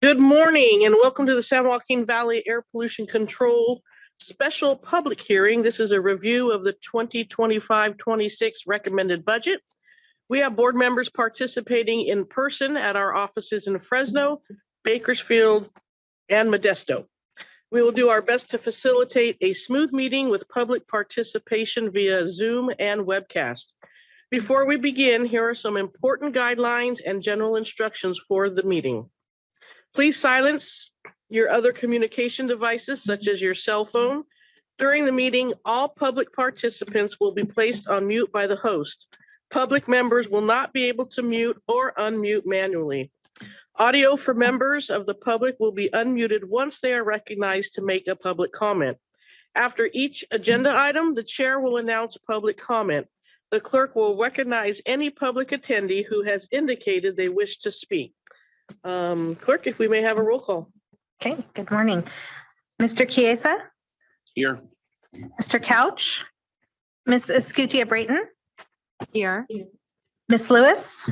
Good morning and welcome to the San Joaquin Valley Air Pollution Control Special Public Hearing. This is a review of the 2025-26 recommended budget. We have board members participating in person at our offices in Fresno, Bakersfield, and Modesto. We will do our best to facilitate a smooth meeting with public participation via Zoom and webcast. Before we begin, here are some important guidelines and general instructions for the meeting. Please silence your other communication devices, such as your cell phone. During the meeting, all public participants will be placed on mute by the host. Public members will not be able to mute or unmute manually. Audio for members of the public will be unmuted once they are recognized to make a public comment. After each agenda item, the chair will announce public comment. The clerk will recognize any public attendee who has indicated they wish to speak. Clerk, if we may have a roll call. Okay, good morning. Mr. Chiesa? Here. Mr. Couch? Ms. Escutia Brayton? Here. Ms. Lewis?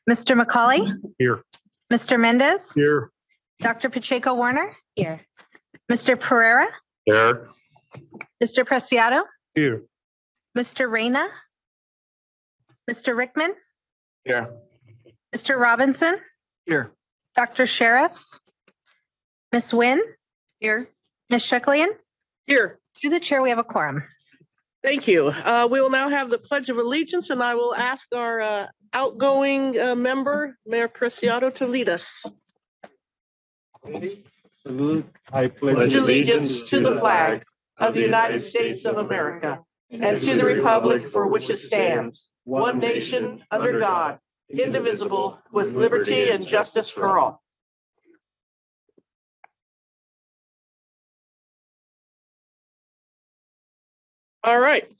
Mr. McCauley? Here. Mr. Mendez? Here. Dr. Pacheco Warner? Here. Mr. Pereira? Here. Mr. Preciado? Here. Mr. Reyna? Mr. Rickman? Here. Mr. Robinson? Here. Dr. Sheriffs? Ms. Nguyen? Here. Ms. Sheklian? Here. Through the chair, we have a quorum. Thank you. We will now have the Pledge of Allegiance, and I will ask our outgoing member, Mayor Preciado, to lead us. Salute. I Pledge allegiance to the flag of the United States of America and to the republic for which it stands, one nation, under God, indivisible, with liberty and justice for all. All right.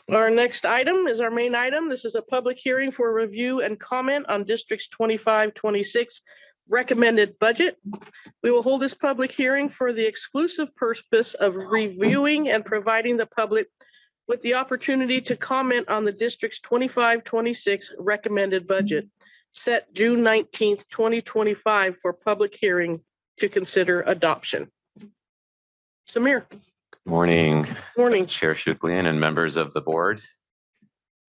Our next item is our main item. This is a public hearing for review and comment on District's 25-26 recommended budget. We will hold this public hearing for the exclusive purpose of reviewing and providing the public with the opportunity to comment on the district's 25-26 recommended budget, set June 19th, 2025 for public hearing to consider adoption. Samir. Morning. Morning. Chair Shuklian and members of the board.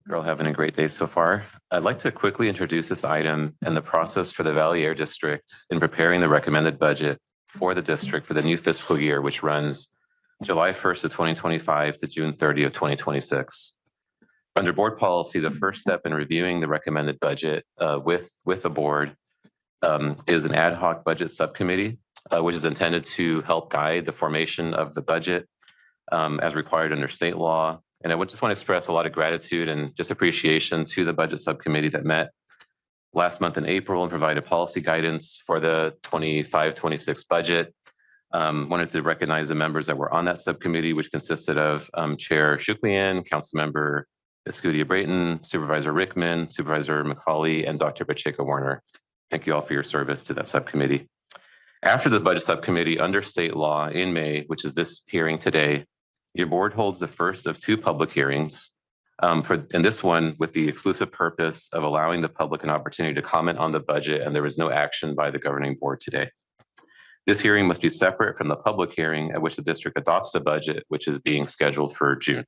You're all having a great day so far. I'd like to quickly introduce this item and the process for the Valley Air District in preparing the recommended budget for the district for the new fiscal year, which runs July 1st of 2025 to June 30 of 2026. Under board policy, the first step in reviewing the recommended budget with the board is an ad hoc budget subcommittee, which is intended to help guide the formation of the budget as required under state law. And I would just want to express a lot of gratitude and just appreciation to the budget subcommittee that met last month in April and provided policy guidance for the 25-26 budget. Wanted to recognize the members that were on that subcommittee, which consisted of Chair Shuklian, Councilmember Escutia Brayton, Supervisor Rickman, Supervisor McCauley, and Dr. Pacheco Warner. Thank you all for your service to that subcommittee. After the budget subcommittee, under state law in May, which is this hearing today, your board holds the first of two public hearings, and this one with the exclusive purpose of allowing the public an opportunity to comment on the budget, and there is no action by the governing board today. This hearing must be separate from the public hearing at which the district adopts the budget, which is being scheduled for June.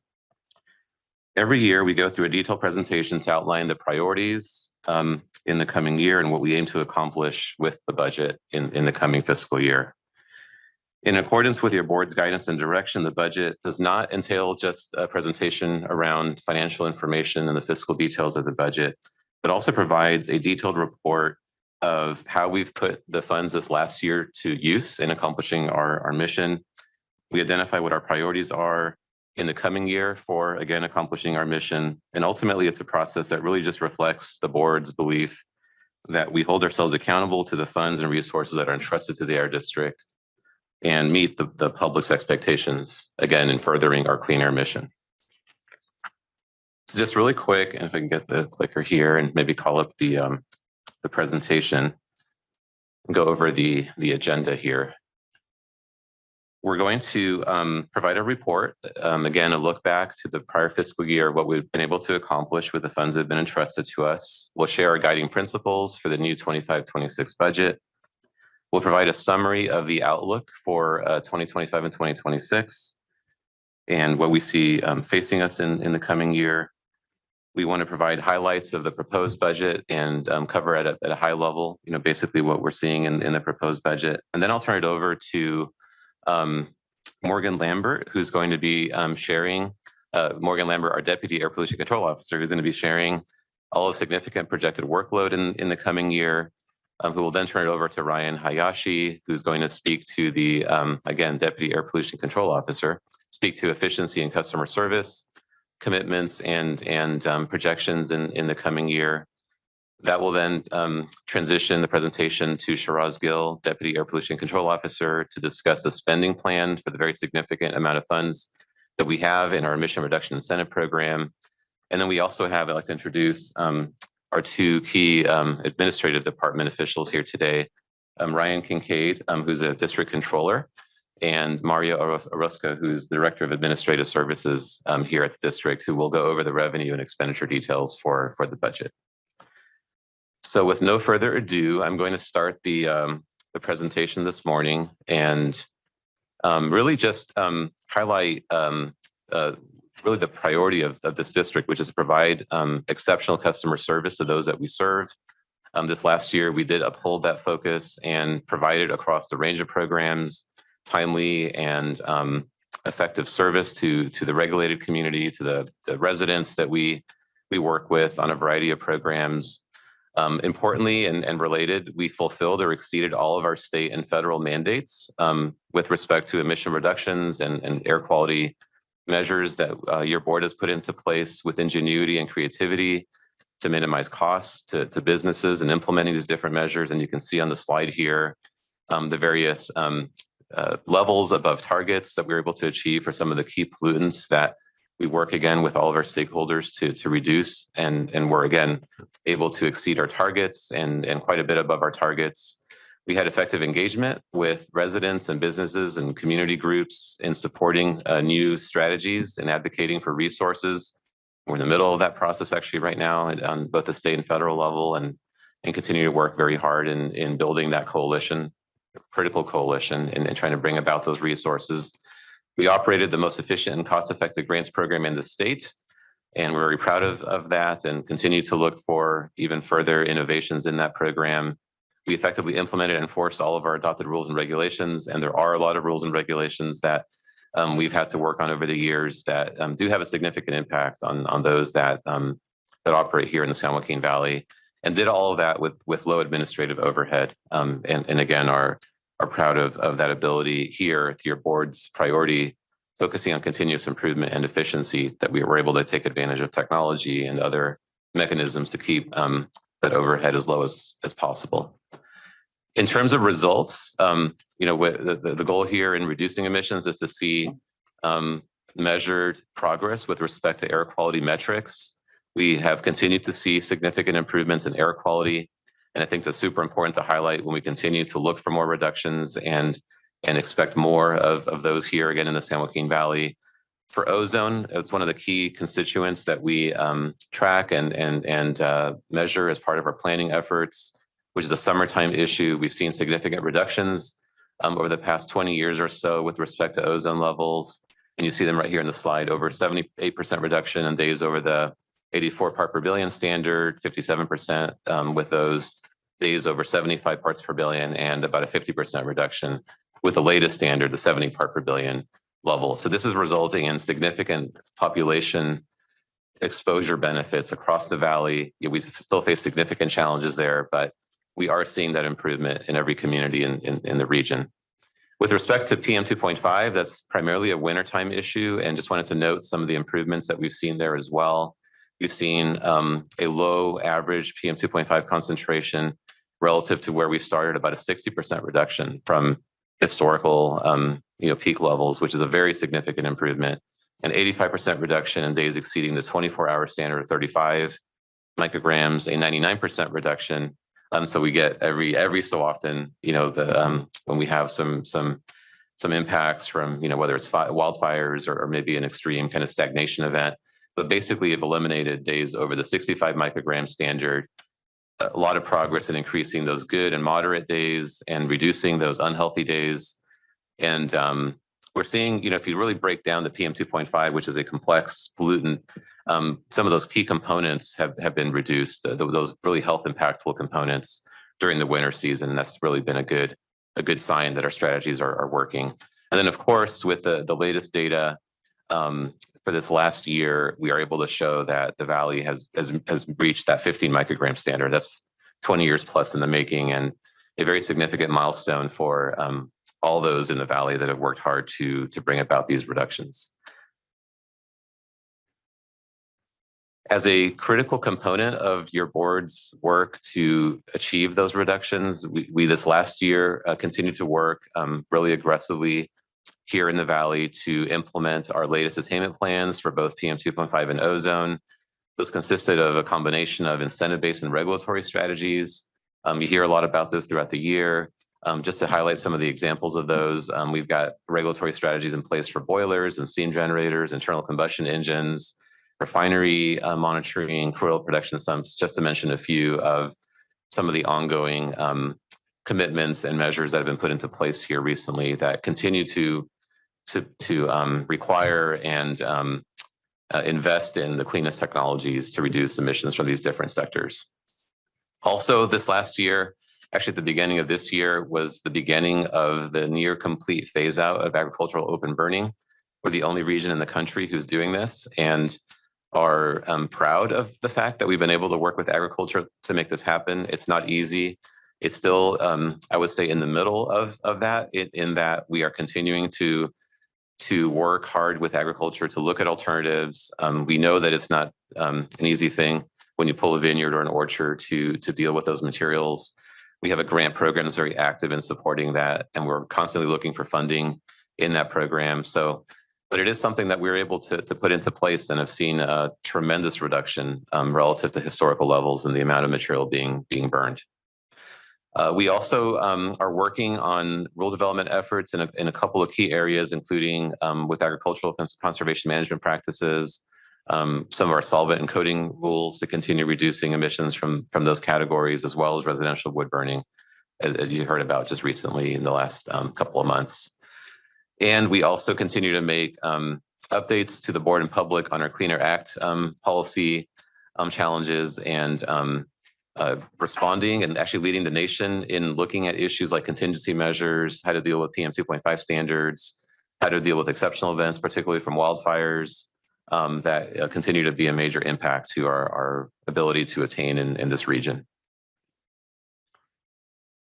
Every year, we go through a detailed presentation to outline the priorities in the coming year and what we aim to accomplish with the budget in the coming fiscal year. In accordance with your board's guidance and direction, the budget does not entail just a presentation around financial information and the fiscal details of the budget, but also provides a detailed report of how we've put the funds this last year to use in accomplishing our mission. We identify what our priorities are in the coming year for, again, accomplishing our mission. And ultimately, it's a process that really just reflects the board's belief that we hold ourselves accountable to the funds and resources that are entrusted to the Air District and meet the public's expectations, again, in furthering our clean air mission. So just really quick, and if I can get the clicker here and maybe call up the presentation and go over the agenda here. We're going to provide a report, again, a look back to the prior fiscal year, what we've been able to accomplish with the funds that have been entrusted to us. We'll share our guiding principles for the new 25-26 budget. We'll provide a summary of the outlook for 2025 and 2026 and what we see facing us in the coming year. We want to provide highlights of the proposed budget and cover at a high level, basically what we're seeing in the proposed budget. And then I'll turn it over to Morgan Lambert, who's going to be sharing, Morgan Lambert, our Deputy Air Pollution Control Officer, who's going to be sharing all the significant projected workload in the coming year, who will then turn it over to Ryan Hayashi, who's going to speak to the, again, Deputy Air Pollution Control Officer, speak to efficiency and customer service commitments and projections in the coming year. That will then transition the presentation to Shiraz Gill, Deputy Air Pollution Control Officer, to discuss the spending plan for the very significant amount of funds that we have in our emission reduction incentive program. And then we also have, I'd like to introduce our two key administrative department officials here today, Ryan Kincaid, who's a district controller, and Mario Orozco, who's the Director of Administrative Services here at the district, who will go over the revenue and expenditure details for the budget. So with no further ado, I'm going to start the presentation this morning and really just highlight really the priority of this district, which is to provide exceptional customer service to those that we serve. This last year, we did uphold that focus and provided across the range of programs timely and effective service to the regulated community, to the residents that we work with on a variety of programs. Importantly and related, we fulfilled or exceeded all of our state and federal mandates with respect to emission reductions and air quality measures that your board has put into place with ingenuity and creativity to minimize costs to businesses and implementing these different measures. And you can see on the slide here the various levels above targets that we were able to achieve for some of the key pollutants that we work again with all of our stakeholders to reduce, and we're again able to exceed our targets and quite a bit above our targets. We had effective engagement with residents and businesses and community groups in supporting new strategies and advocating for resources. We're in the middle of that process actually right now on both the state and federal level, and continue to work very hard in building that coalition, critical coalition, and trying to bring about those resources. We operated the most efficient and cost-effective grants program in the state, and we're very proud of that and continue to look for even further innovations in that program. We effectively implemented and enforced all of our adopted rules and regulations, and there are a lot of rules and regulations that we've had to work on over the years that do have a significant impact on those that operate here in the San Joaquin Valley, and did all of that with low administrative overhead, and again are proud of that ability here to your board's priority, focusing on continuous improvement and efficiency, that we were able to take advantage of technology and other mechanisms to keep that overhead as low as possible. In terms of results, the goal here in reducing emissions is to see measured progress with respect to air quality metrics. We have continued to see significant improvements in air quality, and I think that's super important to highlight when we continue to look for more reductions and expect more of those here again in the San Joaquin Valley. For ozone, it's one of the key constituents that we track and measure as part of our planning efforts, which is a summertime issue. We've seen significant reductions over the past 20 years or so with respect to ozone levels. And you see them right here in the slide, over 78% reduction in days over the 84 part per billion standard, 57% with those days over 75 parts per billion, and about a 50% reduction with the latest standard, the 70 part per billion level. So this is resulting in significant population exposure benefits across the valley. We still face significant challenges there, but we are seeing that improvement in every community in the region. With respect to PM 2.5, that's primarily a wintertime issue, and just wanted to note some of the improvements that we've seen there as well. We've seen a low average PM 2.5 concentration relative to where we started, about a 60% reduction from historical peak levels, which is a very significant improvement, an 85% reduction in days exceeding the 24-hour standard of 35 micrograms, a 99% reduction. So we get every so often, when we have some impacts from, whether it's wildfires or maybe an extreme kind of stagnation event, but basically have eliminated days over the 65 microgram standard a lot of progress in increasing those good and moderate days and reducing those unhealthy days. And we're seeing, if you really break down the PM 2.5, which is a complex pollutant, some of those key components have been reduced, those really health impactful components during the winter season. And that's really been a good sign that our strategies are working. And then, of course, with the latest data for this last year, we are able to show that the Valley has reached that 15 microgram standard. That's 20 years plus in the making, and a very significant milestone for all those in the Valley that have worked hard to bring about these reductions. As a critical component of your board's work to achieve those reductions, we this last year continued to work really aggressively here in the Valley to implement our latest attainment plans for both PM 2.5 and ozone. Those consisted of a combination of incentive-based and regulatory strategies. You hear a lot about this throughout the year. Just to highlight some of the examples of those, we've got regulatory strategies in place for boilers and steam generators, internal combustion engines, refinery monitoring, crude oil production sumps, just to mention a few of some of the ongoing commitments and measures that have been put into place here recently that continue to require and invest in the cleanest technologies to reduce emissions from these different sectors. Also, this last year, actually at the beginning of this year, was the beginning of the near complete phase out of agricultural open burning. We're the only region in the country who's doing this, and are proud of the fact that we've been able to work with agriculture to make this happen. It's not easy. It's still, I would say, in the middle of that, in that we are continuing to work hard with agriculture to look at alternatives. We know that it's not an easy thing when you pull a vineyard or an orchard to deal with those materials. We have a grant program that's very active in supporting that, and we're constantly looking for funding in that program. But it is something that we're able to put into place and have seen a tremendous reduction relative to historical levels in the amount of material being burned. We also are working on rural development efforts in a couple of key areas, including with agricultural conservation management practices, some of our solvent and coating rules to continue reducing emissions from those categories, as well as residential wood burning, as you heard about just recently in the last couple of months. And we also continue to make updates to the board and public on our Clean Air Act policy challenges, and responding and actually leading the nation in looking at issues like contingency measures, how to deal with PM 2.5 standards, how to deal with exceptional events, particularly from wildfires, that continue to be a major impact to our ability to attain in this region.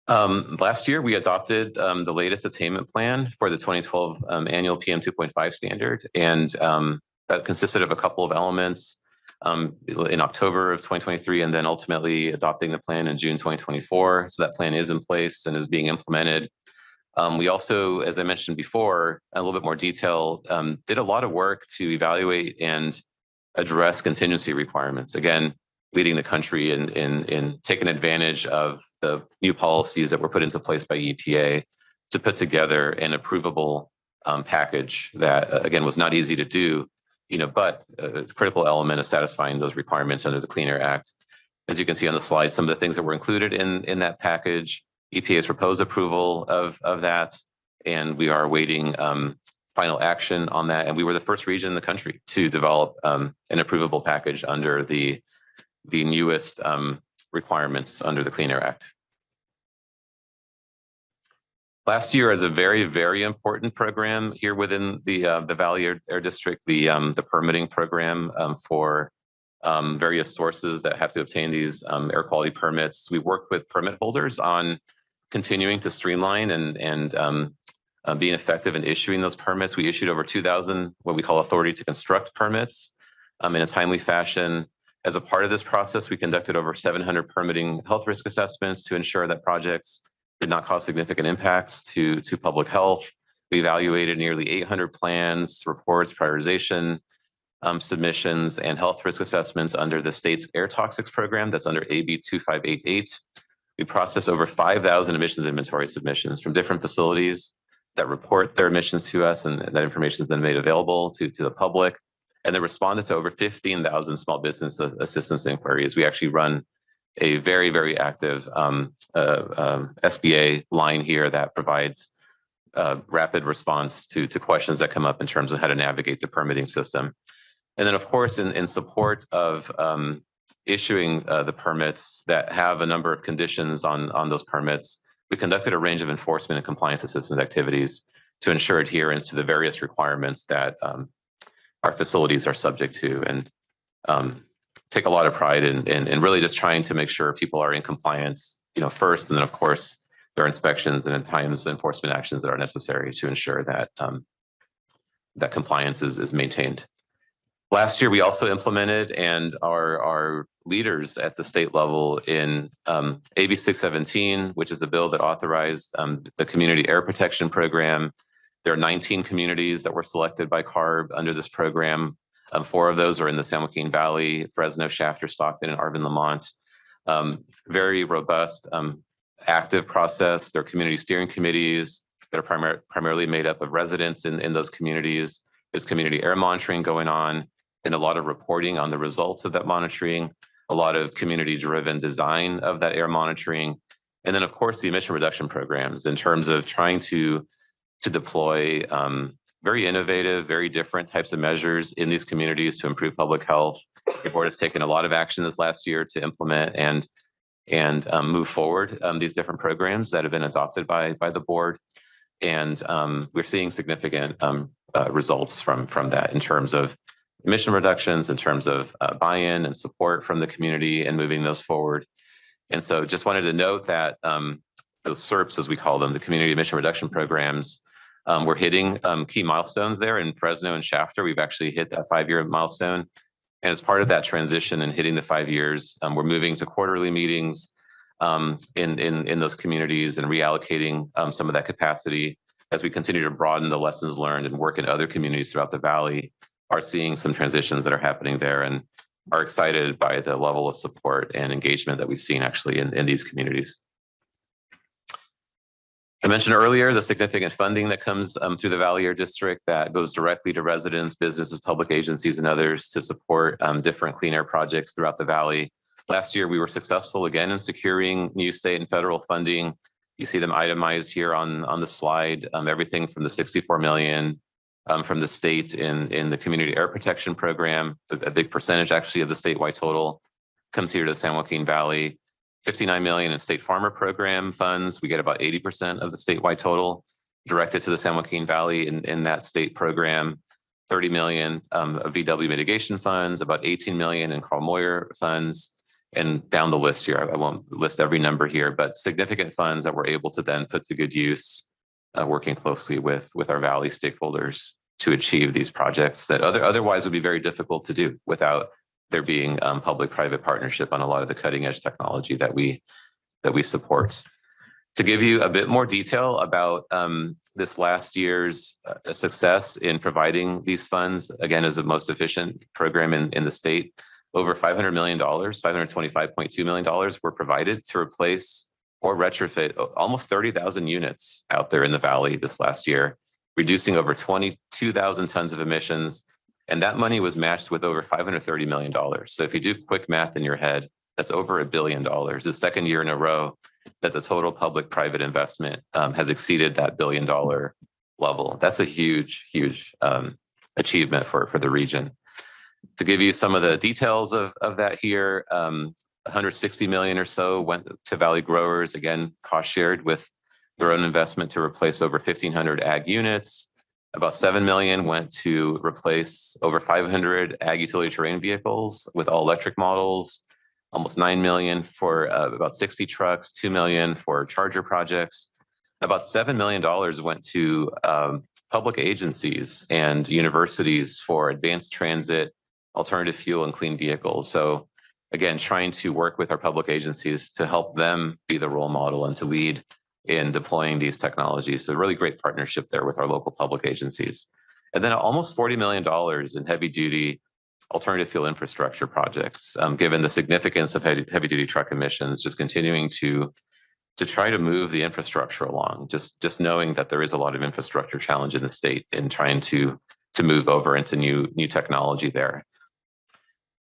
Last year, we adopted the latest attainment plan for the 2012 annual PM 2.5 standard, and that consisted of a couple of elements in October of 2023, and then ultimately adopting the plan in June 2024. So that plan is in place and is being implemented. We also, as I mentioned before, a little bit more detail, did a lot of work to evaluate and address contingency requirements. Again, leading the country in taking advantage of the new policies that were put into place by EPA to put together an approvable package that, again, was not easy to do, but a critical element of satisfying those requirements under the Clean Air Act. As you can see on the slide, some of the things that were included in that package, EPA's proposed approval of that, and we are awaiting final action on that. And we were the first region in the country to develop an approvable package under the newest requirements under the Clean Air Act. Last year, as a very, very important program here within the Valley Air District, the permitting program for various sources that have to obtain these air quality permits. We worked with permit holders on continuing to streamline and being effective in issuing those permits. We issued over 2,000 what we call authority to construct permits in a timely fashion. As a part of this process, we conducted over 700 permitting health risk assessments to ensure that projects did not cause significant impacts to public health. We evaluated nearly 800 plans, reports, prioritization submissions, and health risk assessments under the state's air toxics program that's under AB 2588. We processed over 5,000 emissions inventory submissions from different facilities that report their emissions to us, and that information is then made available to the public. And then responded to over 15,000 small business assistance inquiries. We actually run a very, very active SBA line here that provides rapid response to questions that come up in terms of how to navigate the permitting system. And then, of course, in support of issuing the permits that have a number of conditions on those permits, we conducted a range of enforcement and compliance assistance activities to ensure adherence to the various requirements that our facilities are subject to, and take a lot of pride in really just trying to make sure people are in compliance, first, and then, of course, there are inspections and at times enforcement actions that are necessary to ensure that that compliance is maintained. Last year, we also implemented, and our leaders at the state level in AB 617, which is the bill that authorized the Community Air Protection Program. There are 19 communities that were selected by CARB under this program. 4 of those are in the San Joaquin Valley: Fresno, Shafter, Stockton, and Arvin, Lamont. Very robust, active process. There are community steering committees that are primarily made up of residents in those communities. There's community air monitoring going on, and a lot of reporting on the results of that monitoring, a lot of community-driven design of that air monitoring, and then, of course, the emission reduction programs in terms of trying to deploy very innovative, very different types of measures in these communities to improve public health. The board has taken a lot of action this last year to implement and move forward these different programs that have been adopted by the board, and we're seeing significant results from that in terms of emission reductions, in terms of buy-in and support from the community and moving those forward. And so just wanted to note that those SERPs, as we call them, the community emission reduction programs, we're hitting key milestones there in Fresno and Shafter. We've actually hit that 5-year milestone. And as part of that transition and hitting the 5 years, we're moving to quarterly meetings in those communities and reallocating some of that capacity as we continue to broaden the lessons learned and work in other communities throughout the Valley. Are seeing some transitions that are happening there and are excited by the level of support and engagement that we've seen actually in these communities. I mentioned earlier the significant funding that comes through the Valley Air District that goes directly to residents, businesses, public agencies, and others to support different clean air projects throughout the Valley. Last year, we were successful again in securing new state and federal funding. You see them itemized here on the slide, everything from the $64 million from the state in the Community Air Protection Program. A big percentage actually of the statewide total comes here to the San Joaquin Valley. $59 million in state farmer program funds. We get about 80% of the statewide total directed to the San Joaquin Valley in that state program. 30 million of VW mitigation funds, about 18 million in Carl Moyer funds, and down the list here. I won't list every number here, but significant funds that we're able to then put to good use, working closely with our Valley stakeholders to achieve these projects that otherwise would be very difficult to do without there being public-private partnership on a lot of the cutting-edge technology that we support. To give you a bit more detail about this last year's success in providing these funds, again, as the most efficient program in the state, over $500 million, $525.2 million were provided to replace or retrofit almost 30,000 units out there in the Valley this last year, reducing over 22,000 tons of emissions. And that money was matched with over $530 million. So if you do quick math in your head, that's over $1 billion. The second year in a row that the total public-private investment has exceeded that $1 billion level. That's a huge, huge achievement for the region. To give you some of the details of that here, 160 million or so went to Valley growers, again, cost shared with their own investment to replace over 1,500 ag units. About 7 million went to replace over 500 ag utility terrain vehicles with all electric models. Almost 9 million for about 60 trucks, 2 million for charger projects. About $7 million went to public agencies and universities for advanced transit, alternative fuel, and clean vehicles. So again, trying to work with our public agencies to help them be the role model and to lead in deploying these technologies. So really great partnership there with our local public agencies. And then almost $40 million in heavy duty alternative fuel infrastructure projects, given the significance of heavy duty truck emissions, just continuing to try to move the infrastructure along, just knowing that there is a lot of infrastructure challenge in the state and trying to move over into new technology there.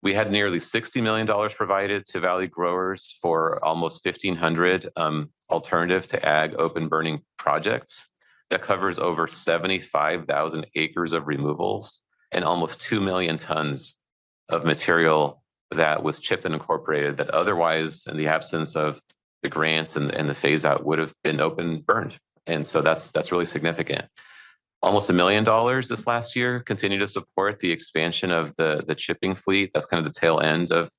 We had nearly $60 million provided to Valley growers for almost 1,500 alternative to ag open burning projects. That covers over 75,000 acres of removals and almost 2 million tons of material that was chipped and incorporated that otherwise, in the absence of the grants and the phase out, would have been open burned. And so that's really significant. Almost $1 million this last year continue to support the expansion of the chipping fleet. That's kind of the tail end of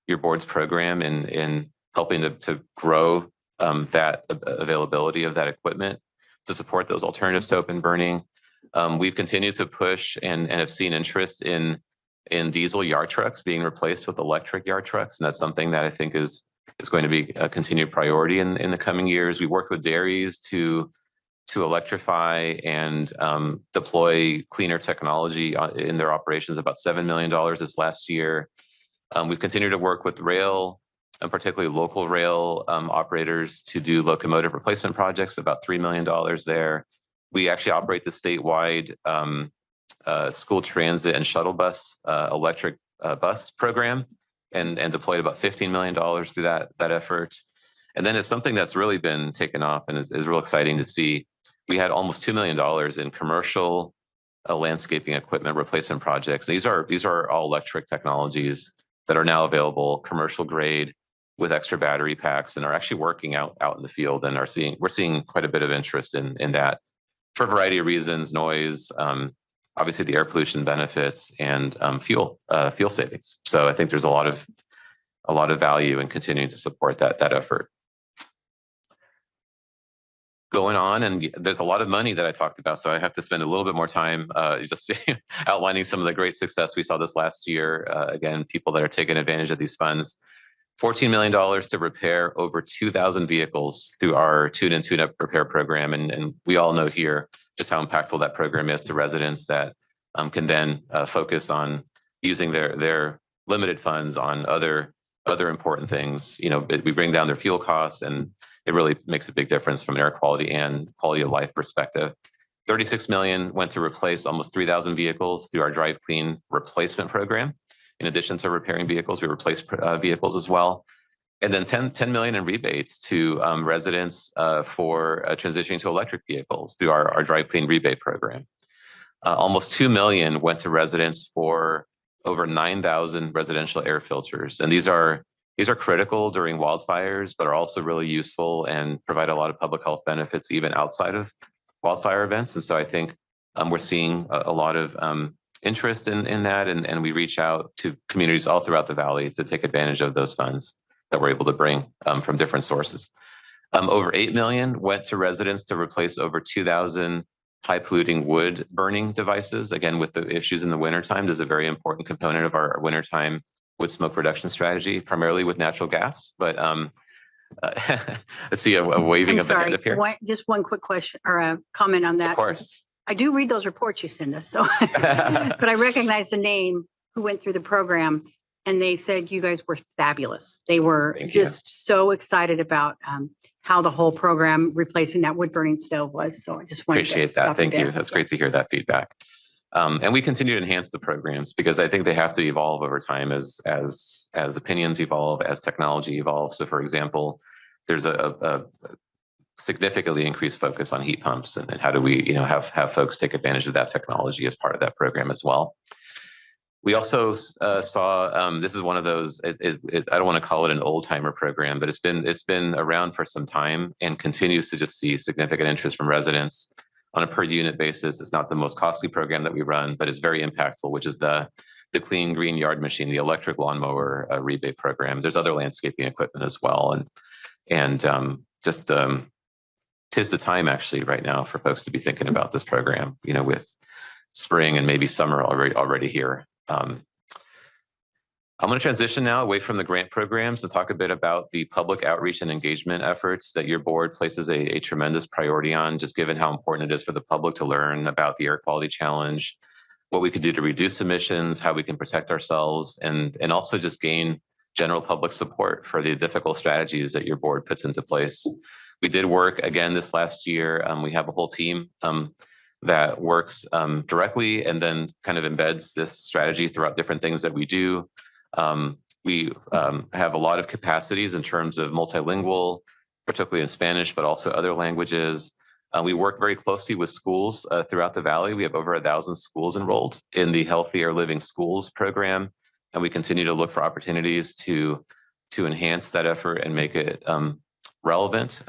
your board's program in helping to grow that availability of that equipment to support those alternatives to open burning. We've continued to push and have seen interest in diesel yard trucks being replaced with electric yard trucks. And that's something that I think is going to be a continued priority in the coming years. We worked with dairies to electrify and deploy cleaner technology in their operations, about $7 million this last year. We've continued to work with rail, and particularly local rail operators, to do locomotive replacement projects, about $3 million there. We actually operate the statewide school transit and shuttle bus electric bus program and deployed about $15 million through that effort. And then it's something that's really been taken off and is real exciting to see. We had almost $2 million in commercial landscaping equipment replacement projects. These are all electric technologies that are now available, commercial grade, with extra battery packs, and are actually working out in the field, and we're seeing quite a bit of interest in that for a variety of reasons: noise, obviously the air pollution benefits, and fuel savings. So I think there's a lot of value in continuing to support that effort going on. And there's a lot of money that I talked about, so I have to spend a little bit more time just outlining some of the great success we saw this last year. Again, people that are taking advantage of these funds. $14 million to repair over 2,000 vehicles through our Tune and Tune Up repair program. And we all know here just how impactful that program is to residents that can then focus on using their limited funds on other important things. You know, we bring down their fuel costs, and it really makes a big difference from an air quality and quality of life perspective. $36 million went to replace almost 3,000 vehicles through our Drive Clean replacement program. In addition to repairing vehicles, we replace vehicles as well. And then $10 million in rebates to residents for transitioning to electric vehicles through our Drive Clean rebate program. Almost $2 million went to residents for over 9,000 residential air filters. And these are critical during wildfires, but are also really useful and provide a lot of public health benefits even outside of wildfire events. And so I think we're seeing a lot of interest in that, and we reach out to communities all throughout the Valley to take advantage of those funds that we're able to bring from different sources. Over $8 million went to residents to replace over 2,000 high polluting wood burning devices. Again, with the issues in the wintertime, this is a very important component of our wintertime wood smoke reduction strategy, primarily with natural gas. But let's see a waving of the hand up here. Just one quick question or a comment on that. Of course. I do read those reports you send us, so but I recognized a name who went through the program, and they said you guys were fabulous. They were just so excited about how the whole program replacing that wood burning stove was. So I just wanted to appreciate that. Thank you. That's great to hear that feedback. And we continue to enhance the programs because I think they have to evolve over time as opinions evolve, as technology evolves. So, for example, there's a significantly increased focus on heat pumps, and how do we, have folks take advantage of that technology as part of that program as well. We also saw this is one of those. I don't want to call it an old timer program, but it's been around for some time and continues to just see significant interest from residents on a per unit basis. It's not the most costly program that we run, but it's very impactful, which is the Clean Green Yard Machine, the electric lawnmower rebate program. There's other landscaping equipment as well, and just 'tis the time actually right now for folks to be thinking about this program. With spring and maybe summer already here. I'm going to transition now away from the grant programs and talk a bit about the public outreach and engagement efforts that your board places a tremendous priority on, just given how important it is for the public to learn about the air quality challenge, what we can do to reduce emissions, how we can protect ourselves, and also just gain general public support for the difficult strategies that your board puts into place. We did work again this last year. We have a whole team that works directly and then kind of embeds this strategy throughout different things that we do. We have a lot of capacities in terms of multilingual, particularly in Spanish, but also other languages. We work very closely with schools throughout the Valley. We have over 1,000 schools enrolled in the Healthier Living Schools program, and we continue to look for opportunities to enhance that effort and make it relevant,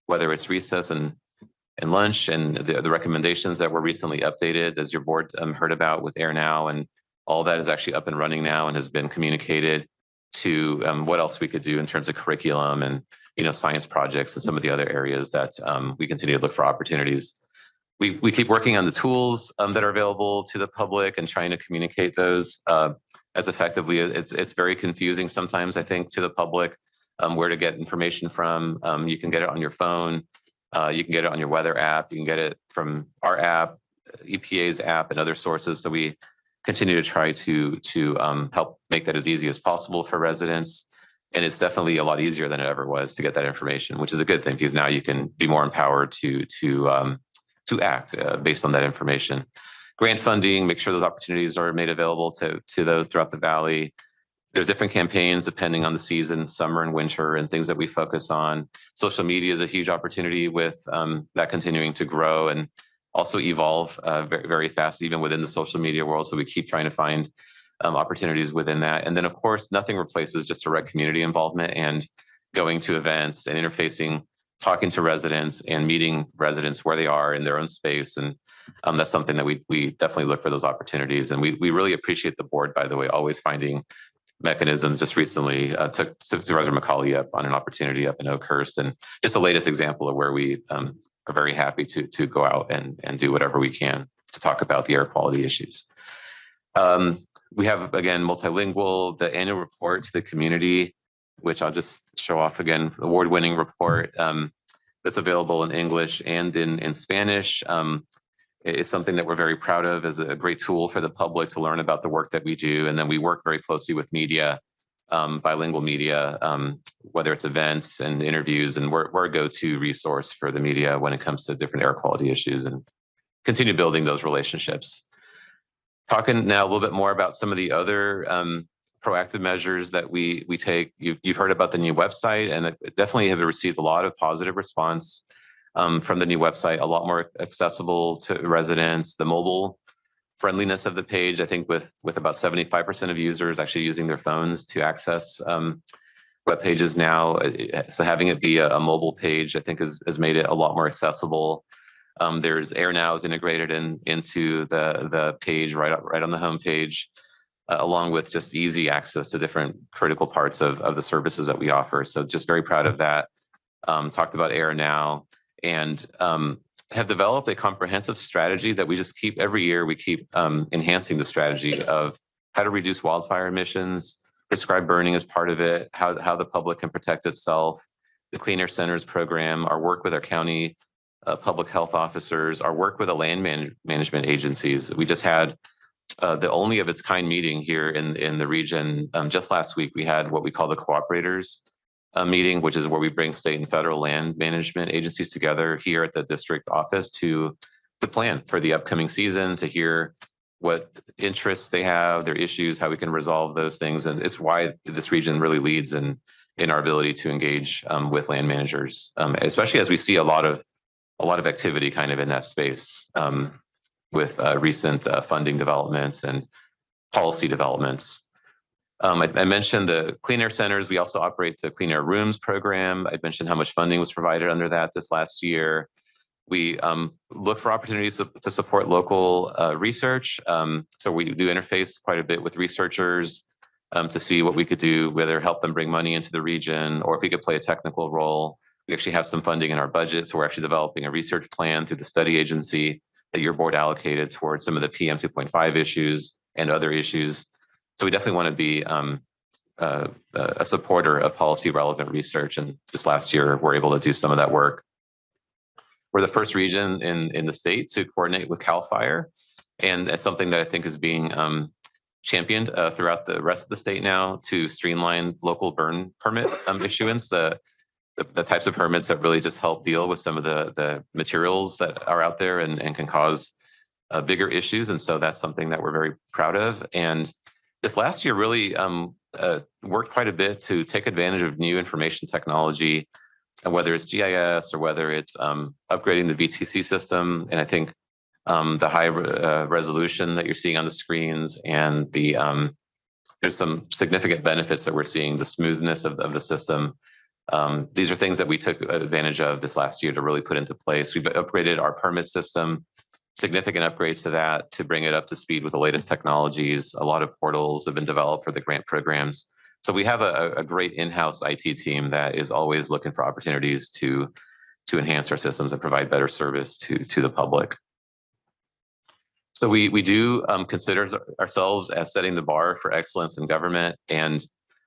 whether it's recess and lunch and the recommendations that were recently updated, as your board heard about with Air Now, and all that is actually up and running now and has been communicated to what else we could do in terms of curriculum and science projects and some of the other areas that we continue to look for opportunities. We keep working on the tools that are available to the public and trying to communicate those as effectively. It's very confusing sometimes, I think, to the public where to get information from. You can get it on your phone. You can get it on your weather app. You can get it from our app, EPA's app, and other sources. So we continue to try to help make that as easy as possible for residents. And it's definitely a lot easier than it ever was to get that information, which is a good thing because now you can be more empowered to act based on that information. Grant funding, make sure those opportunities are made available to those throughout the Valley. There's different campaigns depending on the season, summer and winter, and things that we focus on. Social media is a huge opportunity with that continuing to grow and also evolve very, very fast, even within the social media world. So we keep trying to find opportunities within that. And then, of course, nothing replaces just direct community involvement and going to events and interfacing, talking to residents and meeting residents where they are in their own space. And that's something that we definitely look for those opportunities. And we really appreciate the board, by the way, always finding mechanisms. Just recently took Supervisor McCauley up on an opportunity up in Oakhurst, and it's the latest example of where we are very happy to go out and do whatever we can to talk about the air quality issues. We have, again, multilingual, the annual report to the community, which I'll just show off again, award-winning report that's available in English and in Spanish. It's something that we're very proud of as a great tool for the public to learn about the work that we do. And then we work very closely with media, bilingual media, whether it's events and interviews, and we're a go-to resource for the media when it comes to different air quality issues, and continue building those relationships. Talking now a little bit more about some of the other proactive measures that we take. You've heard about the new website, and it definitely have received a lot of positive response from the new website, a lot more accessible to residents. The mobile friendliness of the page, I think with about 75% of users actually using their phones to access web pages now. So having it be a mobile page, I think has made it a lot more accessible. There's Air Now is integrated into the page right on the home page, along with just easy access to different critical parts of the services that we offer. So just very proud of that. Talked about Air Now, and have developed a comprehensive strategy that we just keep every year. We keep enhancing the strategy of how to reduce wildfire emissions, prescribed burning as part of it, how the public can protect itself, the Clean Air Centers program, our work with our county public health officers, our work with the land management agencies. We just had the only of its kind meeting here in the region. Just last week, we had what we call the cooperators meeting, which is where we bring state and federal land management agencies together here at the district office to plan for the upcoming season, to hear what interests they have, their issues, how we can resolve those things. And it's why this region really leads in our ability to engage with land managers, especially as we see a lot of activity kind of in that space with recent funding developments and policy developments. I mentioned the Clean Air Centers. We also operate the Clean Air Rooms program. I mentioned how much funding was provided under that this last year. We look for opportunities to support local research. So we do interface quite a bit with researchers to see what we could do, whether help them bring money into the region or if we could play a technical role. We actually have some funding in our budget. So we're actually developing a research plan through the study agency that your board allocated towards some of the PM 2.5 issues and other issues. So we definitely want to be a supporter of policy relevant research. And just last year, we're able to do some of that work. We're the first region in the state to coordinate with CAL FIRE. And that's something that I think is being championed throughout the rest of the state now to streamline local burn permit issuance, the types of permits that really just help deal with some of the materials that are out there and can cause bigger issues. And so that's something that we're very proud of. And this last year really worked quite a bit to take advantage of new information technology, and whether it's GIS or whether it's upgrading the VTC system. And I think the high resolution that you're seeing on the screens, and the there's some significant benefits that we're seeing, the smoothness of the system. These are things that we took advantage of this last year to really put into place. We've upgraded our permit system, significant upgrades to that to bring it up to speed with the latest technologies. A lot of portals have been developed for the grant programs. So we have a great in-house IT team that is always looking for opportunities to enhance our systems and provide better service to the public. So we do consider ourselves as setting the bar for excellence in government, and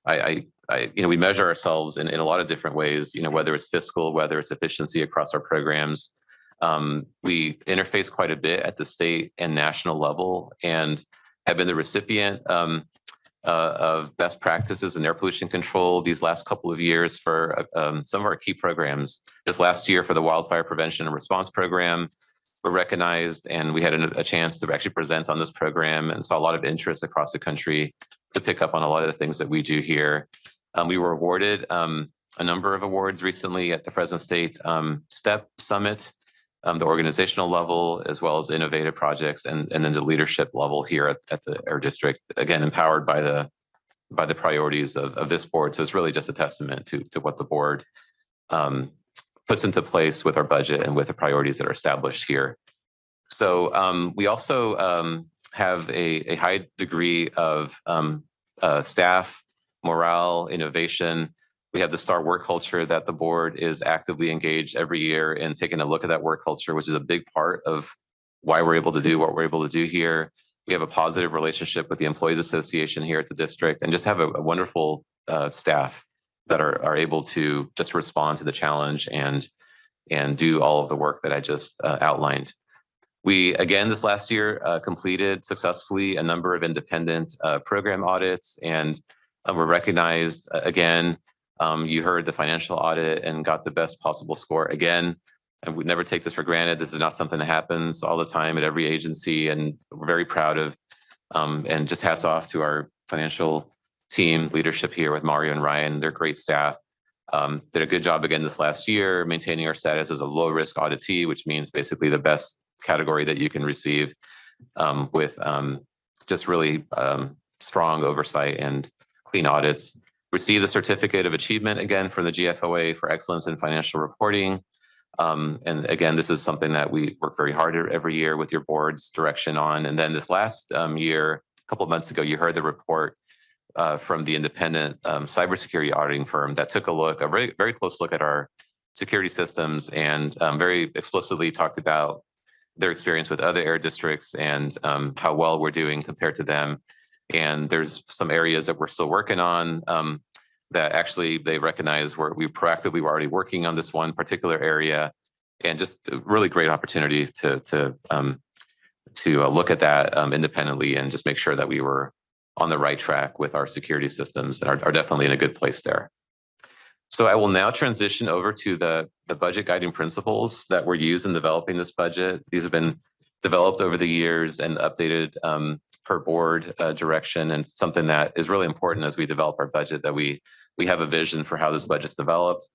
we measure ourselves in a lot of different ways. Whether it's fiscal, whether it's efficiency across our programs. We interface quite a bit at the state and national level, and have been the recipient of best practices in air pollution control these last couple of years for some of our key programs. This last year for the Wildfire Prevention and Response Program, we're recognized, and we had a chance to actually present on this program, and saw a lot of interest across the country to pick up on a lot of the things that we do here. We were awarded a number of awards recently at the Fresno State STEP Summit, the organizational level, as well as innovative projects, and then the leadership level here at the Air District, again, empowered by the priorities of this board. So it's really just a testament to what the board puts into place with our budget and with the priorities that are established here. So we also have a high degree of staff morale, innovation. We have the STAR work culture that the board is actively engaged every year in taking a look at that work culture, which is a big part of why we're able to do what we're able to do here. We have a positive relationship with the Employees Association here at the district, and just have a wonderful staff that are able to just respond to the challenge and do all of the work that I just outlined. We, again, this last year completed successfully a number of independent program audits, and were recognized again. You heard the financial audit and got the best possible score again. And we never take this for granted. This is not something that happens all the time at every agency, and we're very proud of, and just hats off to our financial team leadership here with Mario and Ryan. They're great staff. Did a good job again this last year, maintaining our status as a low risk auditee, which means basically the best category that you can receive, with just really strong oversight and clean audits. Received the certificate of achievement again from the GFOA for excellence in financial reporting. And again, this is something that we work very hard at every year with your board's direction on. And then this last year, a couple of months ago, you heard the report from the independent cybersecurity auditing firm that took a very, very close look at our security systems, and very explicitly talked about their experience with other air districts and how well we're doing compared to them. And there's some areas that we're still working on that actually they recognize we proactively were already working on this one particular area, and just a really great opportunity to look at that independently and just make sure that we were on the right track with our security systems, and are definitely in a good place there. So I will now transition over to the budget guiding principles that were used in developing this budget. These have been developed over the years and updated per board direction, and something that is really important as we develop our budget, that we have a vision for how this budget's developed.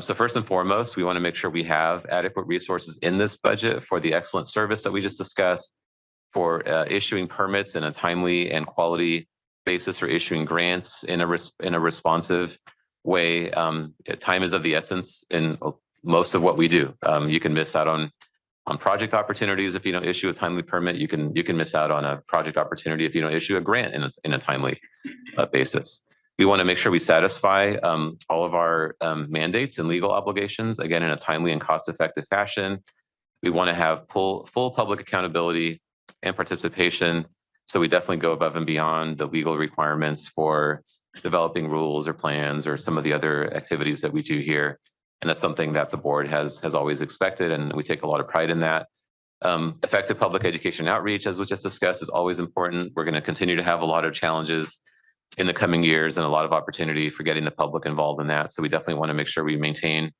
So first and foremost, we want to make sure we have adequate resources in this budget for the excellent service that we just discussed, for issuing permits in a timely and quality basis, for issuing grants in a responsive way. Time is of the essence in most of what we do. You can miss out on project opportunities if you don't issue a timely permit. You can miss out on a project opportunity if you don't issue a grant in a timely basis. We want to make sure we satisfy all of our mandates and legal obligations, again, in a timely and cost-effective fashion. We want to have full public accountability and participation. So we definitely go above and beyond the legal requirements for developing rules or plans or some of the other activities that we do here. And that's something that the board has always expected, and we take a lot of pride in that. Effective public education outreach, as was just discussed, is always important. We're going to continue to have a lot of challenges in the coming years and a lot of opportunity for getting the public involved in that. So we definitely want to make sure we maintain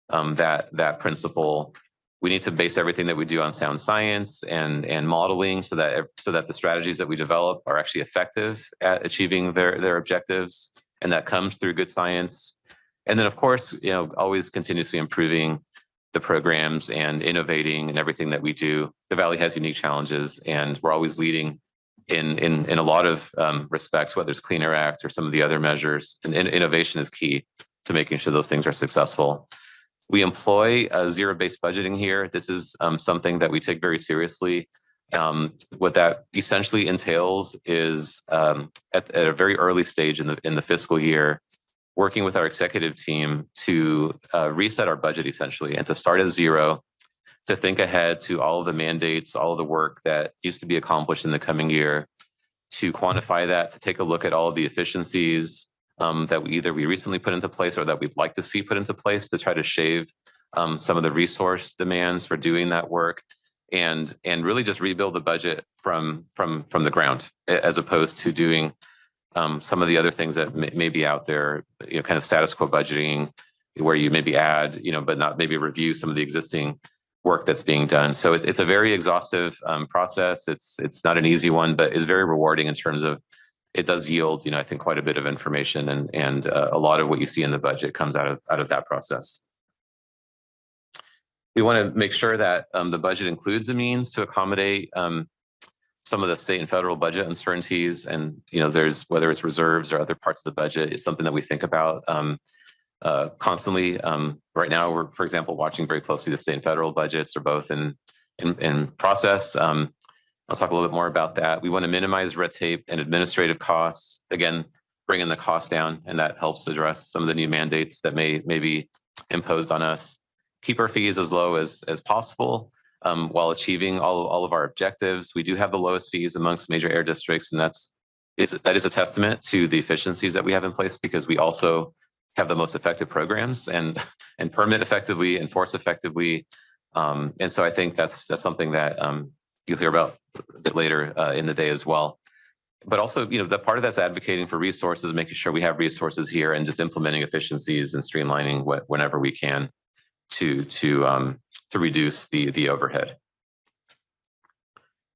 that principle. We need to base everything that we do on sound science and modeling so that the strategies that we develop are actually effective at achieving their objectives, and that comes through good science. And then, of course, always continuously improving the programs and innovating in everything that we do. The Valley has unique challenges, and we're always leading in a lot of respects, whether it's Clean Air Act or some of the other measures. And innovation is key to making sure those things are successful. We employ zero-based budgeting here. This is something that we take very seriously. What that essentially entails is at a very early stage in the fiscal year, working with our executive team to reset our budget essentially and to start at zero, to think ahead to all of the mandates, all of the work that needs to be accomplished in the coming year, to quantify that, to take a look at all of the efficiencies that we recently put into place or that we'd like to see put into place to try to shave some of the resource demands for doing that work, and really just rebuild the budget from the ground, as opposed to doing some of the other things that may be out there, kind of status quo budgeting, where you maybe add, but not maybe review some of the existing work that's being done. So it's a very exhaustive process. It's not an easy one, but it's very rewarding in terms of it does yield, I think, quite a bit of information, and a lot of what you see in the budget comes out of that process. We want to make sure that the budget includes a means to accommodate some of the state and federal budget uncertainties, and there's, whether it's reserves or other parts of the budget, it's something that we think about constantly. Right now, we're, for example, watching very closely the state and federal budgets. They're both in process. I'll talk a little bit more about that. We want to minimize red tape and administrative costs. Again, bringing the cost down, and that helps address some of the new mandates that may be imposed on us. Keep our fees as low as possible while achieving all of our objectives. We do have the lowest fees amongst major air districts, and that is a testament to the efficiencies that we have in place, because we also have the most effective programs and permit effectively, enforce effectively. And so I think that's something that you'll hear about a bit later in the day as well. But also, the part of that's advocating for resources, making sure we have resources here, and just implementing efficiencies and streamlining whenever we can to reduce the overhead.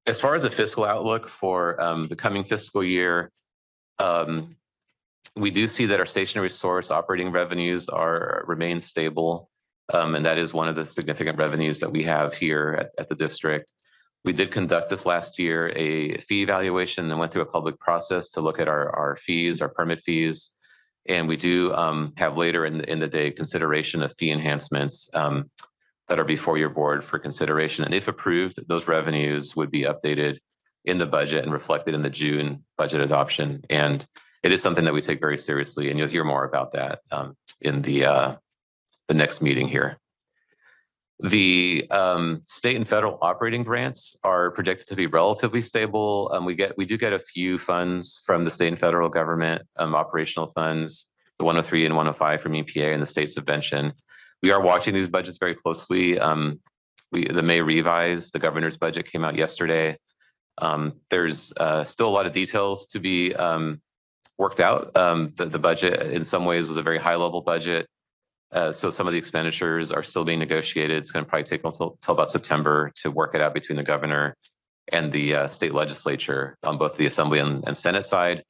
As far as a fiscal outlook for the coming fiscal year, we do see that our stationary source operating revenues remain stable, and that is one of the significant revenues that we have here at the district. We did conduct this last year a fee evaluation and went through a public process to look at our fees, our permit fees, and we do have later in the day consideration of fee enhancements that are before your board for consideration. And if approved, those revenues would be updated in the budget and reflected in the June budget adoption. And it is something that we take very seriously, and you'll hear more about that in the next meeting here. The state and federal operating grants are projected to be relatively stable. We do get a few funds from the state and federal government, operational funds, the 103 and 105 from EPA and the state subvention. We are watching these budgets very closely. The May revise, the governor's budget came out yesterday. There's still a lot of details to be worked out. The budget in some ways was a very high level budget. So some of the expenditures are still being negotiated. It's going to probably take until about September to work it out between the governor and the state legislature on both the Assembly and Senate side.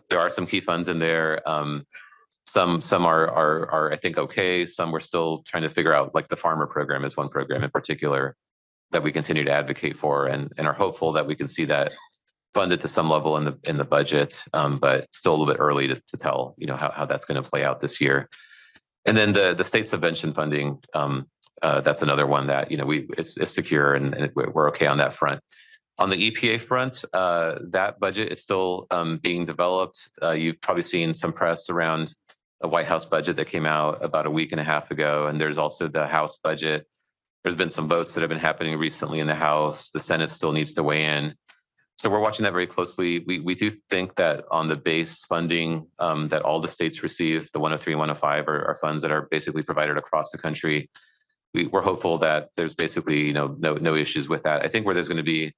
There are some key funds in there. Some are I think okay. Some we're still trying to figure out, like the farmer program is one program in particular that we continue to advocate for, and are hopeful that we can see that funded to some level in the budget, but still a little bit early to tell how that's going to play out this year. And then the state subvention funding, that's another one that it's secure, and we're okay on that front. On the EPA front, that budget is still being developed. You've probably seen some press around a White House budget that came out about a week and a half ago, and there's also the House budget. There's been some votes that have been happening recently in the House. The Senate still needs to weigh in. So we're watching that very closely. We do think that on the base funding that all the states receive, the 103 and 105 are funds that are basically provided across the country. We're hopeful that there's basically no issues with that. I think where there's going to be,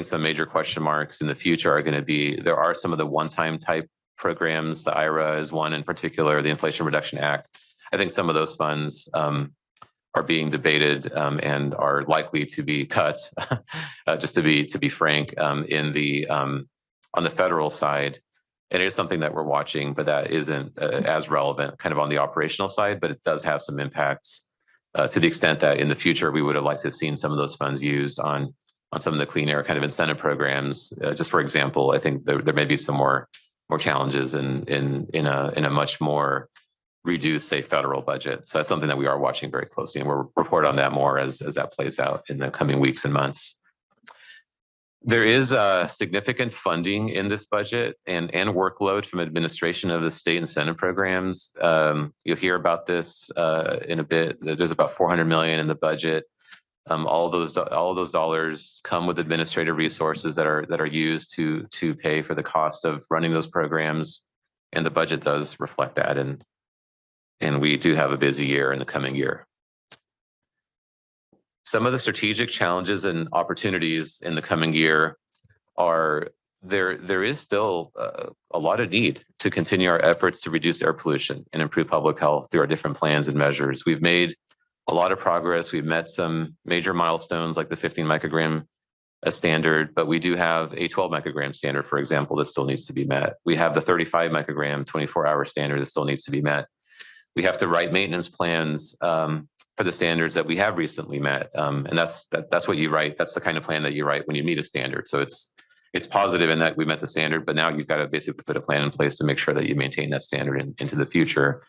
some major question marks in the future are going to be, there are some of the one-time type programs. The IRA is one in particular, the Inflation Reduction Act. I think some of those funds are being debated and are likely to be cut, just to be frank, in the on the federal side. And it is something that we're watching, but that isn't as relevant kind of on the operational side, but it does have some impacts to the extent that in the future, we would have liked to have seen some of those funds used on some of the clean air kind of incentive programs. Just for example, I think there may be some more challenges in a much more reduced, say, federal budget. So that's something that we are watching very closely, and we'll report on that more as that plays out in the coming weeks and months. There is significant funding in this budget and workload from administration of the state incentive programs. You'll hear about this in a bit. There's about $400 million in the budget. All of those dollars come with administrative resources that are used to pay for the cost of running those programs, and the budget does reflect that. And we do have a busy year in the coming year. Some of the strategic challenges and opportunities in the coming year are there is still a lot of need to continue our efforts to reduce air pollution and improve public health through our different plans and measures. We've made a lot of progress. We've met some major milestones like the 15 microgram standard, but we do have a 12 microgram standard, for example, that still needs to be met. We have the 35 microgram 24-hour standard that still needs to be met. We have to write maintenance plans for the standards that we have recently met. And that's what you write. That's the kind of plan that you write when you meet a standard. So it's positive in that we met the standard, but now you've got to basically put a plan in place to make sure that you maintain that standard into the future.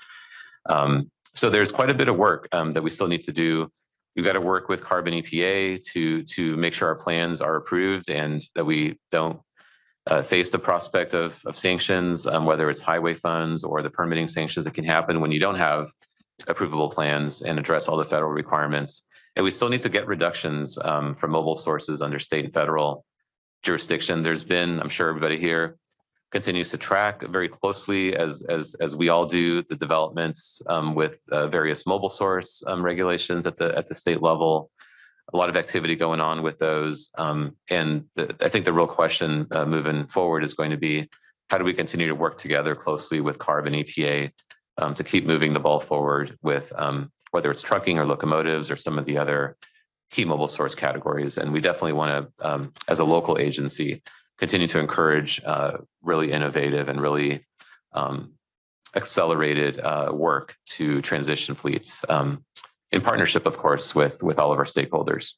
So there's quite a bit of work that we still need to do. We've got to work with Carbon EPA to make sure our plans are approved and that we don't face the prospect of sanctions, whether it's highway funds or the permitting sanctions that can happen when you don't have approvable plans and address all the federal requirements. And we still need to get reductions from mobile sources under state and federal jurisdiction. There's been, I'm sure everybody here continues to track very closely, as we all do, the developments with various mobile source regulations at the state level. A lot of activity going on with those. And I think the real question moving forward is going to be, how do we continue to work together closely with CARB and EPA to keep moving the ball forward with whether it's trucking or locomotives or some of the other key mobile source categories. And we definitely want to, as a local agency, continue to encourage really innovative and really accelerated work to transition fleets in partnership, of course, with all of our stakeholders.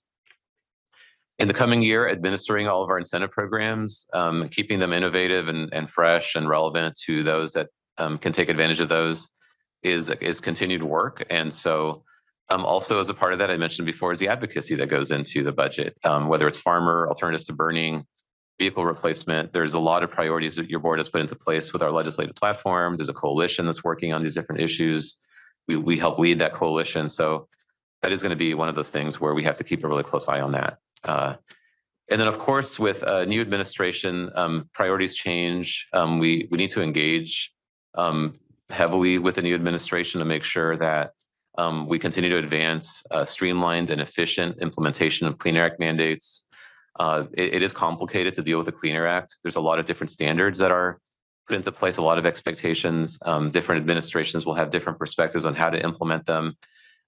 In the coming year, administering all of our incentive programs, keeping them innovative and fresh and relevant to those that can take advantage of those is continued work. And so also as a part of that, I mentioned before, is the advocacy that goes into the budget, whether it's farmer, alternatives to burning, vehicle replacement. There's a lot of priorities that your board has put into place with our legislative platform. There's a coalition that's working on these different issues. We help lead that coalition. So that is going to be one of those things where we have to keep a really close eye on that. And then, of course, with new administration, priorities change. We need to engage heavily with the new administration to make sure that we continue to advance streamlined and efficient implementation of Clean Air Act mandates. It is complicated to deal with the Clean Air Act. There's a lot of different standards that are put into place, a lot of expectations. Different administrations will have different perspectives on how to implement them.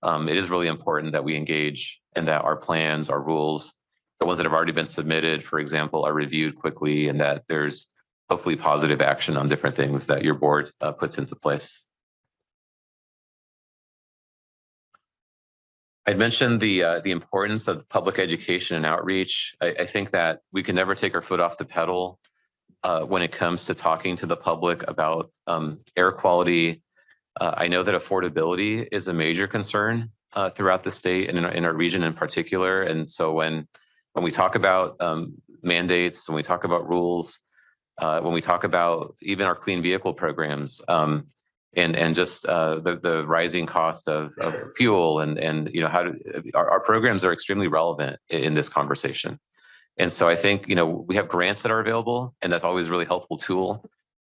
It is really important that we engage and that our plans, our rules, the ones that have already been submitted, for example, are reviewed quickly, and that there's hopefully positive action on different things that your board puts into place. I mentioned the importance of public education and outreach. I think that we can never take our foot off the pedal when it comes to talking to the public about air quality. I know that affordability is a major concern throughout the state and in our region in particular. And so when we talk about mandates, when we talk about rules, when we talk about even our clean vehicle programs, and just the rising cost of fuel and you know how our programs are extremely relevant in this conversation. And so I think we have grants that are available, and that's always a really helpful tool.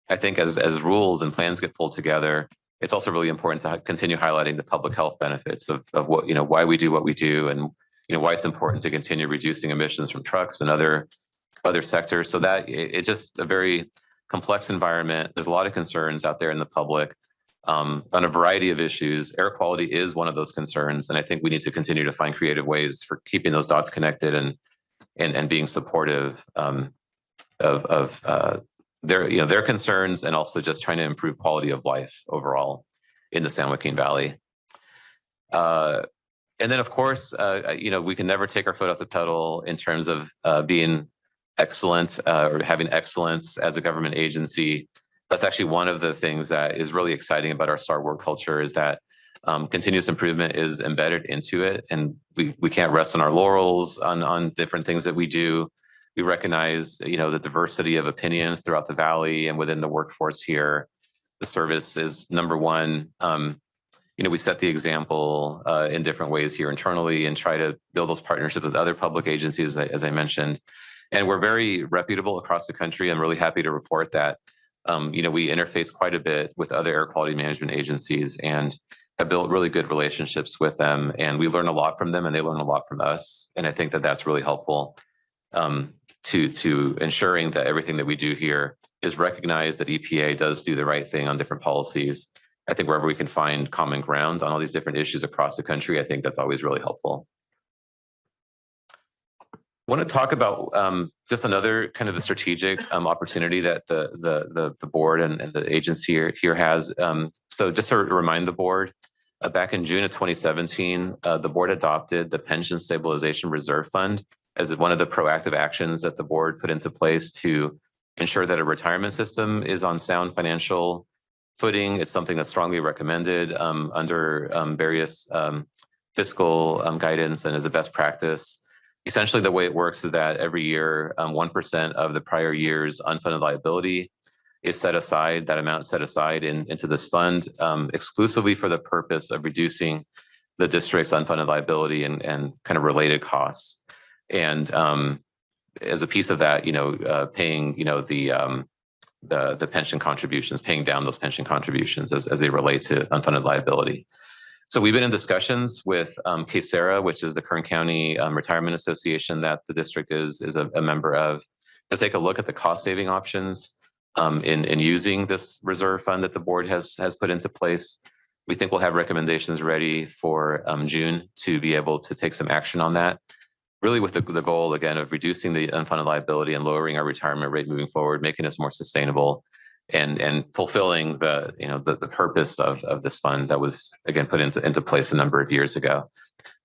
I think as rules and plans get pulled together, it's also really important to continue highlighting the public health benefits of what why we do what we do, and why it's important to continue reducing emissions from trucks and other sectors. So that it's just a very complex environment. There's a lot of concerns out there in the public. on a variety of issues. Air quality is one of those concerns, and I think we need to continue to find creative ways for keeping those dots connected and being supportive of their concerns, and also just trying to improve quality of life overall in the San Joaquin Valley. And then, of course, we can never take our foot off the pedal in terms of being excellent or having excellence as a government agency. That's actually one of the things that is really exciting about our STAR work culture, is that continuous improvement is embedded into it, and we can't rest on our laurels on different things that we do. We recognize, the diversity of opinions throughout the Valley and within the workforce here. The service is number one. We set the example in different ways here internally and try to build those partnerships with other public agencies, as I mentioned. And we're very reputable across the country. I'm really happy to report that, we interface quite a bit with other air quality management agencies and have built really good relationships with them. And we learn a lot from them, and they learn a lot from us. And I think that that's really helpful to ensuring that everything that we do here is recognized, that EPA does do the right thing on different policies. I think wherever we can find common ground on all these different issues across the country, I think that's always really helpful. I want to talk about just another kind of a strategic opportunity that the board and the agency here has. So just to remind the board, back in June of 2017, the board adopted the Pension Stabilization Reserve Fund as one of the proactive actions that the board put into place to ensure that a retirement system is on sound financial footing. It's something that's strongly recommended under various fiscal guidance and as a best practice. Essentially, the way it works is that every year, 1% of the prior year's unfunded liability is set aside, that amount set aside into this fund exclusively for the purpose of reducing the district's unfunded liability and kind of related costs. And as a piece of that, paying, the pension contributions, paying down those pension contributions as they relate to unfunded liability. So we've been in discussions with KSERA, which is the Kern County Retirement Association that the district is a member of, to take a look at the cost saving options in using this reserve fund that the board has put into place. We think we'll have recommendations ready for June to be able to take some action on that, really with the goal, again, of reducing the unfunded liability and lowering our retirement rate moving forward, making us more sustainable and fulfilling the purpose of this fund that was, again, put into place a number of years ago.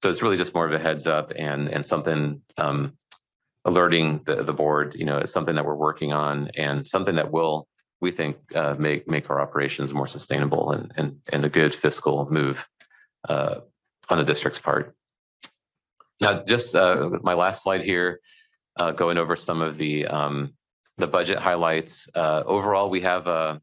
So it's really just more of a heads up and something alerting the board, it's something that we're working on and something that will, we think, make our operations more sustainable and a good fiscal move on the district's part. Now, just my last slide here, going over some of the budget highlights. Overall, we have a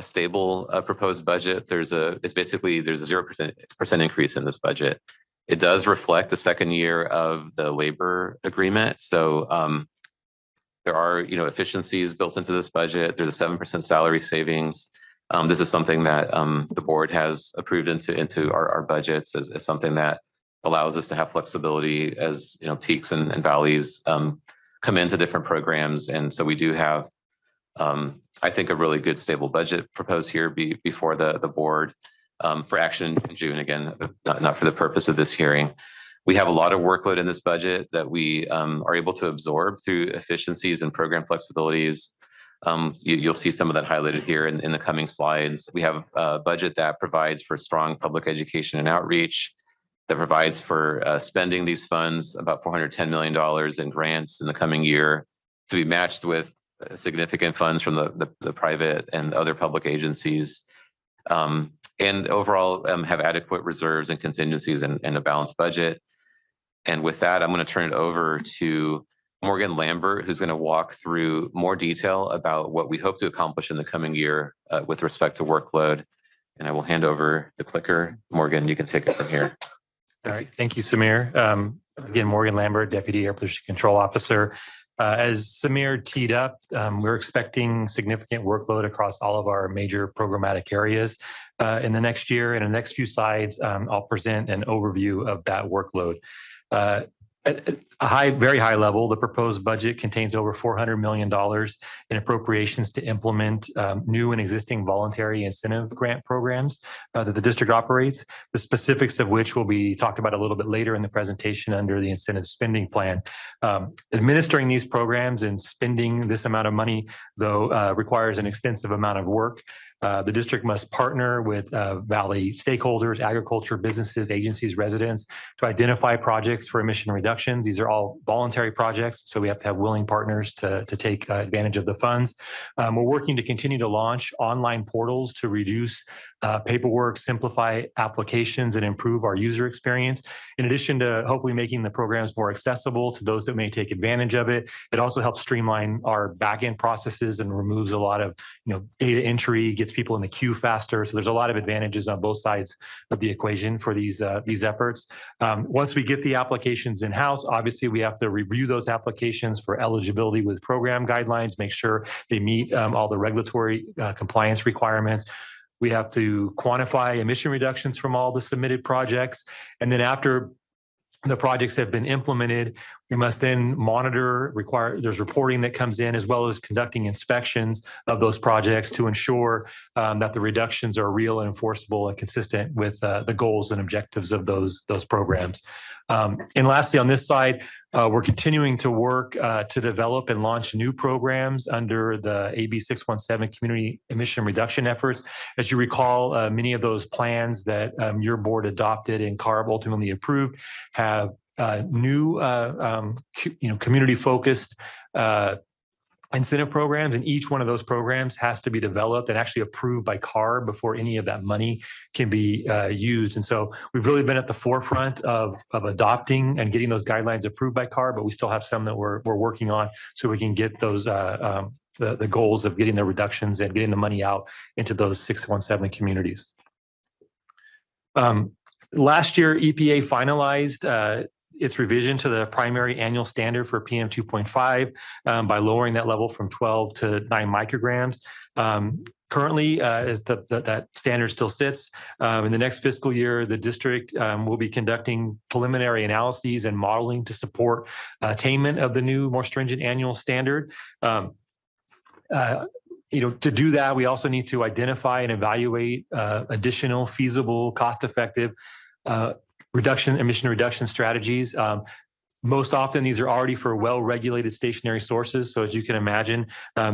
stable proposed budget. There's a 0% increase in this budget. It does reflect the second year of the labor agreement. So there are efficiencies built into this budget. There's a 7% salary savings. This is something that the board has approved into our budgets as something that allows us to have flexibility as peaks and valleys come into different programs. And so we do have, I think, a really good stable budget proposed here before the board for action in June, again, not for the purpose of this hearing. We have a lot of workload in this budget that we are able to absorb through efficiencies and program flexibilities. You'll see some of that highlighted here in the coming slides. We have a budget that provides for strong public education and outreach, that provides for spending these funds, about $410 million in grants in the coming year, to be matched with significant funds from the private and other public agencies, and overall have adequate reserves and contingencies and a balanced budget. And with that, I'm going to turn it over to Morgan Lambert, who's going to walk through more detail about what we hope to accomplish in the coming year with respect to workload. And I will hand over the clicker. Morgan, you can take it from here. All right. Thank you, Samir. Again, Morgan Lambert, Deputy Air Pollution Control Officer. As Samir teed up, we're expecting significant workload across all of our major programmatic areas in the next year. And in the next few slides, I'll present an overview of that workload. At a very high level, the proposed budget contains over $400 million in appropriations to implement new and existing voluntary incentive grant programs that the district operates, the specifics of which will be talked about a little bit later in the presentation under the incentive spending plan. Administering these programs and spending this amount of money, though, requires an extensive amount of work. The district must partner with Valley stakeholders, agriculture, businesses, agencies, residents to identify projects for emission reductions. These are all voluntary projects, so we have to have willing partners to take advantage of the funds. We're working to continue to launch online portals to reduce paperwork, simplify applications, and improve our user experience. In addition to hopefully making the programs more accessible to those that may take advantage of it, it also helps streamline our back-end processes and removes a lot of data entry, gets people in the queue faster. So there's a lot of advantages on both sides of the equation for these efforts. Once we get the applications in-house, obviously we have to review those applications for eligibility with program guidelines, make sure they meet all the regulatory compliance requirements. We have to quantify emission reductions from all the submitted projects. And then after the projects have been implemented, we must then monitor, there's reporting that comes in, as well as conducting inspections of those projects to ensure that the reductions are real and enforceable and consistent with the goals and objectives of those programs. And lastly, on this side, we're continuing to work to develop and launch new programs under the AB 617 community emission reduction efforts. As you recall, many of those plans that your board adopted and CARB ultimately approved have new community-focused incentive programs, and each one of those programs has to be developed and actually approved by CARB before any of that money can be used. And so we've really been at the forefront of adopting and getting those guidelines approved by CARB, but we still have some that we're working on so we can get those the goals of getting the reductions and getting the money out into those 617 communities. Last year, EPA finalized its revision to the primary annual standard for PM 2.5 by lowering that level from 12 to 9 micrograms. Currently, as that standard still sits, in the next fiscal year, the district will be conducting preliminary analyses and modeling to support attainment of the new, more stringent annual standard. To do that, we also need to identify and evaluate additional feasible, cost-effective emission reduction strategies. Most often, these are already for well-regulated stationary sources. So as you can imagine,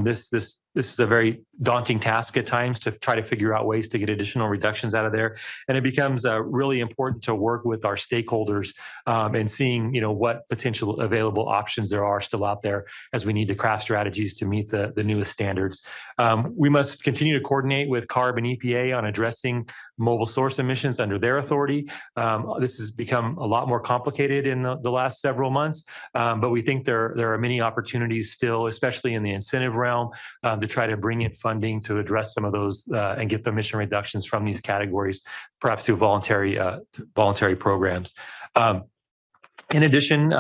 this is a very daunting task at times to try to figure out ways to get additional reductions out of there. And it becomes really important to work with our stakeholders and seeing, what potential available options there are still out there as we need to craft strategies to meet the newest standards. We must continue to coordinate with CARB and EPA on addressing mobile source emissions under their authority. This has become a lot more complicated in the last several months, but we think there are many opportunities still, especially in the incentive realm, to try to bring in funding to address some of those and get the emission reductions from these categories, perhaps through voluntary programs. In addition,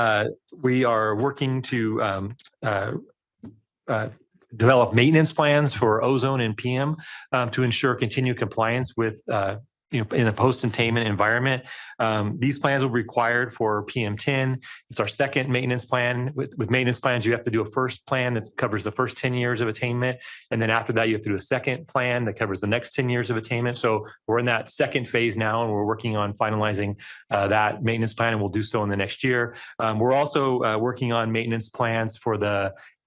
we are working to develop maintenance plans for ozone and PM to ensure continued compliance with in a post-attainment environment. These plans will be required for PM10. It's our second maintenance plan. With maintenance plans, you have to do a first plan that covers the first 10 years of attainment. And then after that, you have to do a second plan that covers the next 10 years of attainment. So we're in that second phase now, and we're working on finalizing that maintenance plan, and we'll do so in the next year. We're also working on maintenance plans for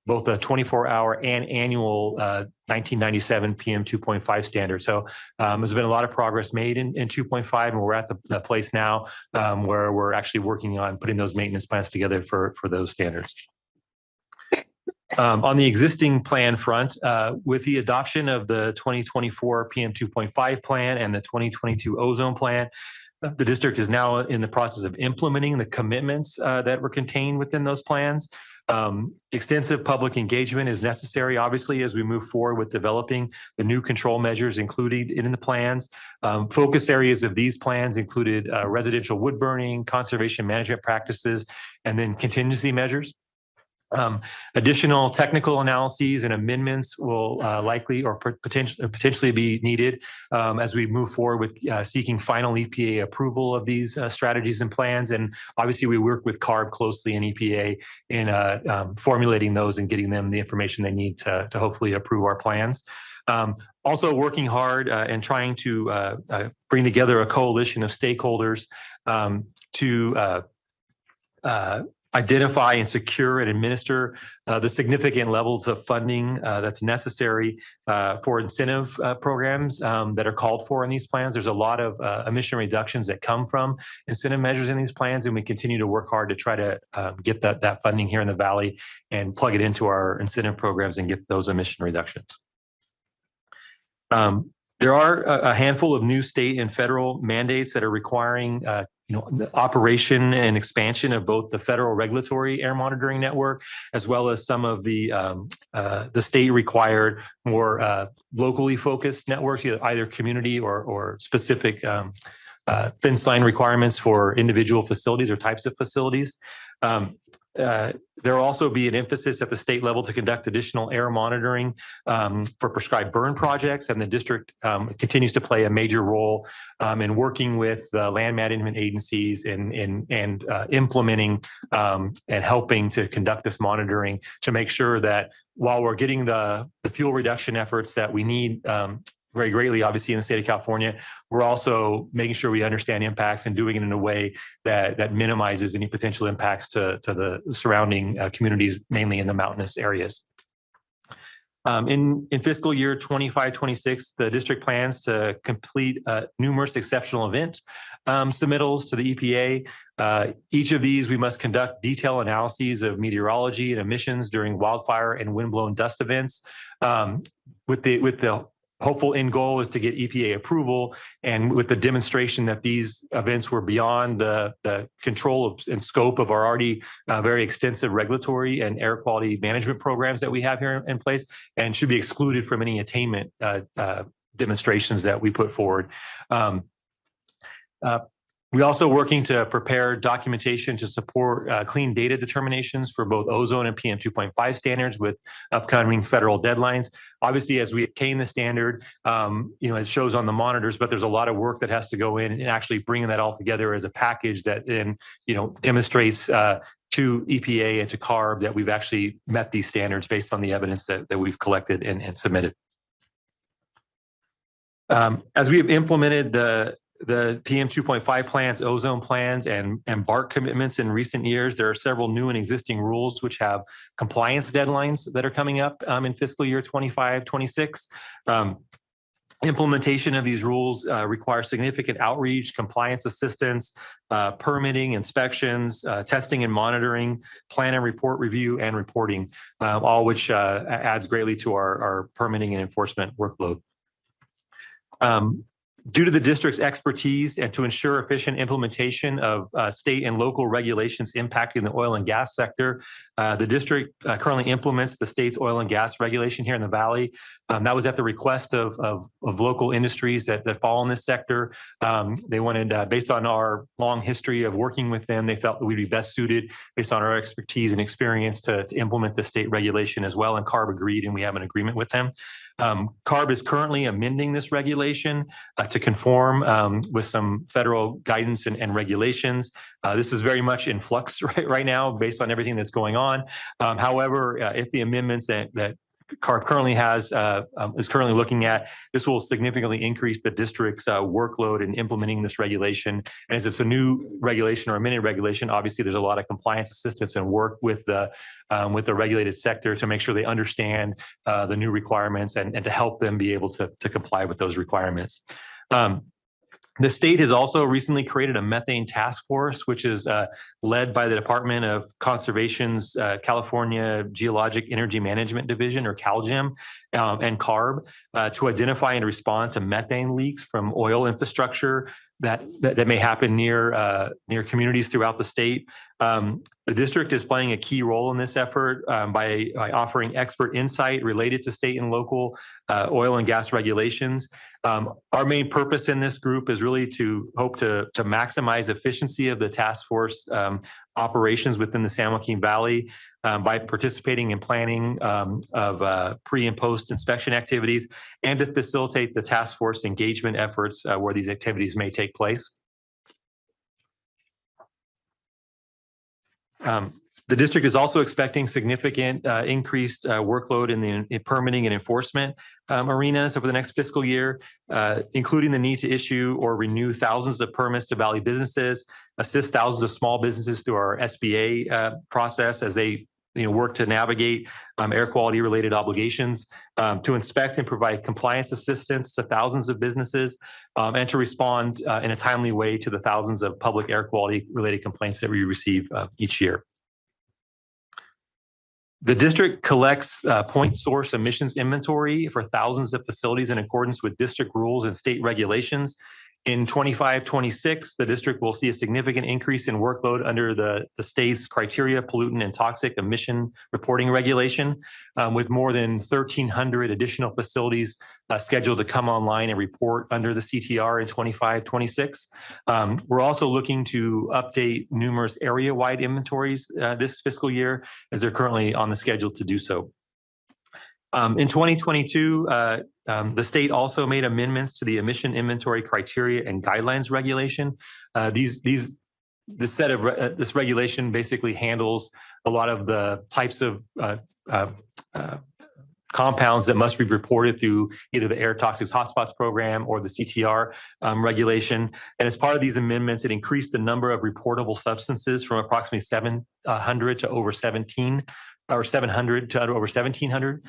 both the 24-hour and annual 1997 PM 2.5 standard. So there's been a lot of progress made in 2.5, and we're at the place now where we're actually working on putting those maintenance plans together for those standards. On the existing plan front, with the adoption of the 2024 PM 2.5 plan and the 2022 ozone plan, the district is now in the process of implementing the commitments that were contained within those plans. Extensive public engagement is necessary, obviously, as we move forward with developing the new control measures included in the plans. Focus areas of these plans included residential wood burning, conservation management practices, and then contingency measures. Additional technical analyses and amendments will likely or potentially be needed as we move forward with seeking final EPA approval of these strategies and plans. And obviously, we work with CARB closely in EPA in formulating those and getting them the information they need to hopefully approve our plans. Also working hard and trying to bring together a coalition of stakeholders to identify and secure and administer the significant levels of funding that's necessary for incentive programs that are called for in these plans. There's a lot of emission reductions that come from incentive measures in these plans, and we continue to work hard to try to get that funding here in the Valley and plug it into our incentive programs and get those emission reductions. There are a handful of new state and federal mandates that are requiring the operation and expansion of both the federal regulatory air monitoring network, as well as some of the state required more locally focused networks, either community or specific fence line requirements for individual facilities or types of facilities. There will also be an emphasis at the state level to conduct additional air monitoring for prescribed burn projects, and the district continues to play a major role in working with the land management agencies in implementing and helping to conduct this monitoring to make sure that while we're getting the fuel reduction efforts that we need very greatly, obviously, in the state of California, we're also making sure we understand impacts and doing it in a way that minimizes any potential impacts to the surrounding communities, mainly in the mountainous areas. In fiscal year 25-26, the district plans to complete numerous exceptional event submittals to the EPA. Each of these, we must conduct detailed analyses of meteorology and emissions during wildfire and windblown dust events with the hopeful end goal is to get EPA approval, and with the demonstration that these events were beyond the control and scope of our already very extensive regulatory and air quality management programs that we have here in place, and should be excluded from any attainment demonstrations that we put forward. We're also working to prepare documentation to support clean data determinations for both ozone and PM 2.5 standards with upcoming federal deadlines. Obviously, as we attain the standard, it shows on the monitors, but there's a lot of work that has to go in and actually bringing that all together as a package that then, demonstrates to EPA and to CARB that we've actually met these standards based on the evidence that we've collected and submitted. As we have implemented the PM 2.5 plans, ozone plans, and BART commitments in recent years, there are several new and existing rules which have compliance deadlines that are coming up in fiscal year 25-26. Implementation of these rules requires significant outreach, compliance assistance, permitting, inspections, testing and monitoring, plan and report review, and reporting, all which adds greatly to our permitting and enforcement workload. Due to the district's expertise and to ensure efficient implementation of state and local regulations impacting the oil and gas sector, the district currently implements the state's oil and gas regulation here in the Valley. That was at the request of local industries that fall in this sector. They wanted, based on our long history of working with them, they felt that we'd be best suited based on our expertise and experience to implement the state regulation as well, and CARB agreed, and we have an agreement with them. CARB is currently amending this regulation to conform with some federal guidance and regulations. This is very much in flux right now based on everything that's going on. However, if the amendments that CARB currently is currently looking at, this will significantly increase the district's workload in implementing this regulation. And as it's a new regulation or amended regulation, obviously there's a lot of compliance assistance and work with the regulated sector to make sure they understand the new requirements and to help them be able to comply with those requirements. The state has also recently created a methane task force, which is led by the Department of Conservation's California Geologic Energy Management Division, or CalGEM, and CARB, to identify and respond to methane leaks from oil infrastructure that may happen near communities throughout the state. The district is playing a key role in this effort by offering expert insight related to state and local oil and gas regulations. Our main purpose in this group is really to hope to maximize efficiency of the task force operations within the San Joaquin Valley by participating in planning of pre and post inspection activities, and to facilitate the task force engagement efforts where these activities may take place. The district is also expecting significant increased workload in the permitting and enforcement arenas over the next fiscal year, including the need to issue or renew thousands of permits to Valley businesses, assist thousands of small businesses through our SBA process as they work to navigate air quality related obligations, to inspect and provide compliance assistance to thousands of businesses, and to respond in a timely way to the thousands of public air quality related complaints that we receive each year. The district collects point source emissions inventory for thousands of facilities in accordance with district rules and state regulations. In 25-26, the district will see a significant increase in workload under the state's criteria, pollutant and toxic emission reporting regulation, with more than 1,300 additional facilities scheduled to come online and report under the CTR in 25-26. We're also looking to update numerous area-wide inventories this fiscal year, as they're currently on the schedule to do so. In 2022, the state also made amendments to the emission inventory criteria and guidelines regulation. This regulation basically handles a lot of the types of compounds that must be reported through either the Air Toxics Hotspots program or the CTR regulation. And as part of these amendments, it increased the number of reportable substances from approximately 700 to over 17, or 700 to over 1,700.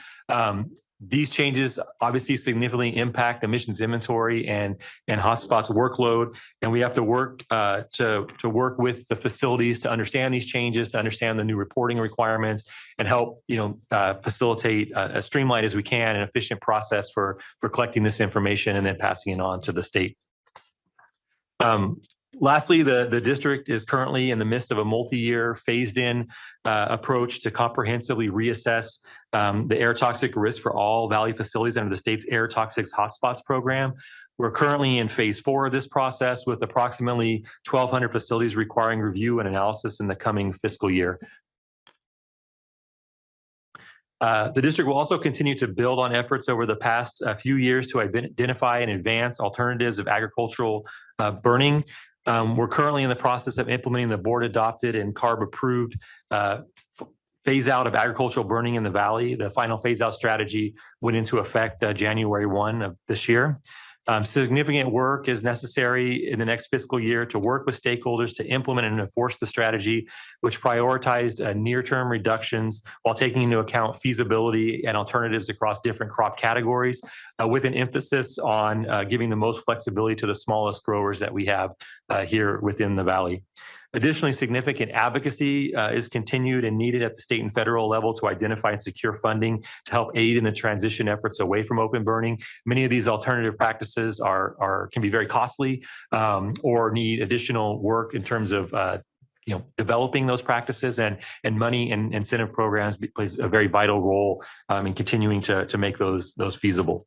These changes obviously significantly impact emissions inventory and hotspots workload, and we have to work to work with the facilities to understand these changes, to understand the new reporting requirements, and help facilitate as streamlined as we can an efficient process for collecting this information and then passing it on to the state. Lastly, the district is currently in the midst of a multi-year phased-in approach to comprehensively reassess the air toxic risk for all Valley facilities under the state's Air Toxics Hotspots program. We're currently in phase 4 of this process, with approximately 1,200 facilities requiring review and analysis in the coming fiscal year. The district will also continue to build on efforts over the past few years to identify and advance alternatives of agricultural burning. We're currently in the process of implementing the board adopted and CARB approved phase out of agricultural burning in the Valley. The final phase out strategy went into effect January 1 of this year. Significant work is necessary in the next fiscal year to work with stakeholders to implement and enforce the strategy, which prioritized near-term reductions while taking into account feasibility and alternatives across different crop categories, with an emphasis on giving the most flexibility to the smallest growers that we have here within the Valley. Additionally, significant advocacy is continued and needed at the state and federal level to identify and secure funding to help aid in the transition efforts away from open burning. Many of these alternative practices can be very costly or need additional work in terms of developing those practices, and money and incentive programs plays a very vital role in continuing to make those feasible.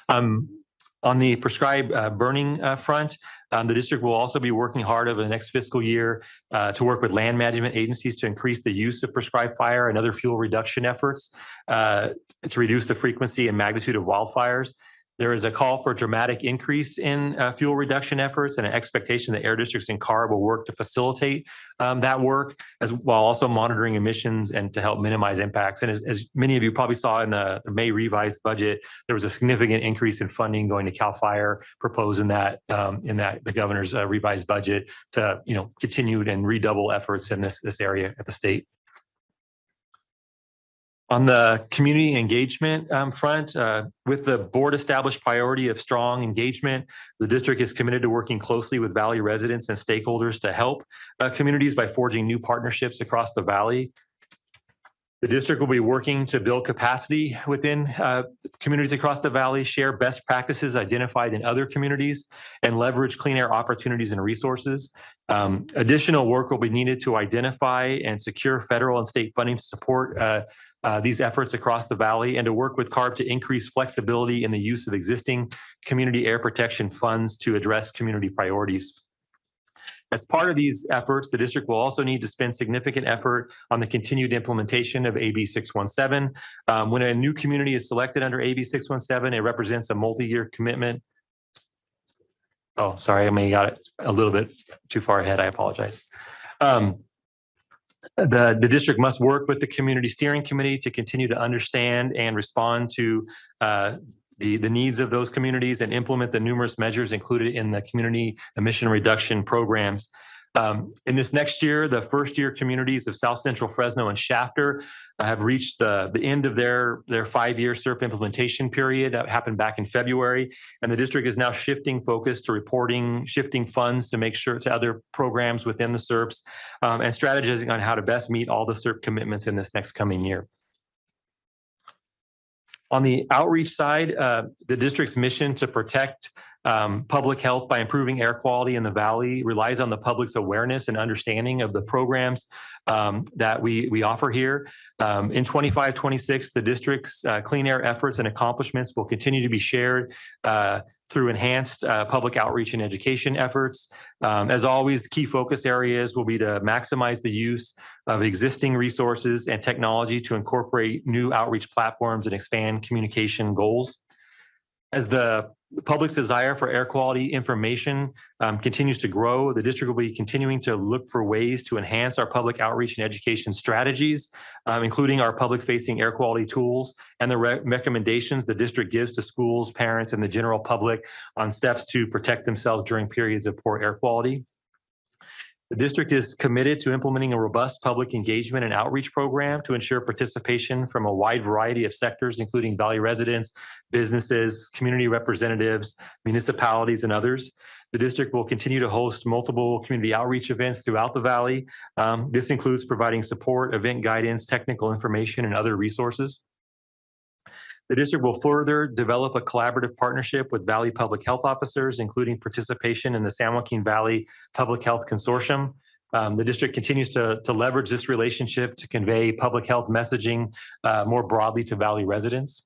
On the prescribed burning front, the district will also be working hard over the next fiscal year to work with land management agencies to increase the use of prescribed fire and other fuel reduction efforts to reduce the frequency and magnitude of wildfires. There is a call for a dramatic increase in fuel reduction efforts and an expectation that air districts and CARB will work to facilitate that work, while also monitoring emissions and to help minimize impacts. And as many of you probably saw in the May revised budget, there was a significant increase in funding going to CAL FIRE proposed in that the governor's revised budget to continue and redouble efforts in this area at the state. On the community engagement front, with the board established priority of strong engagement, the district is committed to working closely with Valley residents and stakeholders to help communities by forging new partnerships across the Valley. The district will be working to build capacity within communities across the valley, share best practices identified in other communities, and leverage clean air opportunities and resources. Additional work will be needed to identify and secure federal and state funding to support these efforts across the valley, and to work with CARB to increase flexibility in the use of existing community air protection funds to address community priorities. As part of these efforts, the district will also need to spend significant effort on the continued implementation of AB 617. When a new community is selected under AB 617, it represents a multi-year commitment. Oh, sorry, I may have got it a little bit too far ahead. I apologize. The district must work with the community steering committee to continue to understand and respond to the needs of those communities and implement the numerous measures included in the community emission reduction programs. In this next year, the first year communities of South Central Fresno and Shafter have reached the end of their 5-year SERP implementation period. That happened back in February. And the district is now shifting focus to reporting, shifting funds to make sure to other programs within the SERPs, and strategizing on how to best meet all the SERP commitments in this next coming year. On the outreach side, the district's mission to protect public health by improving air quality in the valley relies on the public's awareness and understanding of the programs that we offer here. In 25-26, the district's clean air efforts and accomplishments will continue to be shared through enhanced public outreach and education efforts. As always, key focus areas will be to maximize the use of existing resources and technology to incorporate new outreach platforms and expand communication goals. As the public's desire for air quality information continues to grow, the district will be continuing to look for ways to enhance our public outreach and education strategies, including our public-facing air quality tools and the recommendations the district gives to schools, parents, and the general public on steps to protect themselves during periods of poor air quality. The district is committed to implementing a robust public engagement and outreach program to ensure participation from a wide variety of sectors, including Valley residents, businesses, community representatives, municipalities, and others. The district will continue to host multiple community outreach events throughout the Valley. This includes providing support, event guidance, technical information, and other resources. The district will further develop a collaborative partnership with Valley public health officers, including participation in the San Joaquin Valley Public Health Consortium. The district continues to leverage this relationship to convey public health messaging more broadly to Valley residents.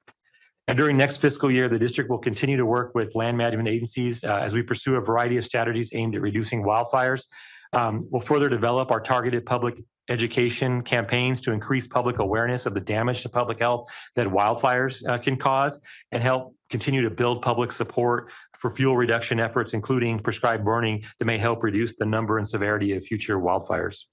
And during next fiscal year, the district will continue to work with land management agencies as we pursue a variety of strategies aimed at reducing wildfires. We'll further develop our targeted public education campaigns to increase public awareness of the damage to public health that wildfires can cause, and help continue to build public support for fuel reduction efforts, including prescribed burning, that may help reduce the number and severity of future wildfires.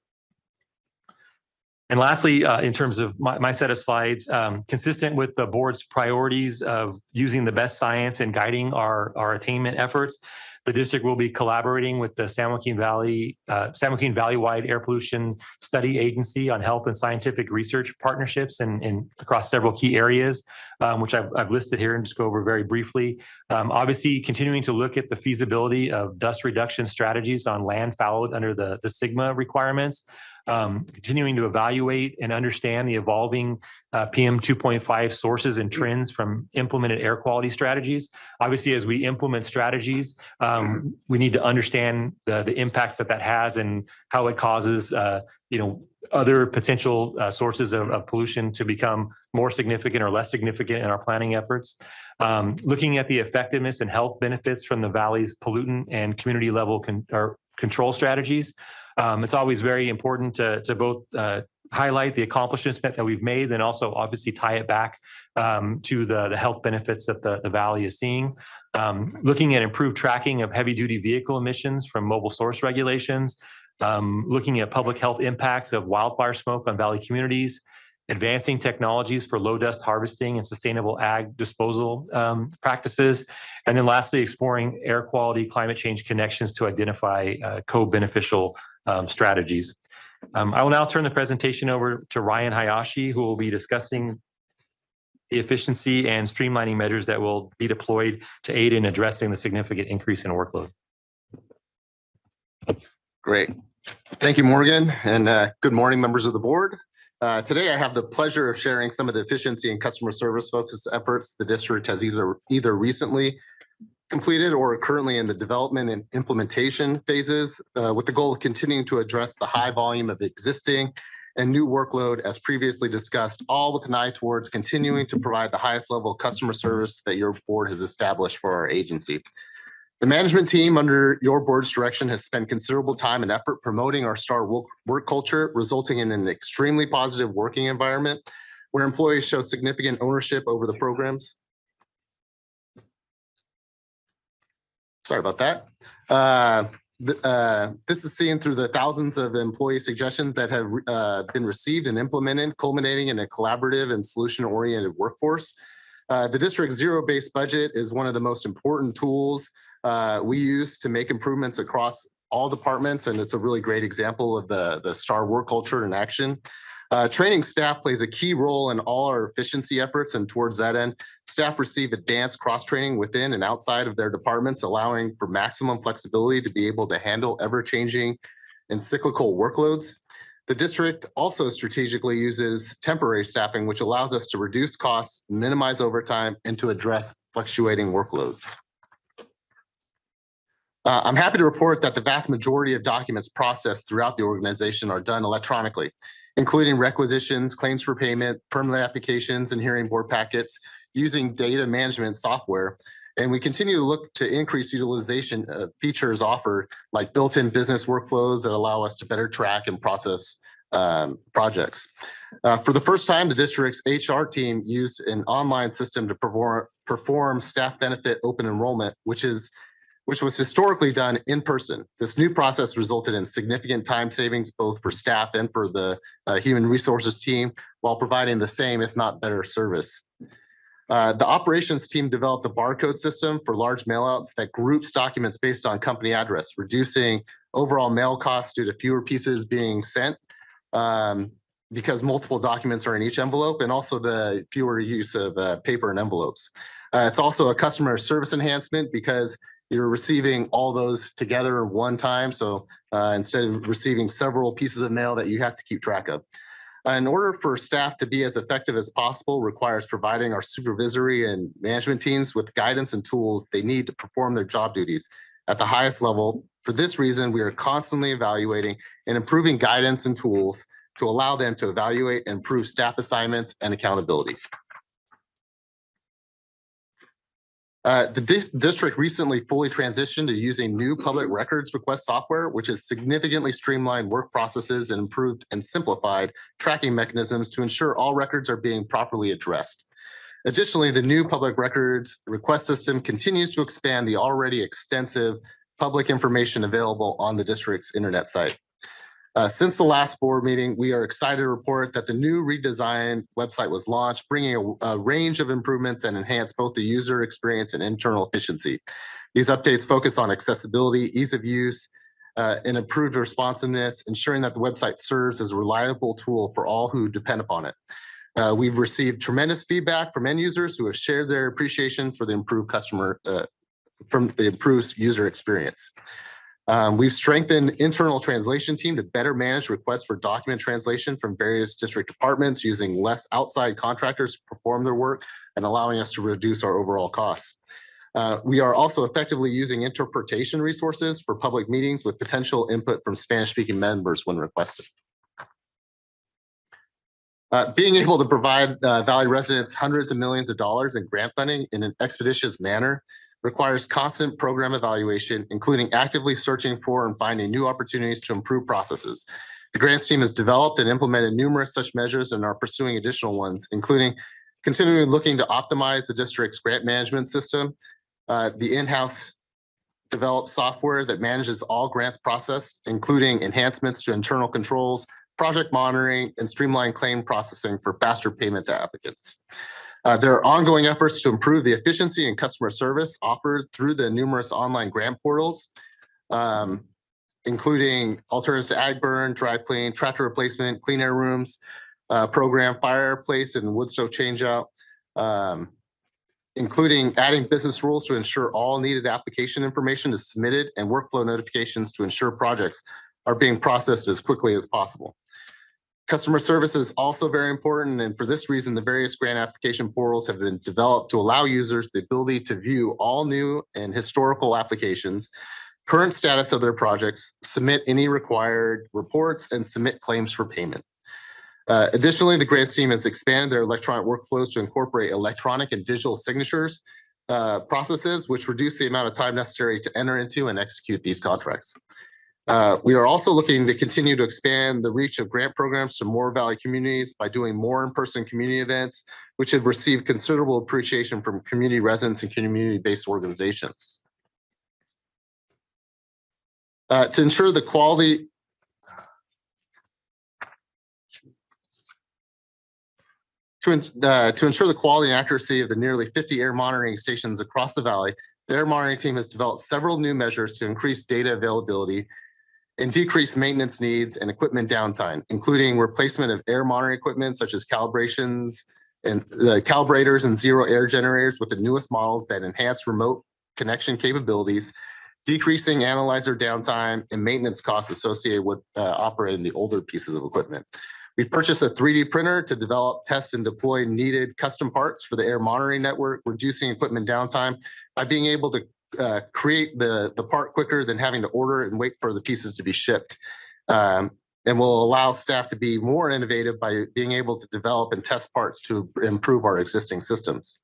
And lastly, in terms of my set of slides, consistent with the board's priorities of using the best science and guiding our attainment efforts, the district will be collaborating with the San Joaquin Valley-wide Air Pollution Study Agency on health and scientific research partnerships and across several key areas, which I've listed here and just go over very briefly. Obviously, continuing to look at the feasibility of dust reduction strategies on land fallowed under the SGMA requirements. Continuing to evaluate and understand the evolving PM 2.5 sources and trends from implemented air quality strategies. Obviously, as we implement strategies, we need to understand the impacts that has and how it causes other potential sources of pollution to become more significant or less significant in our planning efforts. Looking at the effectiveness and health benefits from the Valley's pollutant and community level control strategies. It's always very important to both highlight the accomplishments that we've made, then also obviously tie it back to the health benefits that the Valley is seeing. Looking at improved tracking of heavy duty vehicle emissions from mobile source regulations, looking at public health impacts of wildfire smoke on Valley communities, advancing technologies for low dust harvesting and sustainable ag disposal practices, and then lastly, exploring air quality climate change connections to identify co-beneficial strategies. I will now turn the presentation over to Ryan Hayashi, who will be discussing the efficiency and streamlining measures that will be deployed to aid in addressing the significant increase in workload. Great. Thank you, Morgan, and good morning, members of the board. Today, I have the pleasure of sharing some of the efficiency and customer service focused efforts the district has either recently completed or are currently in the development and implementation phases, with the goal of continuing to address the high volume of existing and new workload as previously discussed, all with an eye towards continuing to provide the highest level of customer service that your board has established for our agency. The management team under your board's direction has spent considerable time and effort promoting our STAR work culture, resulting in an extremely positive working environment where employees show significant ownership over the programs. Sorry about that. This is seen through the thousands of employee suggestions that have been received and implemented, culminating in a collaborative and solution-oriented workforce. The district's zero-based budget is one of the most important tools we use to make improvements across all departments, and it's a really great example of the STAR work culture in action. Training staff plays a key role in all our efficiency efforts, and towards that end, staff receive advanced cross-training within and outside of their departments, allowing for maximum flexibility to be able to handle ever-changing and cyclical workloads. The district also strategically uses temporary staffing, which allows us to reduce costs, minimize overtime, and to address fluctuating workloads. I'm happy to report that the vast majority of documents processed throughout the organization are done electronically, including requisitions, claims for payment, permit applications, and hearing board packets using data management software. And we continue to look to increase utilization of features offered like built-in business workflows that allow us to better track and process projects. For the first time, the district's HR team used an online system to perform staff benefit open enrollment, which was historically done in person. This new process resulted in significant time savings, both for staff and for the human resources team, while providing the same, if not better, service. The operations team developed a barcode system for large mailouts that groups documents based on company address, reducing overall mail costs due to fewer pieces being sent because multiple documents are in each envelope, and also the fewer use of paper and envelopes. It's also a customer service enhancement because you're receiving all those together one time. So instead of receiving several pieces of mail that you have to keep track of. In order for staff to be as effective as possible requires providing our supervisory and management teams with guidance and tools they need to perform their job duties at the highest level. For this reason, we are constantly evaluating and improving guidance and tools to allow them to evaluate and improve staff assignments and accountability. The district recently fully transitioned to using new public records request software, which has significantly streamlined work processes and improved and simplified tracking mechanisms to ensure all records are being properly addressed. Additionally, the new public records request system continues to expand the already extensive public information available on the district's internet site. Since the last board meeting, we are excited to report that the new redesigned website was launched, bringing a range of improvements that enhance both the user experience and internal efficiency. These updates focus on accessibility, ease of use, and improved responsiveness, ensuring that the website serves as a reliable tool for all who depend upon it. We've received tremendous feedback from end users who have shared their appreciation for the improved improved user experience. We've strengthened internal translation team to better manage requests for document translation from various district departments using less outside contractors to perform their work and allowing us to reduce our overall costs. We are also effectively using interpretation resources for public meetings with potential input from Spanish-speaking members when requested. Being able to provide Valley residents hundreds of millions of dollars in grant funding in an expeditious manner requires constant program evaluation, including actively searching for and finding new opportunities to improve processes. The grants team has developed and implemented numerous such measures and are pursuing additional ones, including continuing looking to optimize the district's grant management system, the in-house developed software that manages all grants processed, including enhancements to internal controls, project monitoring, and streamlined claim processing for faster payment to applicants. There are ongoing efforts to improve the efficiency and customer service offered through the numerous online grant portals, including alternatives to ag burn, dry clean, tractor replacement, clean air rooms, program fireplace and wood stove changeout, including adding business rules to ensure all needed application information is submitted and workflow notifications to ensure projects are being processed as quickly as possible. Customer service is also very important, and for this reason, the various grant application portals have been developed to allow users the ability to view all new and historical applications, current status of their projects, submit any required reports, and submit claims for payment. Additionally, the grants team has expanded their electronic workflows to incorporate electronic and digital signatures processes, which reduce the amount of time necessary to enter into and execute these contracts. We are also looking to continue to expand the reach of grant programs to more Valley communities by doing more in-person community events, which have received considerable appreciation from community residents and community-based organizations. To ensure the quality To ensure the quality and accuracy of the nearly 50 air monitoring stations across the Valley, the air monitoring team has developed several new measures to increase data availability and decrease maintenance needs and equipment downtime, including replacement of air monitoring equipment such as calibrations and calibrators and zero air generators with the newest models that enhance remote connection capabilities, decreasing analyzer downtime and maintenance costs associated with operating the older pieces of equipment. We purchased a 3D printer to develop, test, and deploy needed custom parts for the air monitoring network, reducing equipment downtime by being able to create the part quicker than having to order and wait for the pieces to be shipped. And will allow staff to be more innovative by being able to develop and test parts to improve our existing systems.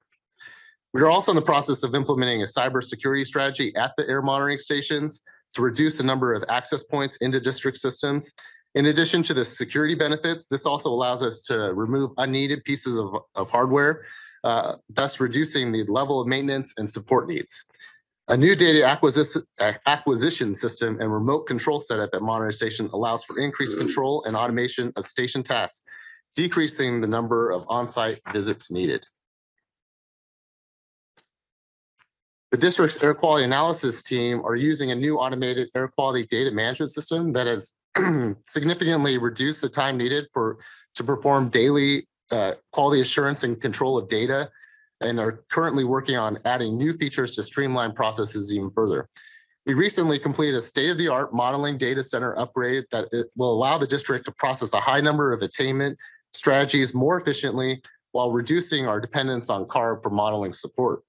We are also in the process of implementing a cybersecurity strategy at the air monitoring stations to reduce the number of access points into district systems. In addition to the security benefits, this also allows us to remove unneeded pieces of hardware, thus reducing the level of maintenance and support needs. A new data acquisition system and remote control setup at monitoring station allows for increased control and automation of station tasks, decreasing the number of on-site visits needed. The district's air quality analysis team are using a new automated air quality data management system that has significantly reduced the time needed to perform daily quality assurance and control of data, and are currently working on adding new features to streamline processes even further. We recently completed a state-of-the-art modeling data center upgrade that will allow the district to process a high number of attainment strategies more efficiently while reducing our dependence on CARB for modeling support.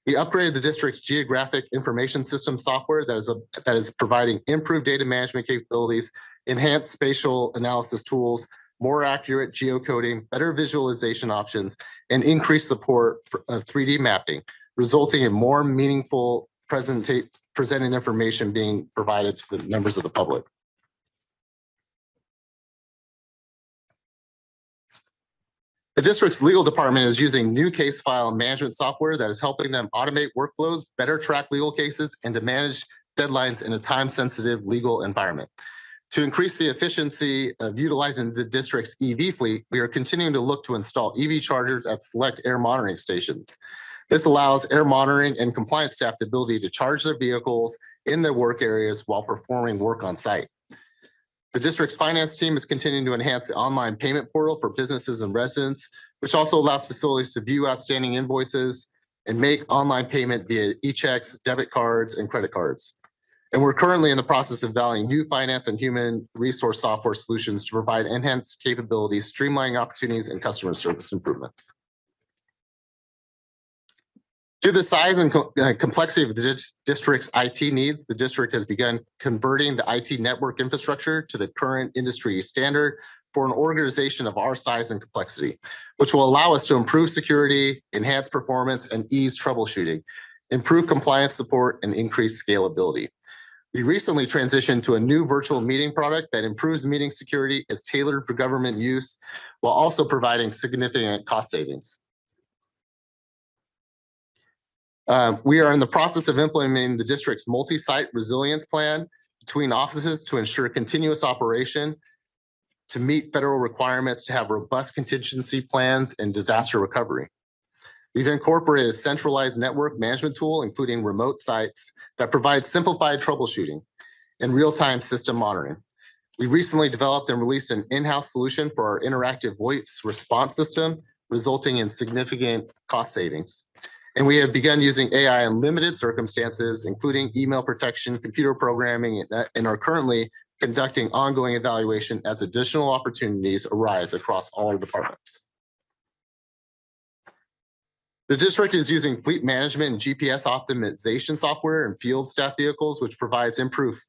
We upgraded the district's geographic information system software that is providing improved data management capabilities, enhanced spatial analysis tools, more accurate geocoding, better visualization options, and increased support of 3D mapping, resulting in more meaningful presenting information being provided to the members of the public. The district's legal department is using new case file management software that is helping them automate workflows, better track legal cases, and to manage deadlines in a time-sensitive legal environment. To increase the efficiency of utilizing the district's EV fleet, we are continuing to look to install EV chargers at select air monitoring stations. This allows air monitoring and compliance staff the ability to charge their vehicles in their work areas while performing work on site. The district's finance team is continuing to enhance the online payment portal for businesses and residents, which also allows facilities to view outstanding invoices and make online payment via e-checks, debit cards, and credit cards. And we're currently in the process of evaluating new finance and human resource software solutions to provide enhanced capabilities, streamlining opportunities, and customer service improvements. Due to the size and complexity of the district's IT needs, the district has begun converting the IT network infrastructure to the current industry standard for an organization of our size and complexity, which will allow us to improve security, enhance performance, and ease troubleshooting, improve compliance support, and increase scalability. We recently transitioned to a new virtual meeting product that improves meeting security, is tailored for government use, while also providing significant cost savings. We are in the process of implementing the district's multi-site resilience plan between offices to ensure continuous operation, to meet federal requirements, to have robust contingency plans and disaster recovery. We've incorporated a centralized network management tool, including remote sites, that provides simplified troubleshooting and real-time system monitoring. We recently developed and released an in-house solution for our interactive voice response system, resulting in significant cost savings. And we have begun using AI in limited circumstances, including email protection, computer programming, and are currently conducting ongoing evaluation as additional opportunities arise across all departments. The district is using fleet management and GPS optimization software and field staff vehicles, which provides improved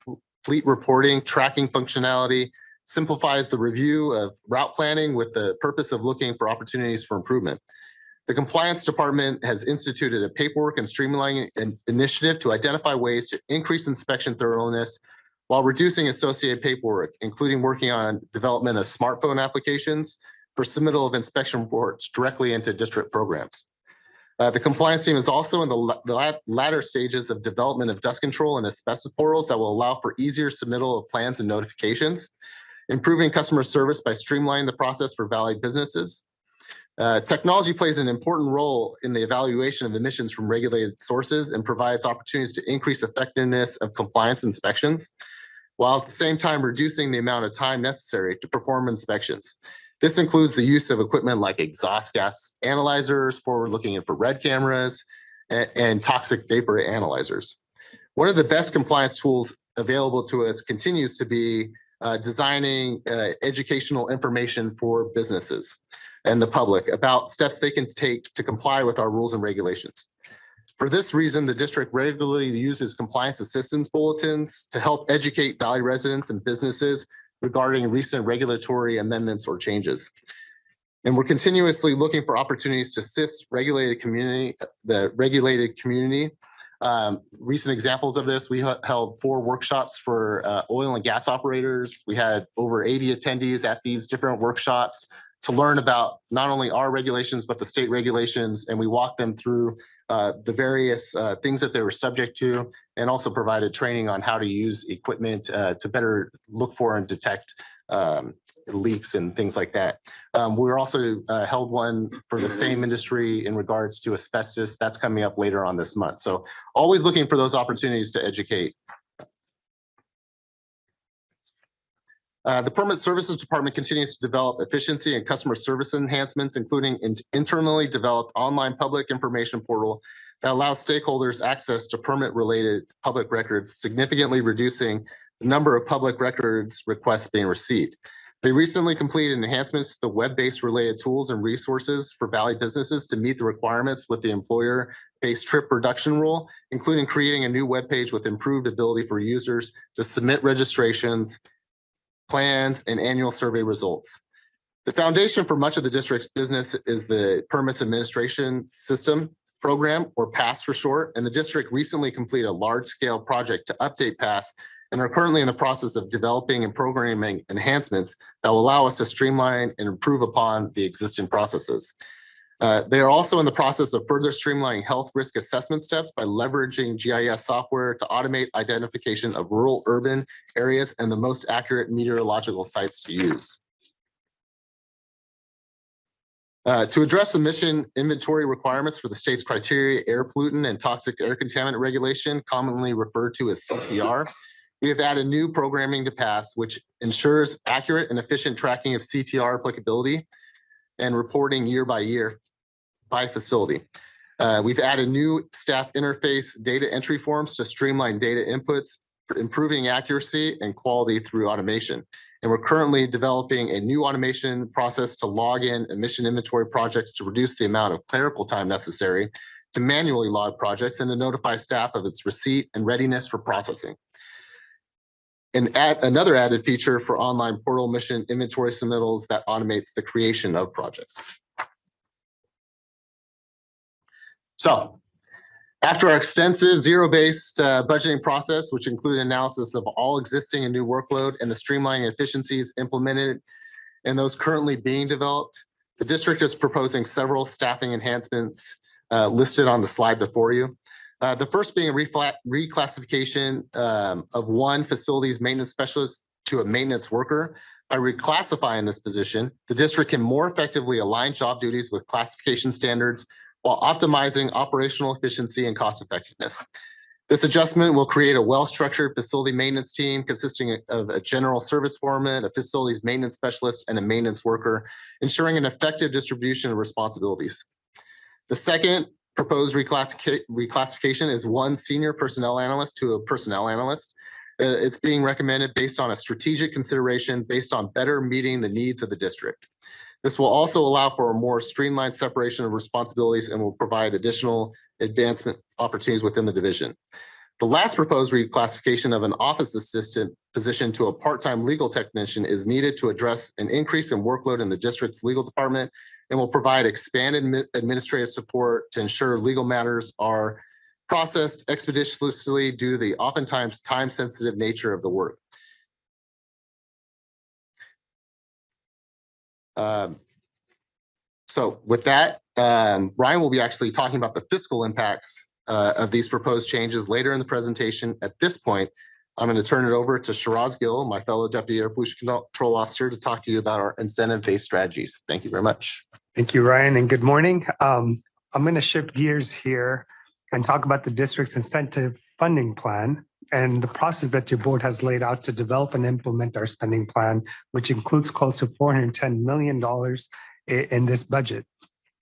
fleet reporting, tracking functionality, simplifies the review of route planning with the purpose of looking for opportunities for improvement. The compliance department has instituted a paperwork and streamlining initiative to identify ways to increase inspection thoroughness while reducing associated paperwork, including working on development of smartphone applications for submittal of inspection reports directly into district programs. The compliance team is also in the latter stages of development of dust control and asbestos portals that will allow for easier submittal of plans and notifications, improving customer service by streamlining the process for Valley businesses. Technology plays an important role in the evaluation of emissions from regulated sources and provides opportunities to increase effectiveness of compliance inspections, while at the same time reducing the amount of time necessary to perform inspections. This includes the use of equipment like exhaust gas analyzers, forward-looking infrared cameras, and toxic vapor analyzers. One of the best compliance tools available to us continues to be designing educational information for businesses and the public about steps they can take to comply with our rules and regulations. For this reason, the district regularly uses compliance assistance bulletins to help educate Valley residents and businesses regarding recent regulatory amendments or changes. And we're continuously looking for opportunities to assist the regulated community. Recent examples of this, we held 4 workshops for oil and gas operators. We had over 80 attendees at these different workshops to learn about not only our regulations, but the state regulations. And we walked them through the various things that they were subject to, and also provided training on how to use equipment to better look for and detect leaks and things like that. We're also held one for the same industry in regards to asbestos. That's coming up later on this month. So always looking for those opportunities to educate. The Permit Services Department continues to develop efficiency and customer service enhancements, including an internally developed online public information portal that allows stakeholders access to permit-related public records, significantly reducing the number of public records requests being received. They recently completed enhancements to the web-based related tools and resources for Valley businesses to meet the requirements with the employer-based trip reduction rule, including creating a new web page with improved ability for users to submit registrations, plans, and annual survey results. The foundation for much of the district's business is the Permits Administration System program, or PASS for short, and the district recently completed a large-scale project to update PASS and are currently in the process of developing and programming enhancements that will allow us to streamline and improve upon the existing processes. They are also in the process of further streamlining health risk assessment steps by leveraging GIS software to automate identification of rural urban areas and the most accurate meteorological sites to use. To address emission inventory requirements for the state's criteria air pollutant and toxic air contaminant regulation, commonly referred to as CTR, we have added new programming to PASS, which ensures accurate and efficient tracking of CTR applicability and reporting year by year by facility. We've added new staff interface data entry forms to streamline data inputs, improving accuracy and quality through automation. And we're currently developing a new automation process to log in emission inventory projects to reduce the amount of clerical time necessary to manually log projects and to notify staff of its receipt and readiness for processing. And another added feature for online portal emission inventory submittals that automates the creation of projects. So after our extensive zero-based budgeting process, which included analysis of all existing and new workload and the streamlining efficiencies implemented and those currently being developed, the district is proposing several staffing enhancements listed on the slide before you. The first being a reclassification of one facilities maintenance specialist to a maintenance worker. By reclassifying this position, the district can more effectively align job duties with classification standards while optimizing operational efficiency and cost effectiveness. This adjustment will create a well-structured facility maintenance team consisting of a general service foreman, a facilities maintenance specialist, and a maintenance worker, ensuring an effective distribution of responsibilities. The second proposed reclassification is one senior personnel analyst to a personnel analyst. It's being recommended based on a strategic consideration based on better meeting the needs of the district. This will also allow for a more streamlined separation of responsibilities and will provide additional advancement opportunities within the division. The last proposed reclassification of an office assistant position to a part-time legal technician is needed to address an increase in workload in the district's legal department and will provide expanded administrative support to ensure legal matters are processed expeditiously due to the oftentimes time-sensitive nature of the work. So with that, Ryan will be actually talking about the fiscal impacts of these proposed changes later in the presentation. At this point, I'm going to turn it over to Shiraz Gill, my fellow Deputy Air Pollution Control Officer, to talk to you about our incentive-based strategies. Thank you very much. Thank you, Ryan, and good morning. I'm going to shift gears here and talk about the district's incentive funding plan and the process that your board has laid out to develop and implement our spending plan, which includes close to $410 million in this budget.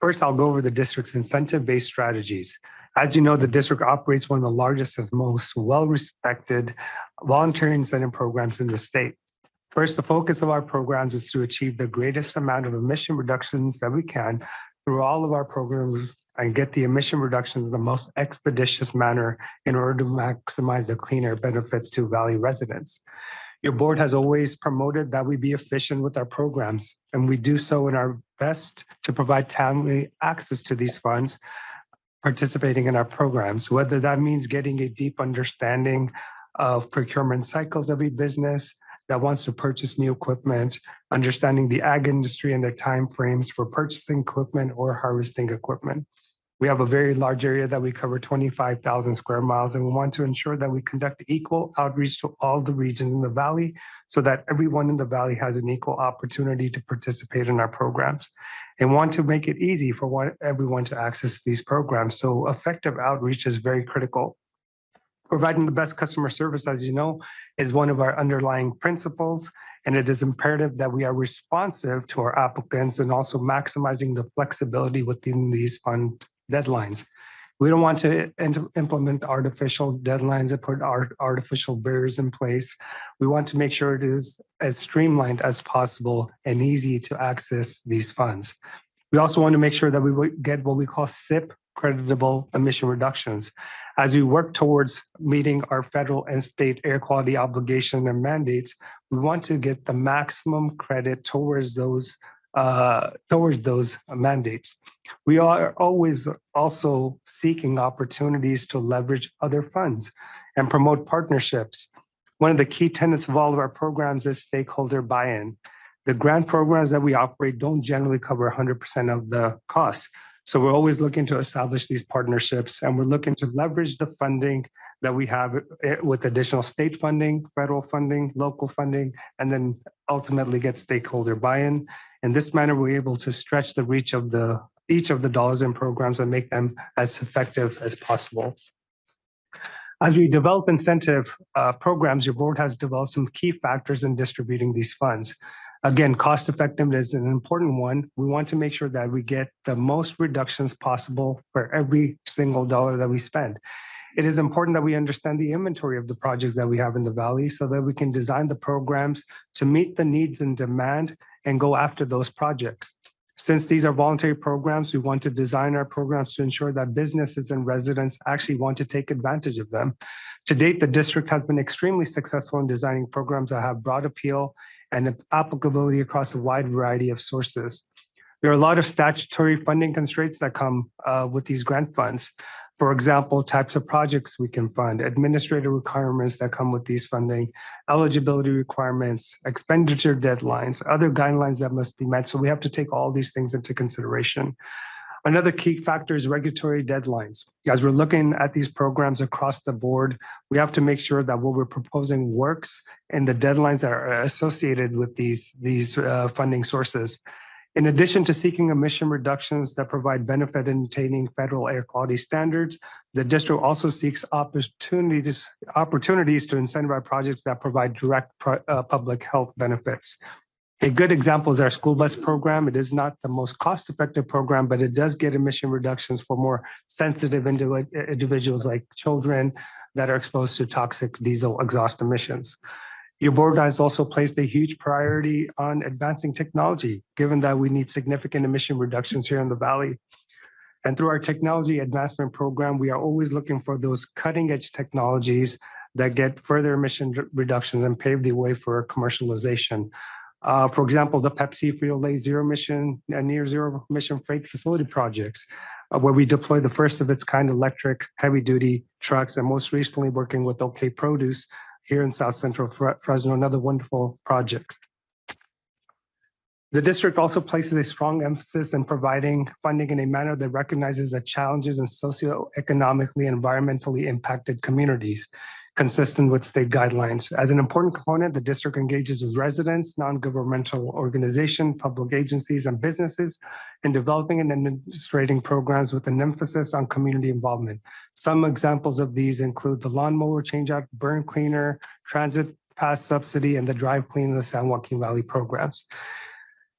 First, I'll go over the district's incentive-based strategies. As you know, the district operates one of the largest and most well-respected voluntary incentive programs in the state. First, the focus of our programs is to achieve the greatest amount of emission reductions that we can through all of our programs and get the emission reductions in the most expeditious manner in order to maximize the clean air benefits to Valley residents. Your board has always promoted that we be efficient with our programs, and we do so in our best to provide timely access to these funds participating in our programs, whether that means getting a deep understanding of procurement cycles of a business that wants to purchase new equipment, understanding the ag industry and their timeframes for purchasing equipment or harvesting equipment. We have a very large area that we cover 25,000 square miles, and we want to ensure that we conduct equal outreach to all the regions in the Valley so that everyone in the Valley has an equal opportunity to participate in our programs, and want to make it easy for everyone to access these programs. So effective outreach is very critical. Providing the best customer service, as you know, is one of our underlying principles, and it is imperative that we are responsive to our applicants and also maximizing the flexibility within these fund deadlines. We don't want to implement artificial deadlines and put artificial barriers in place. We want to make sure it is as streamlined as possible and easy to access these funds. We also want to make sure that we get what we call SIP creditable emission reductions. As we work towards meeting our federal and state air quality obligation and mandates, we want to get the maximum credit towards those mandates. We are always also seeking opportunities to leverage other funds and promote partnerships. One of the key tenets of all of our programs is stakeholder buy-in. The grant programs that we operate don't generally cover 100% of the costs. So we're always looking to establish these partnerships, and we're looking to leverage the funding that we have with additional state funding, federal funding, local funding, and then ultimately get stakeholder buy-in. In this manner, we're able to stretch the reach of each of the dollars in programs and make them as effective as possible. As we develop incentive programs, your board has developed some key factors in distributing these funds. Again, cost effectiveness is an important one. We want to make sure that we get the most reductions possible for every single dollar that we spend. It is important that we understand the inventory of the projects that we have in the Valley so that we can design the programs to meet the needs and demand and go after those projects. Since these are voluntary programs, we want to design our programs to ensure that businesses and residents actually want to take advantage of them. To date, the district has been extremely successful in designing programs that have broad appeal and applicability across a wide variety of sources. There are a lot of statutory funding constraints that come with these grant funds. For example, types of projects we can fund, administrative requirements that come with these funding, eligibility requirements, expenditure deadlines, other guidelines that must be met. So we have to take all these things into consideration. Another key factor is regulatory deadlines. As we're looking at these programs across the board, we have to make sure that what we're proposing works and the deadlines that are associated with these funding sources. In addition to seeking emission reductions that provide benefit in attaining federal air quality standards, the district also seeks opportunities to incentivize projects that provide direct public health benefits. A good example is our school bus program. It is not the most cost-effective program, but it does get emission reductions for more sensitive individuals like children, that are exposed to toxic diesel exhaust emissions. Your board has also placed a huge priority on advancing technology, given that we need significant emission reductions here in the Valley. And through our technology advancement program, we are always looking for those cutting edge technologies that get further emission reductions and pave the way for commercialization. For example, the Pepsi Frito-Lay zero emission and near zero emission freight facility projects, where we deploy the first of its kind electric heavy duty trucks, and most recently working with OK Produce here in South Central Fresno, another wonderful project. The district also places a strong emphasis in providing funding in a manner that recognizes the challenges in socioeconomically and environmentally impacted communities, consistent with state guidelines. As an important component, the district engages with residents, non-governmental organizations, public agencies, and businesses in developing and administrating programs with an emphasis on community involvement. Some examples of these include the lawnmower changeout, burn cleaner, transit pass subsidy, and the drive clean in the San Joaquin Valley programs.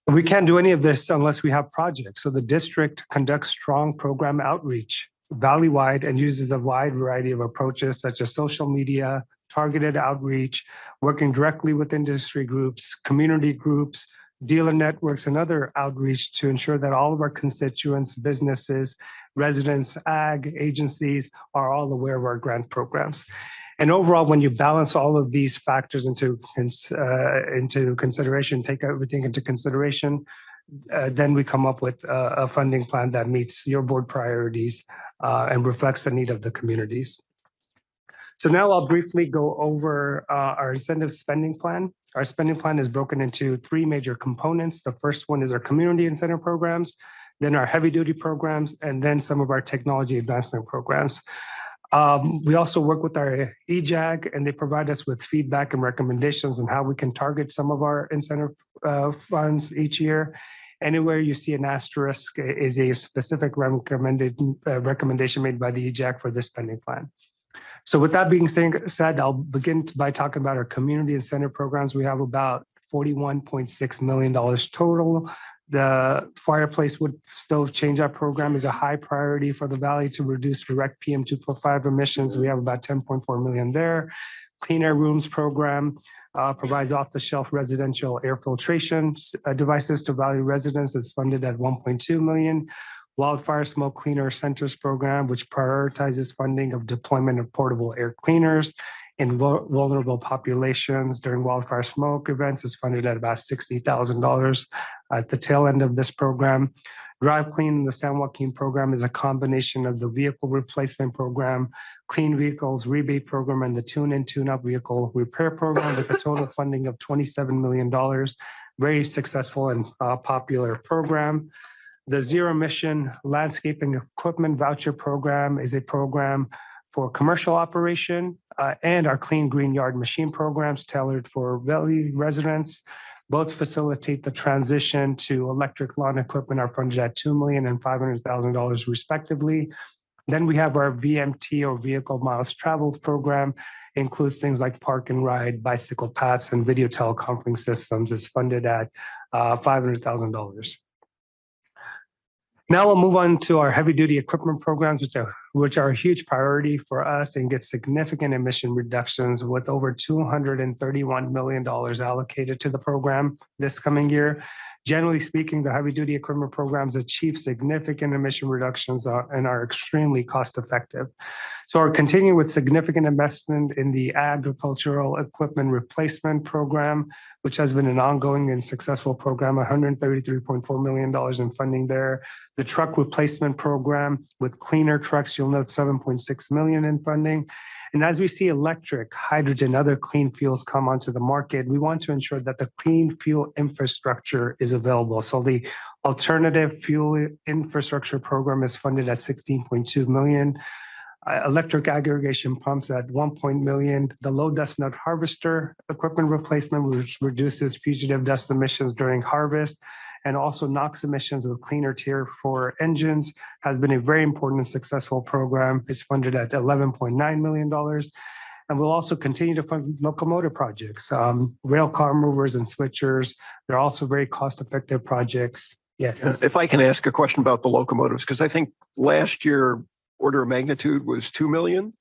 We can't do any of this unless we have projects. So the district conducts strong program outreach valley-wide and uses a wide variety of approaches such as social media, targeted outreach, working directly with industry groups, community groups, dealer networks, and other outreach to ensure that all of our constituents, businesses, residents, ag agencies are all aware of our grant programs. And overall, when you balance all of these factors into consideration, take everything into consideration, then we come up with a funding plan that meets your board priorities and reflects the need of the communities. So now I'll briefly go over our incentive spending plan. Our spending plan is broken into three major components. The first one is our community incentive programs, then our heavy duty programs, and then some of our technology advancement programs. We also work with our EJAG, and they provide us with feedback and recommendations on how we can target some of our incentive funds each year. Anywhere you see an asterisk is a specific recommendation made by the EJAG for this spending plan. So with that being said, I'll begin by talking about our community incentive programs. We have about $41.6 million total. The fireplace wood stove change-out program is a high priority for the Valley to reduce direct PM 2.5 emissions. We have about 10.4 million there. Clean Air Rooms program provides off-the-shelf residential air filtration devices to Valley residents. It's funded at 1.2 million. Wildfire Smoke Cleaner Centers program, which prioritizes funding of deployment of portable air cleaners in vulnerable populations during wildfire smoke events, is funded at about $60,000 at the tail end of this program. Drive Clean, the San Joaquin program, is a combination of the vehicle replacement program, clean vehicles rebate program, and the tune-in, tune-up vehicle repair program with a total funding of $27 million. Very successful and popular program. The Zero Emission Landscaping Equipment Voucher Program is a program for commercial operation, and our Clean Green Yard Machine programs tailored for Valley residents. Both facilitate the transition to electric lawn equipment, are funded at $2 million and $500,000 respectively. Then we have our VMT, or Vehicle Miles Traveled program, includes things like park and ride, bicycle paths, and video teleconferencing systems. Is funded at $500,000. Now we'll move on to our heavy duty equipment programs, which are a huge priority for us and get significant emission reductions, with over $231 million allocated to the program this coming year. Generally speaking, the heavy duty equipment programs achieve significant emission reductions and are extremely cost effective. So we're continuing with significant investment in the agricultural equipment replacement program, which has been an ongoing and successful program, $133.4 million in funding there. The truck replacement program with cleaner trucks, you'll note $7.6 million in funding. And as we see electric, hydrogen, other clean fuels come onto the market, we want to ensure that the clean fuel infrastructure is available. So the alternative fuel infrastructure program is funded at $16.2 million. Electric aggregation pumps at $1 million. The low dust nut harvester equipment replacement, which reduces fugitive dust emissions during harvest, and also NOx emissions with cleaner Tier 4 engines, has been a very important and successful program. It's funded at $11.9 million. And we'll also continue to fund locomotive projects, rail car movers and switchers. They're also very cost-effective projects. Yes. If I can ask a question about the locomotives, because I think last year order of magnitude was $2 million.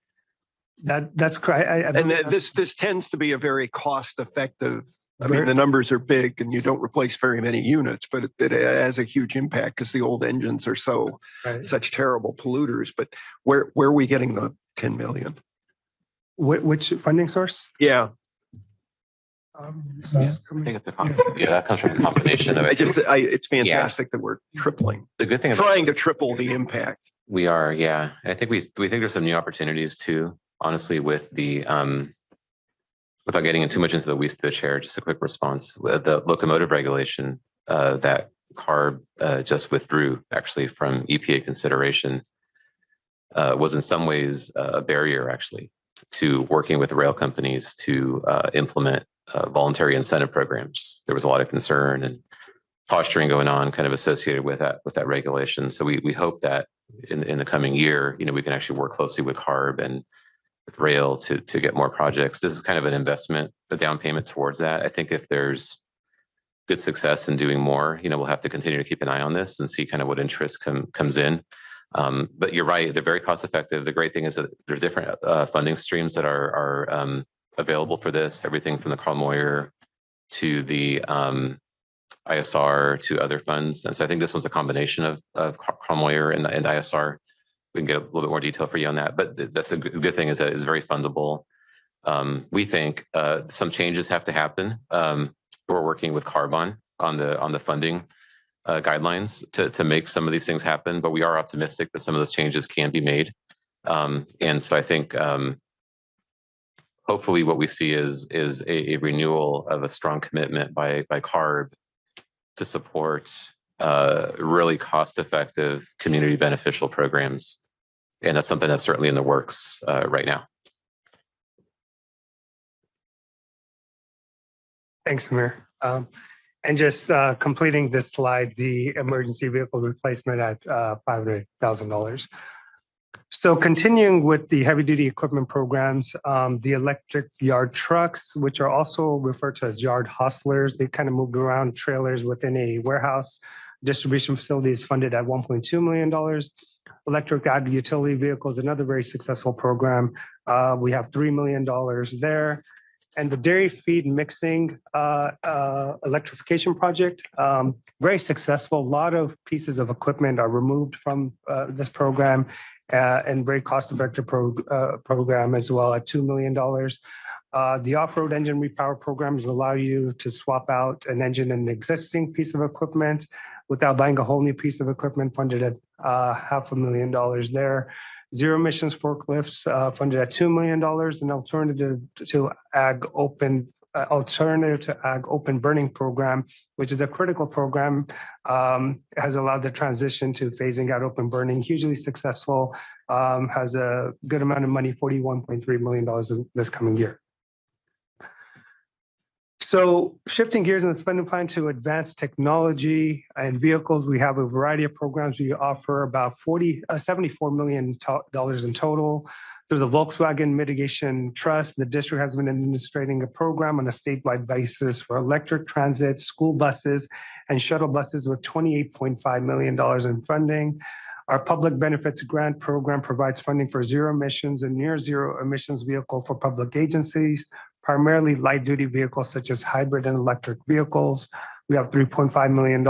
That's correct. And this tends to be a very cost effective. I mean, Very- the numbers are big and you don't replace very many units, but it has a huge impact because the old engines are such terrible polluters. But where are we getting the 10 million? Which funding source? Yeah, This is I think it's that comes from a combination of. it's fantastic that we're tripling, The good thing about trying to triple the impact. we are, yeah. I think we think there's some new opportunities too, honestly, with the without getting too much into the weeds of the chair, just a quick response. The locomotive regulation that CARB just withdrew actually from EPA consideration was in some ways a barrier actually to working with rail companies to implement voluntary incentive programs. There was a lot of concern and posturing going on kind of associated with that regulation. So we hope that in the coming year, we can actually work closely with CARB and with rail to get more projects. This is kind of an investment, a down payment towards that. I think if there's good success in doing more, we'll have to continue to keep an eye on this and see kind of what interest comes in. But you're right, they're very cost effective. The great thing is that there's different funding streams that are available for this, everything from the Carl Moyer to the ISR to other funds. And so I think this one's a combination of Carl Moyer and ISR. We can get a little bit more detail for you on that, but that's a good thing is that it's very fundable. We think some changes have to happen. We're working with CARB on the funding guidelines to make some of these things happen, but we are optimistic that some of those changes can be made. And so I think hopefully what we see is a renewal of a strong commitment by CARB to support really cost-effective, community beneficial programs. And that's something that's certainly in the works right now. Thanks, Amir. And just completing this slide, the emergency vehicle replacement at $500,000. So continuing with the heavy duty equipment programs, the electric yard trucks, which are also referred to as yard hustlers, they kind of moved around trailers within a warehouse. Distribution facility is funded at $1.2 million. Electric ag utility vehicles, another very successful program. We have $3 million there. And the dairy feed mixing electrification project, very successful. A lot of pieces of equipment are removed from this program and very cost-effective program as well at $2 million. The off-road engine repower programs allow you to swap out an engine in an existing piece of equipment without buying a whole new piece of equipment, funded at $500,000 there. Zero emissions forklifts funded at $2 million, an alternative to ag open burning program, which is a critical program, has allowed the transition to phasing out open burning, hugely successful, has a good amount of money, $41.3 million this coming year. So shifting gears in the spending plan to advanced technology and vehicles, we have a variety of programs. We offer about $74 million in total. Through the Volkswagen Mitigation Trust, the district has been administrating a program on a statewide basis for electric transit, school buses, and shuttle buses with $28.5 million in funding. Our public benefits grant program provides funding for zero emissions and near zero emissions vehicle for public agencies, primarily light duty vehicles such as hybrid and electric vehicles. We have $3.5 million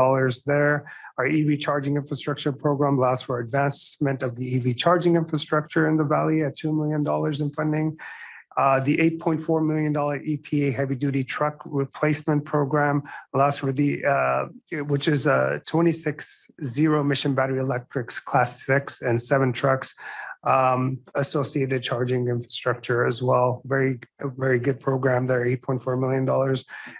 there. Our EV charging infrastructure program allows for advancement of the EV charging infrastructure in the Valley at $2 million in funding. The $8.4 million EPA heavy duty truck replacement program allows for which is 26 zero emission battery electrics, class 6 and 7 trucks, associated charging infrastructure as well. Very good program there, $8.4 million.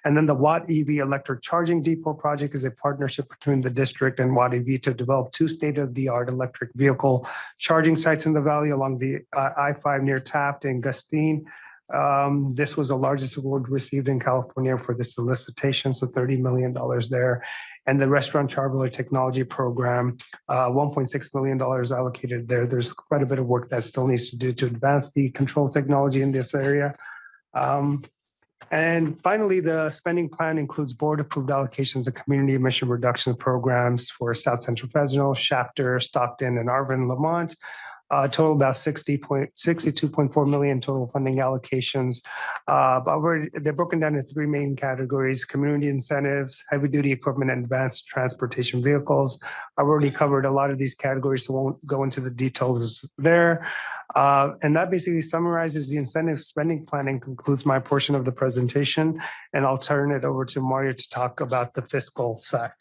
And then the Watt EV electric charging depot project is a partnership between the district and Watt EV to develop 2 state-of-the-art electric vehicle charging sites in the Valley along the I-5 near Taft and Gustine. This was the largest award received in California for the solicitation, so $30 million there. And the Restaurant Charbler Technology Program, $1.6 million allocated there. There's quite a bit of work that still needs to do to advance the control technology in this area. And finally, the spending plan includes board-approved allocations of community emission reduction programs for South Central Fresno, Shafter, Stockton, and Arvin, Lamont. total about 62.4 million total funding allocations. They're broken down into three main categories: community incentives, heavy duty equipment, and advanced transportation vehicles. I've already covered a lot of these categories, so won't go into the details there. And that basically summarizes the incentive spending plan and concludes my portion of the presentation. And I'll turn it over to Mario to talk about the fiscal side.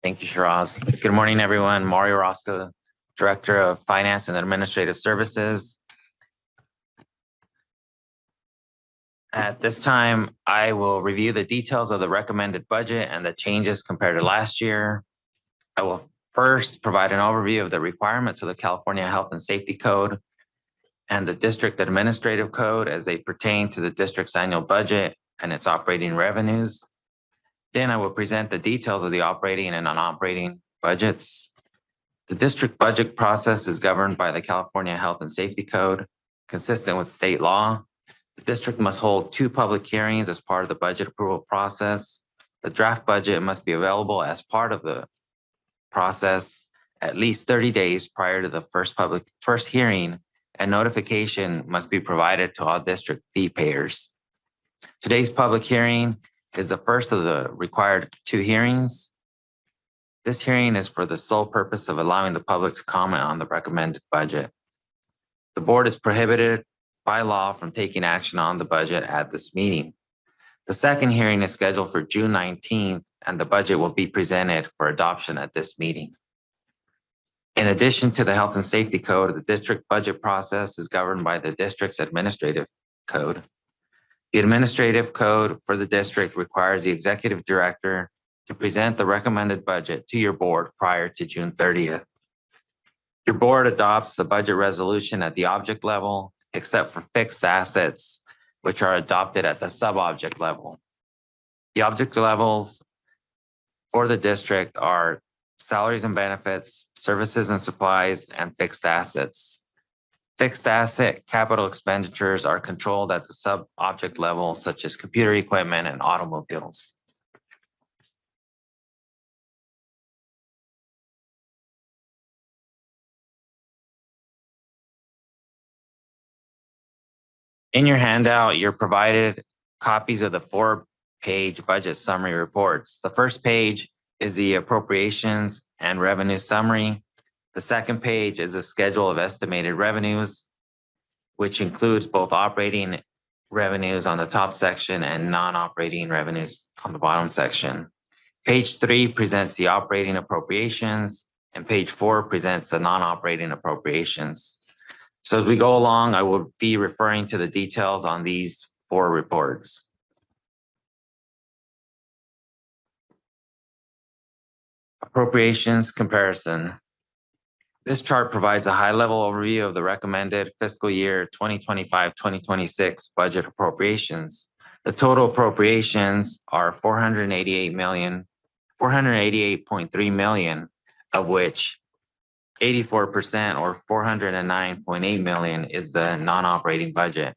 Thank you, Shiraz. Good morning, everyone. Mario Roscoe, Director of Finance and Administrative Services. At this time, I will review the details of the recommended budget and the changes compared to last year. I will first provide an overview of the requirements of the California Health and Safety Code and the District Administrative Code as they pertain to the district's annual budget and its operating revenues. Then I will present the details of the operating and non-operating budgets. The district budget process is governed by the California Health and Safety Code, consistent with state law. The district must hold 2 public hearings as part of the budget approval process. The draft budget must be available as part of the process at least 30 days prior to the first hearing, and notification must be provided to all district fee payers. Today's public hearing is the first of the required 2 hearings. This hearing is for the sole purpose of allowing the public to comment on the recommended budget. The board is prohibited by law from taking action on the budget at this meeting. The second hearing is scheduled for June 19th, and the budget will be presented for adoption at this meeting. In addition to the Health and Safety Code, the district budget process is governed by the district's administrative code. The administrative code for the district requires the executive director to present the recommended budget to your board prior to June 30th. Your board adopts the budget resolution at the object level, except for fixed assets, which are adopted at the sub-object level. The object levels for the district are salaries and benefits, services and supplies, and fixed assets. Fixed asset capital expenditures are controlled at the sub-object level, such as computer equipment and automobiles. In your handout, you're provided copies of the 4-page budget summary reports. The first page is the appropriations and revenue summary. The second page is a schedule of estimated revenues, which includes both operating revenues on the top section and non-operating revenues on the bottom section. Page 3 presents the operating appropriations, and page 4 presents the non-operating appropriations. So as we go along, I will be referring to the details on these 4 reports. Appropriations comparison. This chart provides a high-level overview of the recommended fiscal year 2025-2026 budget appropriations. The total appropriations are $488.3 million, of which 84% or $409.8 million is the non-operating budget.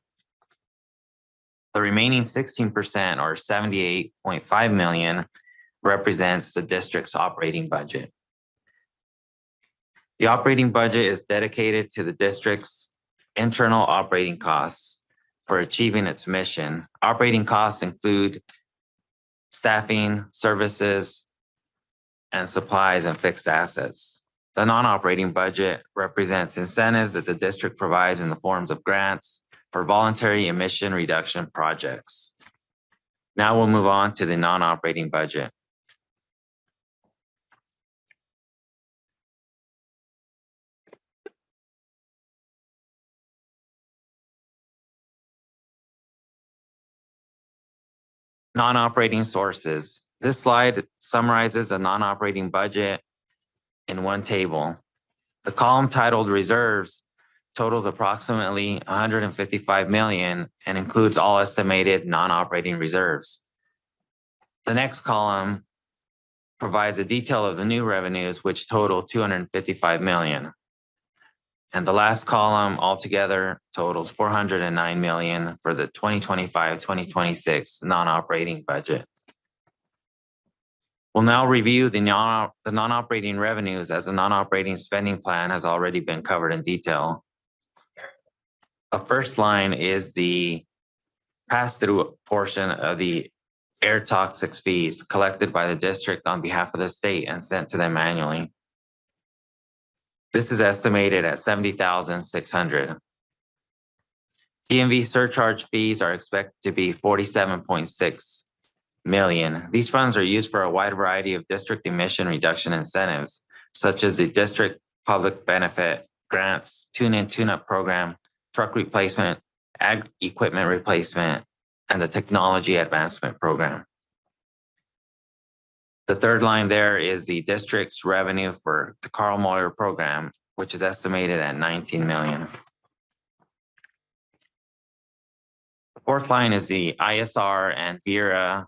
The remaining 16% or $78.5 million represents the district's operating budget. The operating budget is dedicated to the district's internal operating costs for achieving its mission. Operating costs include staffing, services, and supplies and fixed assets. The non-operating budget represents incentives that the district provides in the forms of grants for voluntary emission reduction projects. Now we'll move on to the non-operating budget. Non-operating sources. This slide summarizes a non-operating budget in one table. The column titled Reserves totals approximately $155 million and includes all estimated non-operating reserves. The next column provides a detail of the new revenues, which total $255 million. And the last column altogether totals $409 million for the 2025-2026 non-operating budget. We'll now review the non-operating revenues as the non-operating spending plan has already been covered in detail. The first line is the pass-through portion of the air toxics fees collected by the district on behalf of the state and sent to them annually. This is estimated at $70,600. DMV surcharge fees are expected to be $47.6 million. These funds are used for a wide variety of district emission reduction incentives, such as the district public benefit grants, tune-in, tune-up program, truck replacement, ag equipment replacement, and the technology advancement program. The third line there is the district's revenue for the Carl Moyer program, which is estimated at $19 million. The fourth line is the ISR and VERA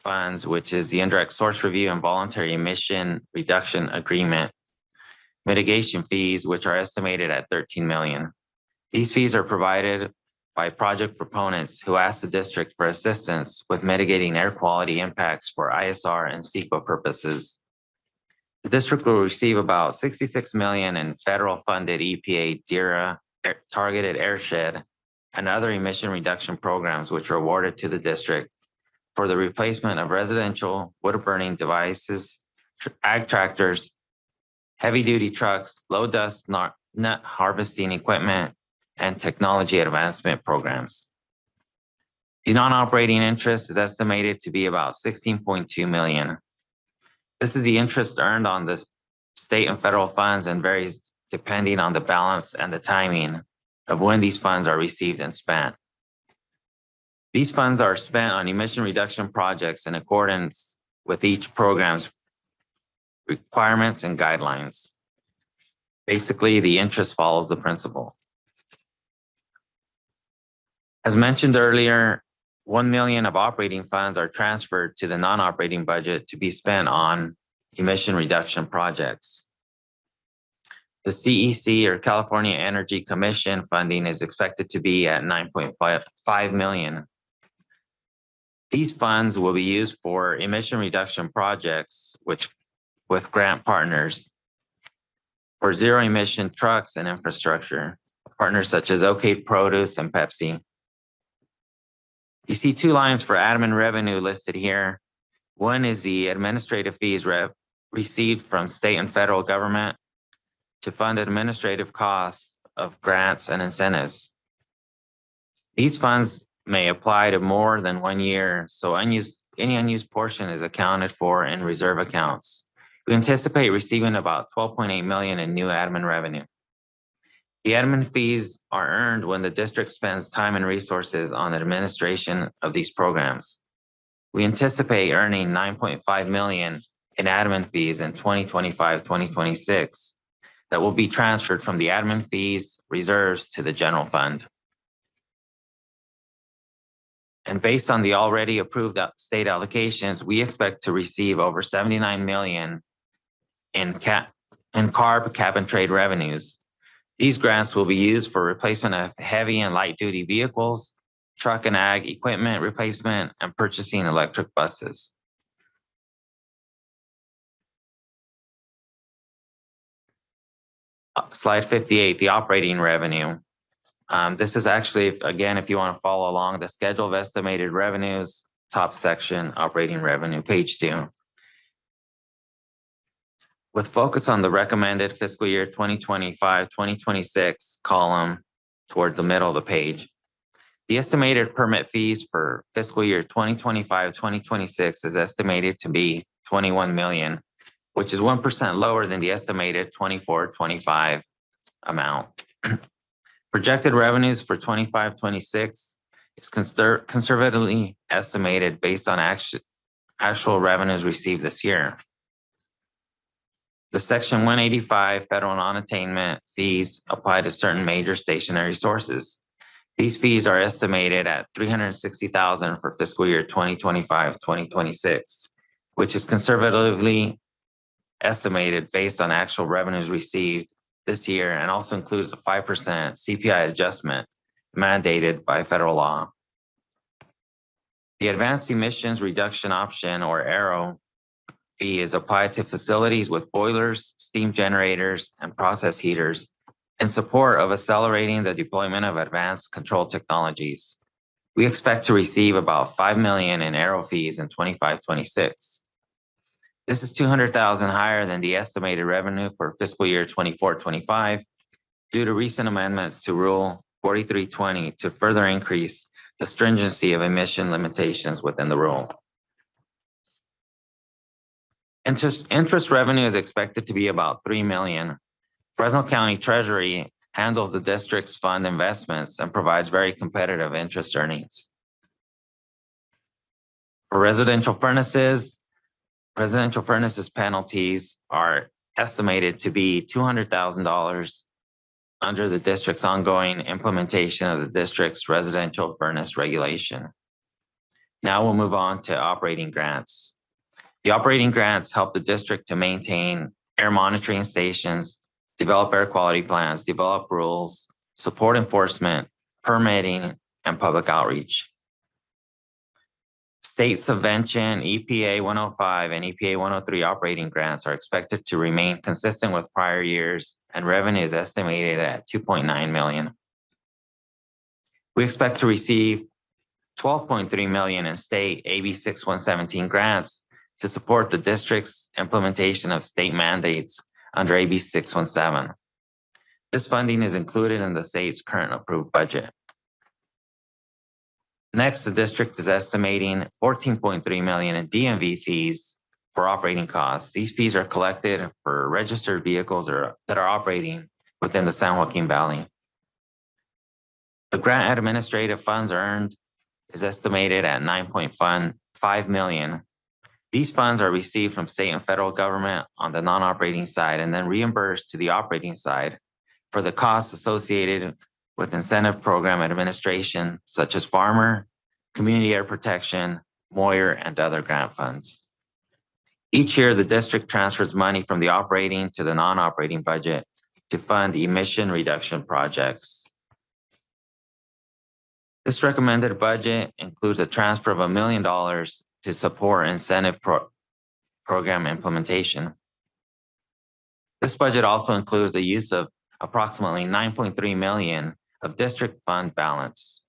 funds, which is the indirect source review and voluntary emission reduction agreement mitigation fees, which are estimated at $13 million. These fees are provided by project proponents who ask the district for assistance with mitigating air quality impacts for ISR and CEQA purposes. The district will receive about $66 million in federal funded EPA DERA targeted airshed and other emission reduction programs, which are awarded to the district for the replacement of residential wood burning devices, ag tractors, heavy duty trucks, low dust nut harvesting equipment, and technology advancement programs. The non-operating interest is estimated to be about $16.2 million. This is the interest earned on the state and federal funds and varies depending on the balance and the timing of when these funds are received and spent. These funds are spent on emission reduction projects in accordance with each program's requirements and guidelines. Basically, the interest follows the principal. As mentioned earlier, $1 million of operating funds are transferred to the non-operating budget to be spent on emission reduction projects. The CEC, or California Energy Commission, funding is expected to be at $9.5 million. These funds will be used for emission reduction projects, which with grant partners for zero emission trucks and infrastructure, partners such as OK Produce and Pepsi. You see two lines for admin revenue listed here. One is the administrative fees received from state and federal government to fund administrative costs of grants and incentives. These funds may apply to more than 1 year, so any unused portion is accounted for in reserve accounts. We anticipate receiving about $12.8 million in new admin revenue. The admin fees are earned when the district spends time and resources on the administration of these programs. We anticipate earning $9.5 million in admin fees in 2025-2026 that will be transferred from the admin fees reserves to the general fund. And based on the already approved state allocations, we expect to receive over $79 million in CARB cap and trade revenues. These grants will be used for replacement of heavy and light duty vehicles, truck and ag equipment replacement, and purchasing electric buses. Slide 58, the operating revenue. This is actually, again, if you want to follow along, the schedule of estimated revenues, top section, operating revenue, page 2. With focus on the recommended fiscal year 2025-2026 column toward the middle of the page. The estimated permit fees for fiscal year 2025-2026 is estimated to be $21 million, which is 1% lower than the estimated 24-25 amount. Projected revenues for 25-26 is conservatively estimated based on actual revenues received this year. The Section 185 federal non-attainment fees apply to certain major stationary sources. These fees are estimated at $360,000 for fiscal year 2025-2026, which is conservatively estimated based on actual revenues received this year and also includes a 5% CPI adjustment mandated by federal law. The Advanced Emissions Reduction Option, or ARROW, fee is applied to facilities with boilers, steam generators, and process heaters in support of accelerating the deployment of advanced control technologies. We expect to receive about $5 million in aero fees in 25-26. This is $200,000 higher than the estimated revenue for fiscal year 24-25 due to recent amendments to Rule 4320 to further increase the stringency of emission limitations within the rule. Interest revenue is expected to be about $3 million. Fresno County Treasury handles the district's fund investments and provides very competitive interest earnings. For residential furnaces penalties are estimated to be $200,000 under the district's ongoing implementation of the district's residential furnace regulation. Now we'll move on to operating grants. The operating grants help the district to maintain air monitoring stations, develop air quality plans, develop rules, support enforcement, permitting, and public outreach. State subvention, EPA 105 and EPA 103 operating grants are expected to remain consistent with prior years, and revenue is estimated at $2.9 million. We expect to receive $12.3 million in state AB 6117 grants to support the district's implementation of state mandates under AB 617. This funding is included in the state's current approved budget. Next, the district is estimating $14.3 million in DMV fees for operating costs. These fees are collected for registered vehicles that are operating within the San Joaquin Valley. The grant administrative funds earned is estimated at $9.5 million. These funds are received from state and federal government on the non-operating side and then reimbursed to the operating side for the costs associated with incentive program administration, such as farmer, community air protection, Moyer, and other grant funds. Each year, the district transfers money from the operating to the non-operating budget to fund emission reduction projects. This recommended budget includes a transfer of $1 million to support incentive program implementation. This budget also includes the use of approximately $9.3 million of district fund balance.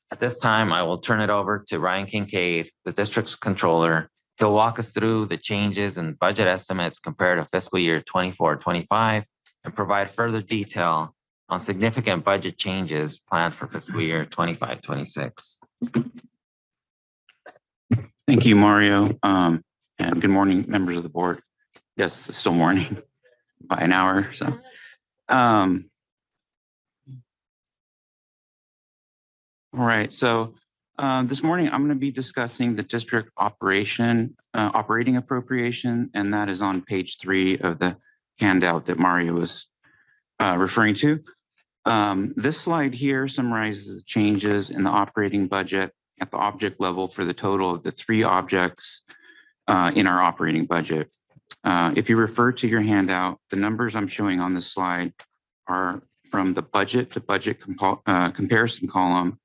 At this time, I will turn it over to Ryan Kincaid, the district's controller. He'll walk us through the changes in budget estimates compared to fiscal year 24-25 and provide further detail on significant budget changes planned for fiscal year 25-26. Thank you, Mario. And good morning, members of the board. Yes, it's still morning by an hour. So, all right. So this morning, I'm going to be discussing the district operating appropriation, and that is on page 3 of the handout that Mario was referring to. This slide here summarizes the changes in the operating budget at the object level for the total of the 3 objects in our operating budget. If you refer to your handout, the numbers I'm showing on this slide are from the budget to budget comparison column.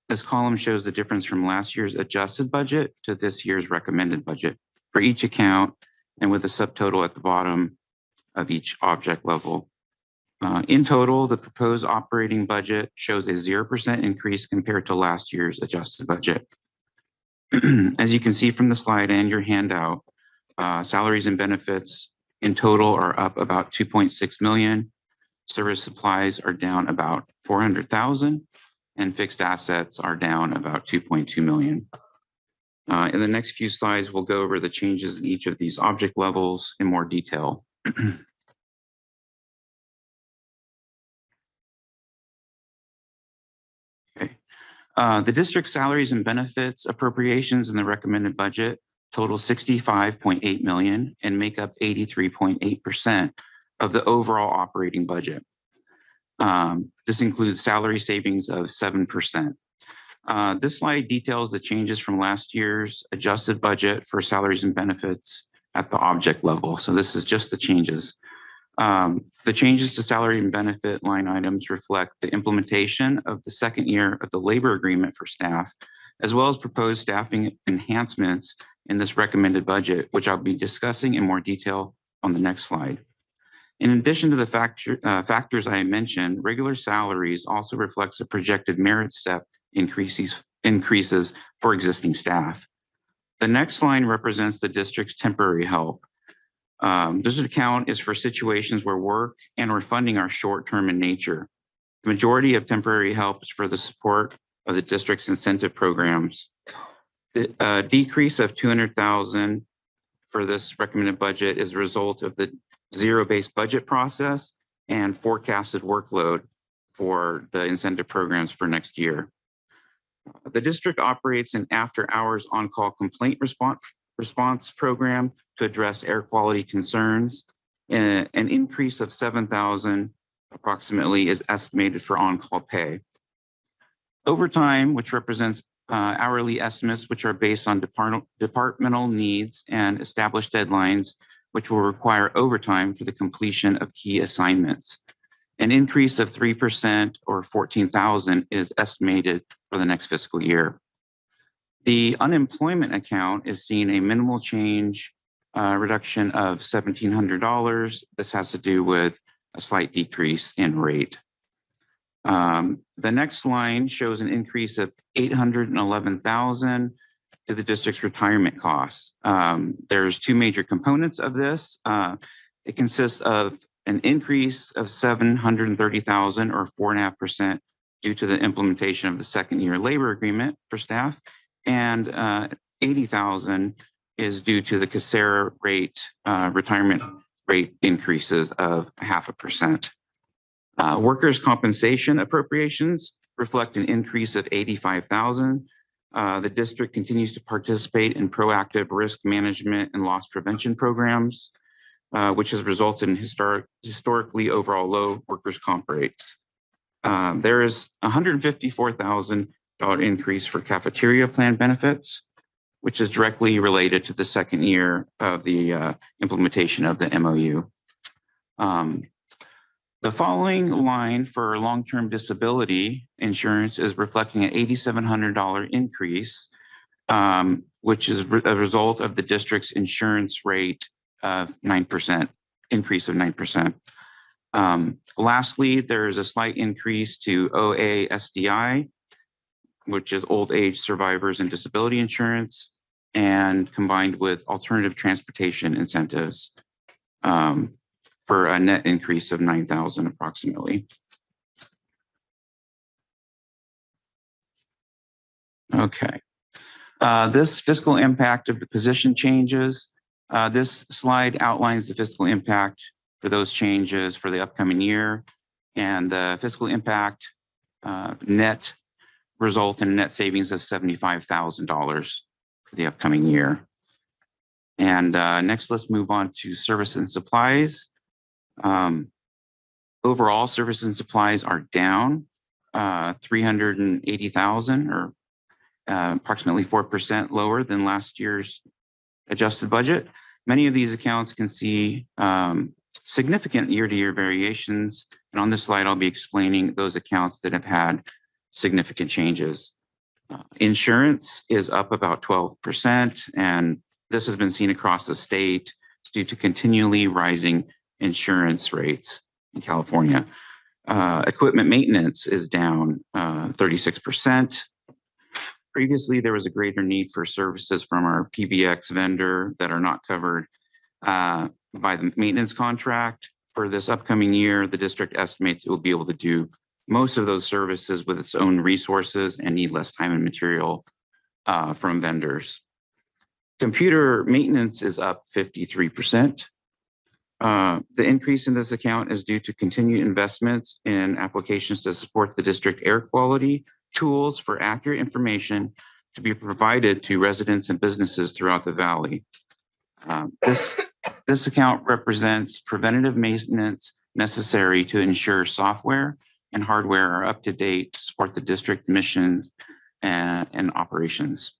This column shows the difference from last year's adjusted budget to this year's recommended budget for each account, and with a subtotal at the bottom of each object level. In total, the proposed operating budget shows a 0% increase compared to last year's adjusted budget. As you can see from the slide and your handout, salaries and benefits in total are up about 2.6 million. Service supplies are down about 400,000, and fixed assets are down about 2.2 million. In the next few slides, we'll go over the changes in each of these object levels in more detail. Okay. The district salaries and benefits appropriations in the recommended budget total 65.8 million and make up 83.8% of the overall operating budget. This includes salary savings of 7%. This slide details the changes from last year's adjusted budget for salaries and benefits at the object level. So this is just the changes. The changes to salary and benefit line items reflect the implementation of the second year of the labor agreement for staff, as well as proposed staffing enhancements in this recommended budget, which I'll be discussing in more detail on the next slide. In addition to the factors I mentioned, regular salaries also reflects a projected merit step increases for existing staff. The next line represents the district's temporary help. This account is for situations where work and or funding are short-term in nature. The majority of temporary help is for the support of the district's incentive programs. The decrease of $200,000 for this recommended budget is a result of the zero-based budget process and forecasted workload for the incentive programs for next year. The district operates an after-hours on-call complaint response program to address air quality concerns. An increase of $7,000 approximately is estimated for on-call pay. Overtime, which represents hourly estimates, which are based on departmental needs and established deadlines, which will require overtime for the completion of key assignments. An increase of 3% or $14,000 is estimated for the next fiscal year. The unemployment account is seeing a minimal change, reduction of $1,700. This has to do with a slight decrease in rate. The next line shows an increase of $811,000 to the district's retirement costs. There's two major components of this. It consists of an increase of $730,000 or 4.5% due to the implementation of the second year labor agreement for staff, and $80,000 is due to the Casera rate, retirement rate increases of 0.5%. Workers' compensation appropriations reflect an increase of $85,000. The district continues to participate in proactive risk management and loss prevention programs, which has resulted in historically overall low workers' comp rates. There is a $154,000 increase for cafeteria plan benefits, which is directly related to the second year of the implementation of the MOU. The following line for long-term disability insurance is reflecting an $8,700 increase, which is a result of the district's insurance rate of 9%, increase of 9%. Lastly, there is a slight increase to OASDI, which is old age survivors and disability insurance, and combined with alternative transportation incentives for a net increase of $9,000 approximately. Okay. This fiscal impact of the position changes. This slide outlines the fiscal impact for those changes for the upcoming year, and the fiscal impact net result in a net savings of $75,000 for the upcoming year. And next, let's move on to service and supplies. Overall, services and supplies are down $380,000 or approximately 4% lower than last year's adjusted budget. Many of these accounts can see significant year-to-year variations. And on this slide, I'll be explaining those accounts that have had significant changes. Insurance is up about 12%, and this has been seen across the state due to continually rising insurance rates in California. Equipment maintenance is down 36%. Previously, there was a greater need for services from our PBX vendor that are not covered by the maintenance contract. For this upcoming year, the district estimates it will be able to do most of those services with its own resources and need less time and material from vendors. Computer maintenance is up 53%. The increase in this account is due to continued investments in applications to support the district air quality tools for accurate information to be provided to residents and businesses throughout the valley. This account represents preventative maintenance necessary to ensure software and hardware are up to date to support the district missions and operations.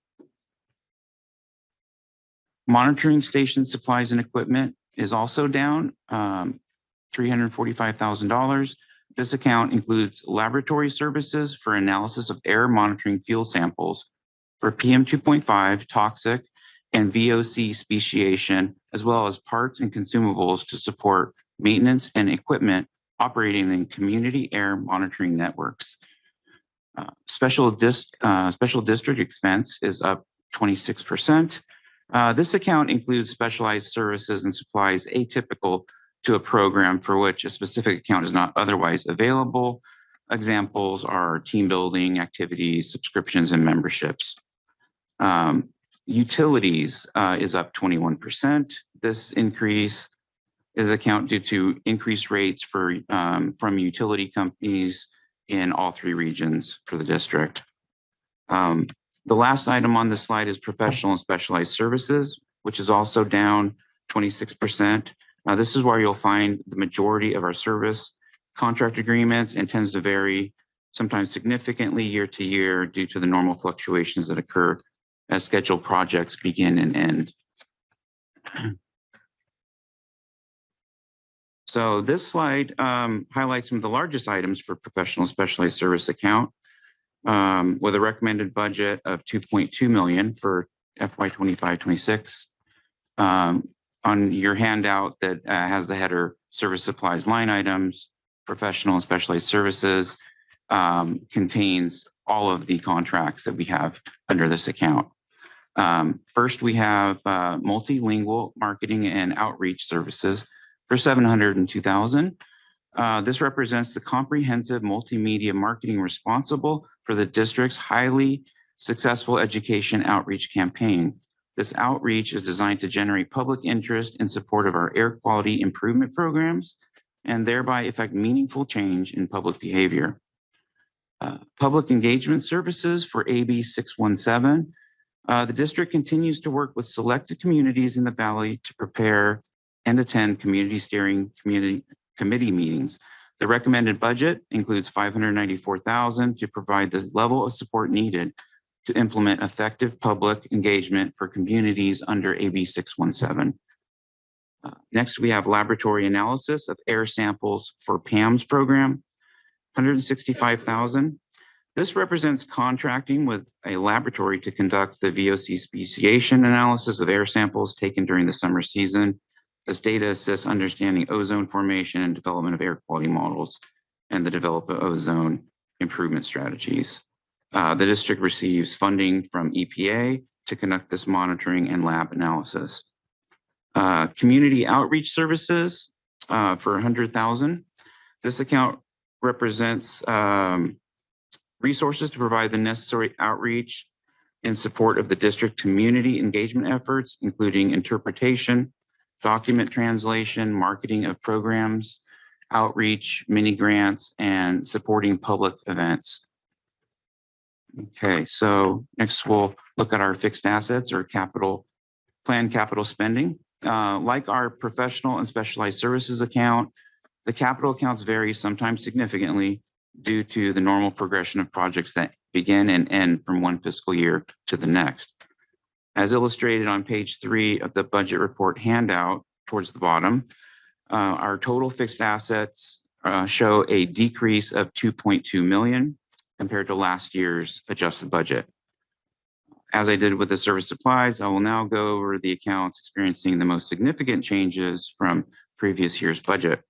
Monitoring station supplies and equipment is also down $345,000. This account includes laboratory services for analysis of air monitoring fuel samples for PM2.5 toxic and VOC speciation, as well as parts and consumables to support maintenance and equipment operating in community air monitoring networks. Special district expense is up 26%. This account includes specialized services and supplies atypical to a program for which a specific account is not otherwise available. Examples are team building activities, subscriptions, and memberships. Utilities is up 21%. This increase is account due to increased rates from utility companies in all three regions for the district. The last item on this slide is professional and specialized services, which is also down 26%. This is where you'll find the majority of our service contract agreements and tends to vary sometimes significantly year to year due to the normal fluctuations that occur as scheduled projects begin and end. So this slide highlights some of the largest items for professional specialized service account with a recommended budget of 2.2 million for FY 25-26. On your handout that has the header service supplies line items, professional and specialized services contains all of the contracts that we have under this account. First, we have multilingual marketing and outreach services for 702,000. This represents the comprehensive multimedia marketing responsible for the district's highly successful education outreach campaign. This outreach is designed to generate public interest in support of our air quality improvement programs and thereby affect meaningful change in public behavior. Public engagement services for AB 617. The district continues to work with selected communities in the Valley to prepare and attend community steering committee meetings. The recommended budget includes 594,000 to provide the level of support needed to implement effective public engagement for communities under AB 617. Next, we have laboratory analysis of air samples for PAMS program, 165,000. This represents contracting with a laboratory to conduct the VOC speciation analysis of air samples taken during the summer season, as data assists understanding ozone formation and development of air quality models and the development of ozone improvement strategies. The district receives funding from EPA to conduct this monitoring and lab analysis. Community outreach services for 100,000. This account represents resources to provide the necessary outreach in support of the district community engagement efforts, including interpretation, document translation, marketing of programs, outreach, mini grants, and supporting public events. Okay, so next we'll look at our fixed assets or planned capital spending. Like our professional and specialized services account, the capital accounts vary sometimes significantly due to the normal progression of projects that begin and end from one fiscal year to the next. As illustrated on page 3 of the budget report handout towards the bottom, our total fixed assets show a decrease of 2.2 million compared to last year's adjusted budget. As I did with the service supplies, I will now go over the accounts experiencing the most significant changes from previous year's budget.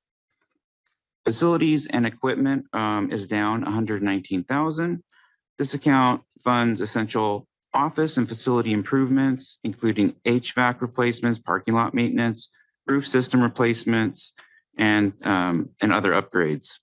Facilities and equipment is down 119,000. This account funds essential office and facility improvements, including HVAC replacements, parking lot maintenance, roof system replacements, and other upgrades.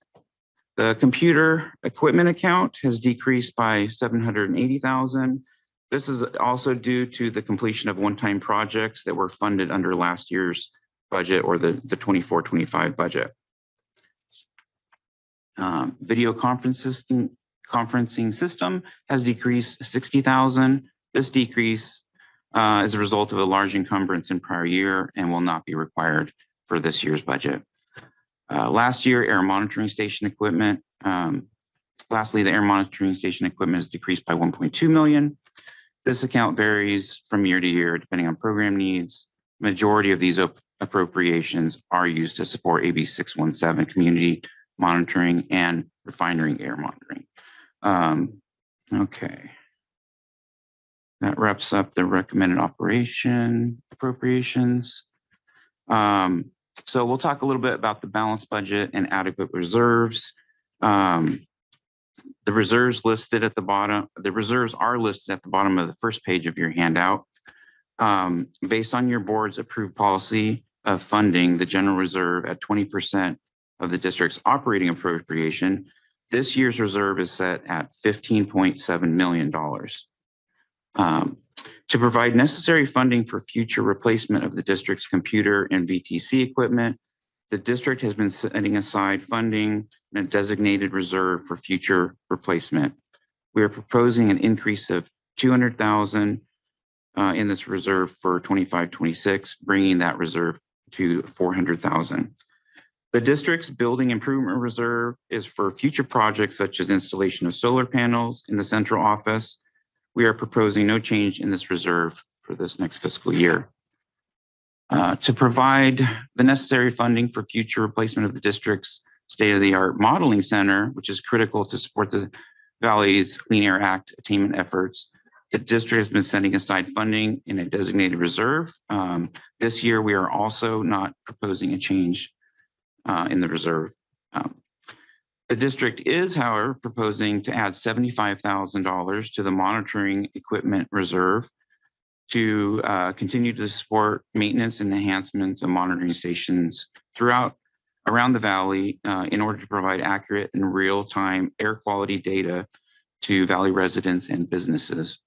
The computer equipment account has decreased by 780,000. This is also due to the completion of one-time projects that were funded under last year's budget or the 24-25 budget. Video conferencing system has decreased 60,000. This decrease is a result of a large encumbrance in prior year and will not be required for this year's budget. Last year, air monitoring station equipment. Lastly, the air monitoring station equipment has decreased by 1.2 million. This account varies from year to year depending on program needs. Majority of these appropriations are used to support AB 617 community monitoring and refinery air monitoring. Okay. That wraps up the recommended operation appropriations. So we'll talk a little bit about the balanced budget and adequate reserves. The reserves listed at the bottom, the reserves are listed at the bottom of the first page of your handout. Based on your board's approved policy of funding the general reserve at 20% of the district's operating appropriation, this year's reserve is set at $15.7 million. To provide necessary funding for future replacement of the district's computer and VTC equipment, the district has been setting aside funding in a designated reserve for future replacement. We are proposing an increase of $200,000 in this reserve for 25-26, bringing that reserve to $400,000. The district's building improvement reserve is for future projects such as installation of solar panels in the central office. We are proposing no change in this reserve for this next fiscal year. To provide the necessary funding for future replacement of the district's state-of-the-art modeling center, which is critical to support the Valley's Clean Air Act attainment efforts, the district has been setting aside funding in a designated reserve. This year, we are also not proposing a change in the reserve. The district is, however, proposing to add $75,000 to the monitoring equipment reserve to continue to support maintenance and enhancements of monitoring stations around the Valley in order to provide accurate and real-time air quality data to Valley residents and businesses.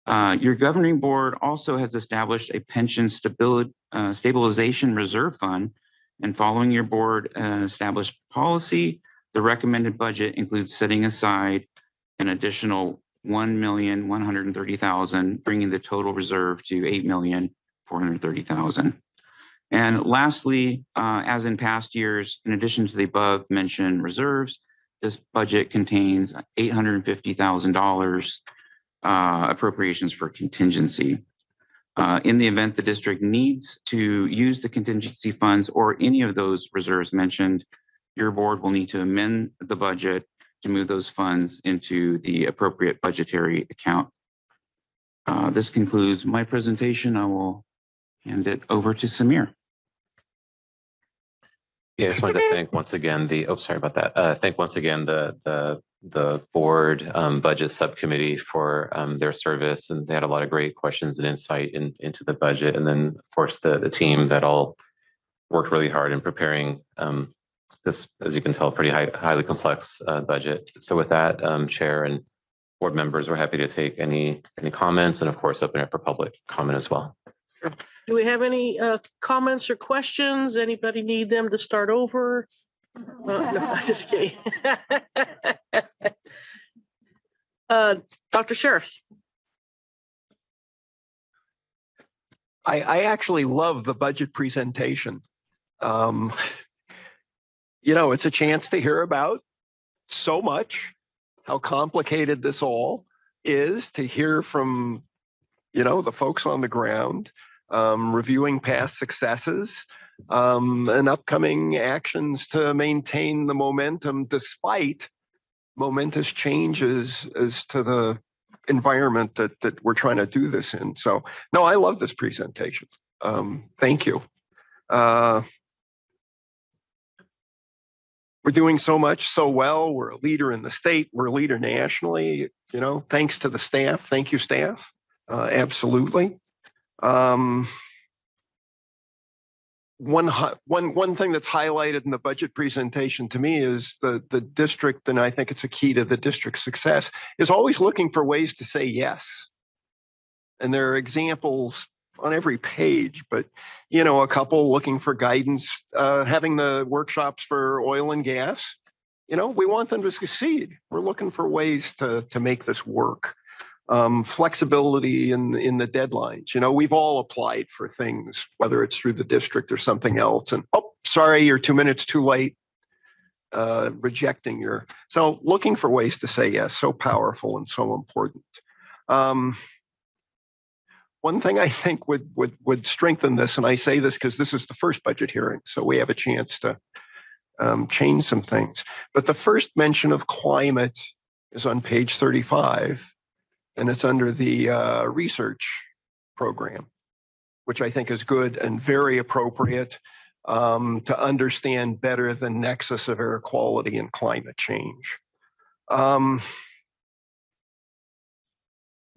Your governing board also has established a pension stabilization reserve fund, and following your board established policy, the recommended budget includes setting aside an additional $1,130,000, bringing the total reserve to $8,430,000. And lastly, as in past years, in addition to the above mentioned reserves, this budget contains $850,000 appropriations for contingency. In the event the district needs to use the contingency funds or any of those reserves mentioned, your board will need to amend the budget to move those funds into the appropriate budgetary account. This concludes my presentation. I will hand it over to Samir. Yeah, I just wanted to thank once again sorry about that. Thank once again the board budget subcommittee for their service, and they had a lot of great questions and insight into the budget. And then of course the team that all worked really hard in preparing this, as you can tell, pretty highly complex budget. So with that, Chair and board members, we're happy to take any comments and of course open it for public comment as well. Do we have any comments or questions? Anybody need them to start over? No, I'm just kidding. Dr. Sheriffs. I actually love the budget presentation. You know, it's a chance to hear about so much, how complicated this all is, to hear from, you know, the folks on the ground, reviewing past successes, and upcoming actions to maintain the momentum despite momentous changes as to the environment that we're trying to do this in. So, no, I love this presentation. Thank you. We're doing so much so well. We're a leader in the state. We're a leader nationally. You know, thanks to the staff. Thank you, staff. Absolutely. One thing that's highlighted in the budget presentation to me is the district, and I think it's a key to the district's success, is always looking for ways to say yes. And there are examples on every page, but, you know, a couple looking for guidance, having the workshops for oil and gas. You know, we want them to succeed. We're looking for ways to make this work. Flexibility in the deadlines. You know, we've all applied for things, whether it's through the district or something else. And, oh, sorry, you're 2 minutes too late. Rejecting so looking for ways to say yes, so powerful and so important. One thing I think would strengthen this, and I say this because this is the first budget hearing, so we have a chance to change some things. But the first mention of climate is on page 35. and it's under the research program, which I think is good and very appropriate to understand better the nexus of air quality and climate change.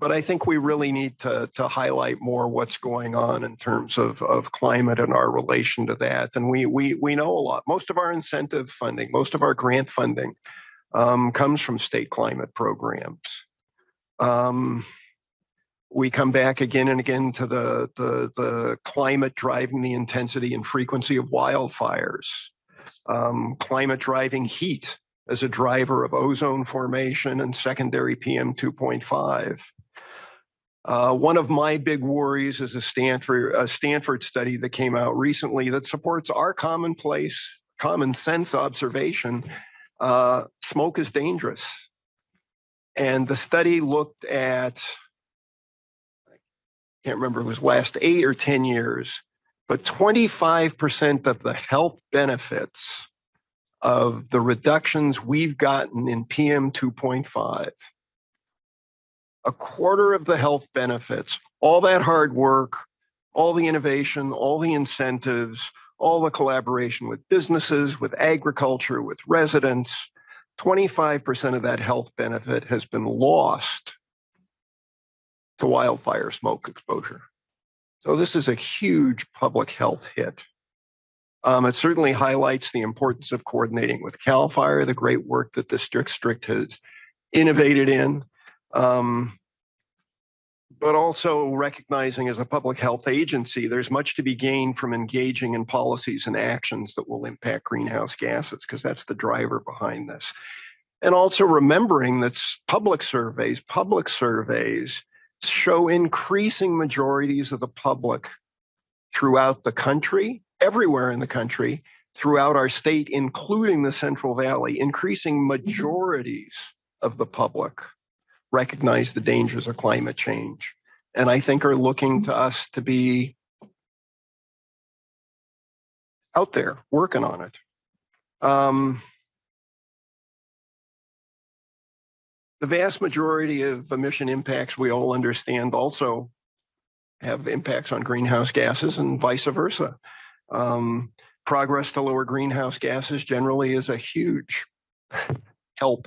But I think we really need to highlight more what's going on in terms of climate and our relation to that. And we know a lot. Most of our incentive funding, most of our grant funding comes from state climate programs. We come back again and again to the climate driving the intensity and frequency of wildfires, climate driving heat as a driver of ozone formation and secondary PM 2.5. One of my big worries is a Stanford study that came out recently that supports our common sense observation. Smoke is dangerous. And the study looked at, I can't remember if it was last 8 or 10 years, but 25% of the health benefits of the reductions we've gotten in PM 2.5. A quarter of the health benefits, all that hard work, all the innovation, all the incentives, all the collaboration with businesses, with agriculture, with residents, 25% of that health benefit has been lost to wildfire smoke exposure. So this is a huge public health hit. It certainly highlights the importance of coordinating with CAL FIRE, the great work that this district has innovated in, but also recognizing as a public health agency, there's much to be gained from engaging in policies and actions that will impact greenhouse gases, because that's the driver behind this. And also remembering that public surveys show increasing majorities of the public throughout the country, everywhere in the country, throughout our state, including the Central Valley, increasing majorities of the public recognize the dangers of climate change, and I think are looking to us to be out there working on it. The vast majority of emission impacts we all understand also have impacts on greenhouse gases and vice versa. Progress to lower greenhouse gases generally is a huge help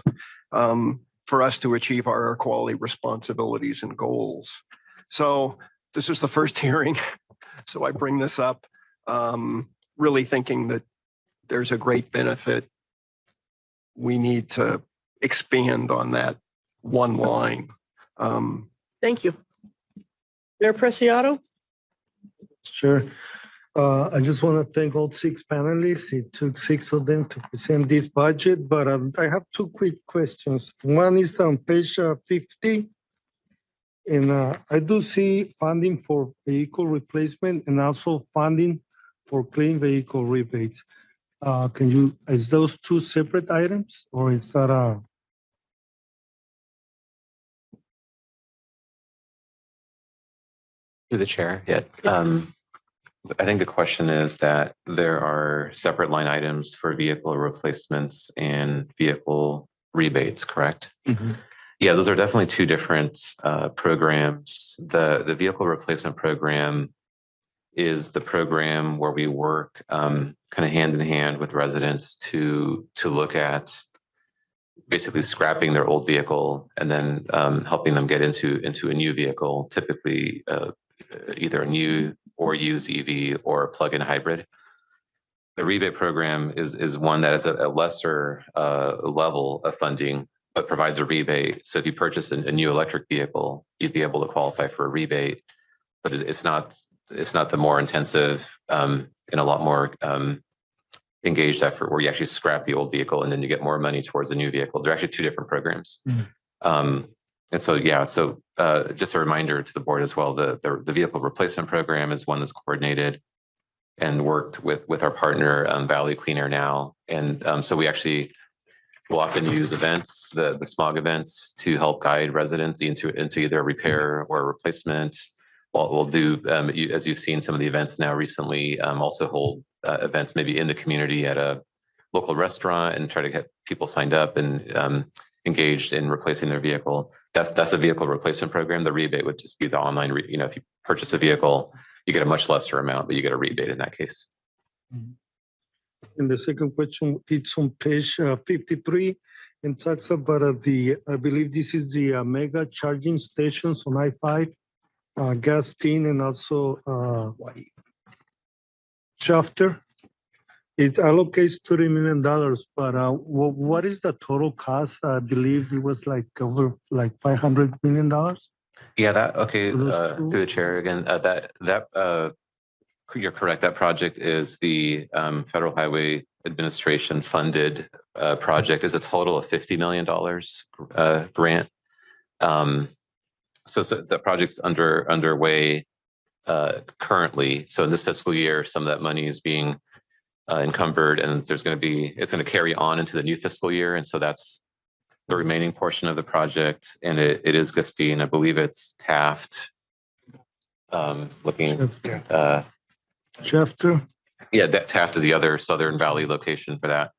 for us to achieve our air quality responsibilities and goals. So this is the first hearing, so I bring this up, really thinking that there's a great benefit. We need to expand on that one line. Thank you. Mayor Preciado? Sure. I just want to thank all 6 panelists. It took 6 of them to present this budget, but I have 2 quick questions. One is on page 50, and I do see funding for vehicle replacement and also funding for clean vehicle rebates. Is those 2 separate items, or is that To the chair, yeah. I think the question is that there are separate line items for vehicle replacements and vehicle rebates, correct? Mm-hmm. Yeah, those are definitely 2 different programs. The vehicle replacement program is the program where we work kind of hand in hand with residents to look at basically scrapping their old vehicle and then helping them get into a new vehicle, typically either a new or used EV or a plug-in hybrid. The rebate program is one that is a lesser level of funding, but provides a rebate. So if you purchase a new electric vehicle, you'd be able to qualify for a rebate, but it's not the more intensive and a lot more engaged effort where you actually scrap the old vehicle and then you get more money towards the new vehicle. They're actually 2 different programs. Mm-hmm. And so, yeah, so just a reminder to the board as well, the vehicle replacement program is one that's coordinated and worked with our partner, Valley Clean Air Now. And so we actually will often use events, the smog events, to help guide residents into either a repair or a replacement. We'll do, as you've seen some of the events now recently, also hold events maybe in the community at a local restaurant and try to get people signed up and engaged in replacing their vehicle. That's a vehicle replacement program. The rebate would just be the online, if you purchase a vehicle, you get a much lesser amount, but you get a rebate in that case. And the second question, it's on page 53 and talks about I believe this is the mega charging stations on I-5, Gaston and also Shafter. It allocates $30 million, but what is the total cost? I believe it was like over like $500 million. Yeah, Those two? through the chair again, you're correct. That project is the Federal Highway Administration funded project. Is a total of $50 million grant. So the project's underway currently. So in this fiscal year, some of that money is being encumbered, and it's going to carry on into the new fiscal year, and so that's the remaining portion of the project. And it is Gustine, I believe it's Taft. Shafter. Yeah, Taft is the other Southern Valley location for that.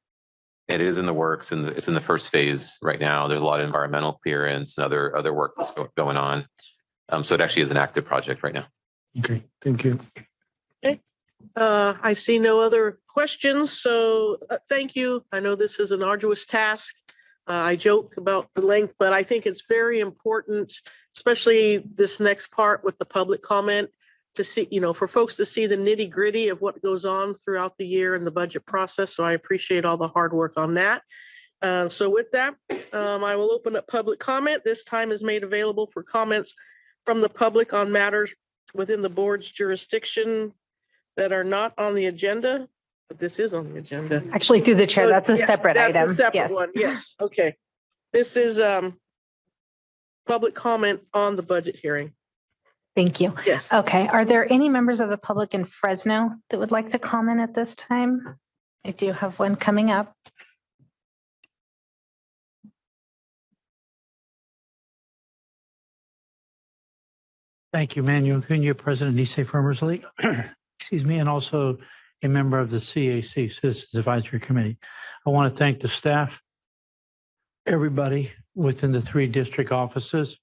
And it is in the works, and it's in the first phase right now. There's a lot of environmental clearance and other work that's going on. So it actually is an active project right now. Okay, thank you. I see no other questions, so thank you. I know this is an arduous task. I joke about the length, but I think it's very important, especially this next part with the public comment, to see, for folks to see the nitty gritty of what goes on throughout the year in the budget process. So I appreciate all the hard work on that. So with that, I will open up public comment. This time is made available for comments from the public on matters within the board's jurisdiction that are not on the agenda, but this is on the agenda. Actually, through the chair, So, that's a yeah, separate that's item. a separate Yes. one. Yes. Okay. This is public comment on the budget hearing. Thank you. Yes. Okay. Are there any members of the public in Fresno that would like to comment at this time? I do have one coming up. Thank you, Manuel Cunha, President Nisei Farmers League. Excuse me, and also a member of the CAC, Citizens Advisory Committee. I want to thank the staff, everybody within the 3 district offices.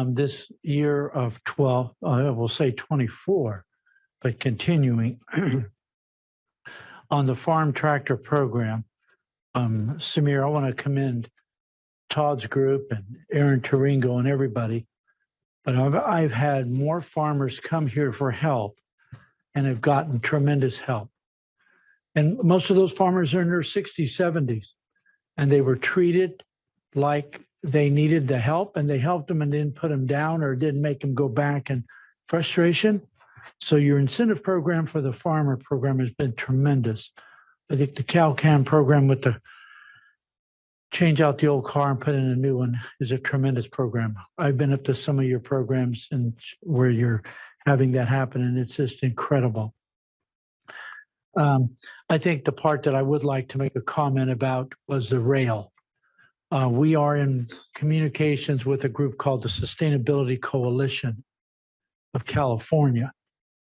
This year of 12, I will say 24, but continuing on the farm tractor program. Samir, I want to commend Todd's group and Aaron Taringo and everybody. But I've had more farmers come here for help and have gotten tremendous help. And most of those farmers are in their 60s, 70s, and they were treated like they needed the help, and they helped them and didn't put them down or didn't make them go back in frustration. So your incentive program for the farmer program has been tremendous. I think the CalCan program with the change out the old car and put in a new one is a tremendous program. I've been up to some of your programs and where you're having that happen, and it's just incredible. I think the part that I would like to make a comment about was the rail. We are in communications with a group called the Sustainability Coalition of California,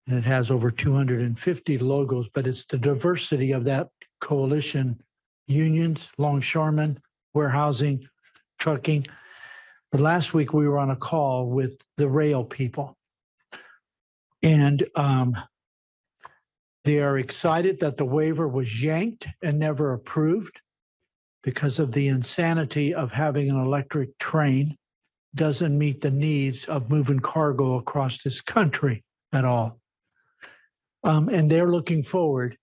and it has over 250 logos, but it's the diversity of that coalition, unions, longshoremen, warehousing, trucking. But last week we were on a call with the rail people, and they are excited that the waiver was yanked and never approved because of the insanity of having an electric train doesn't meet the needs of moving cargo across this country at all. And they're looking forward,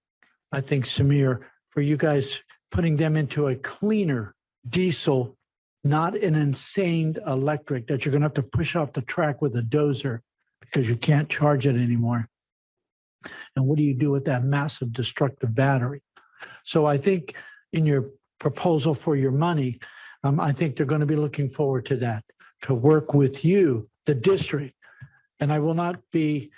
I think, Samir, for you guys putting them into a cleaner diesel, not an insane electric that you're going to have to push off the track with a dozer because you can't charge it anymore. And what do you do with that massive destructive battery? So I think in your proposal for your money, I think they're going to be looking forward to that, to work with you, the district. And I will not be,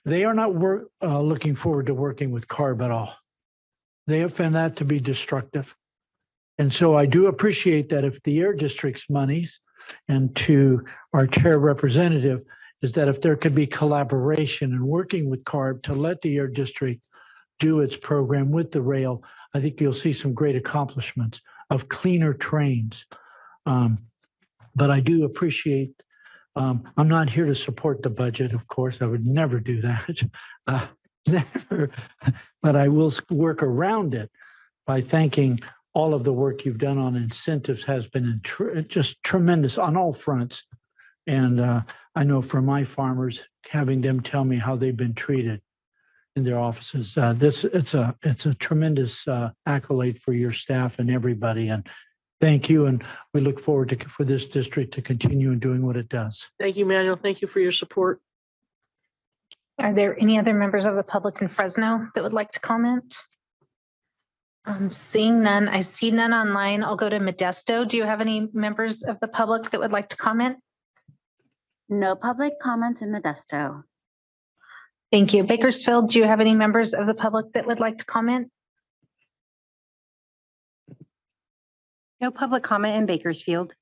they are not looking forward to working with CARB at all. They have found that to be destructive. And so I do appreciate that if the Air District's monies, and to our chair representative, is that if there could be collaboration and working with CARB to let the Air District do its program with the rail, I think you'll see some great accomplishments of cleaner trains, But I do appreciate, I'm not here to support the budget, of course, I would never do that. Never, but I will work around it by thanking all of the work you've done on incentives has been just tremendous on all fronts. And I know for my farmers, having them tell me how they've been treated in their offices, it's a tremendous accolade for your staff and everybody. And thank you. And we look forward for this district to continue in doing what it does. Thank you, Manuel. Thank you for your support. Are there any other members of the public in Fresno that would like to comment? Seeing none, I see none online. I'll go to Modesto. Do you have any members of the public that would like to comment? No public comments in Modesto. Thank you. Bakersfield, do you have any members of the public that would like to comment? No public comment in Bakersfield.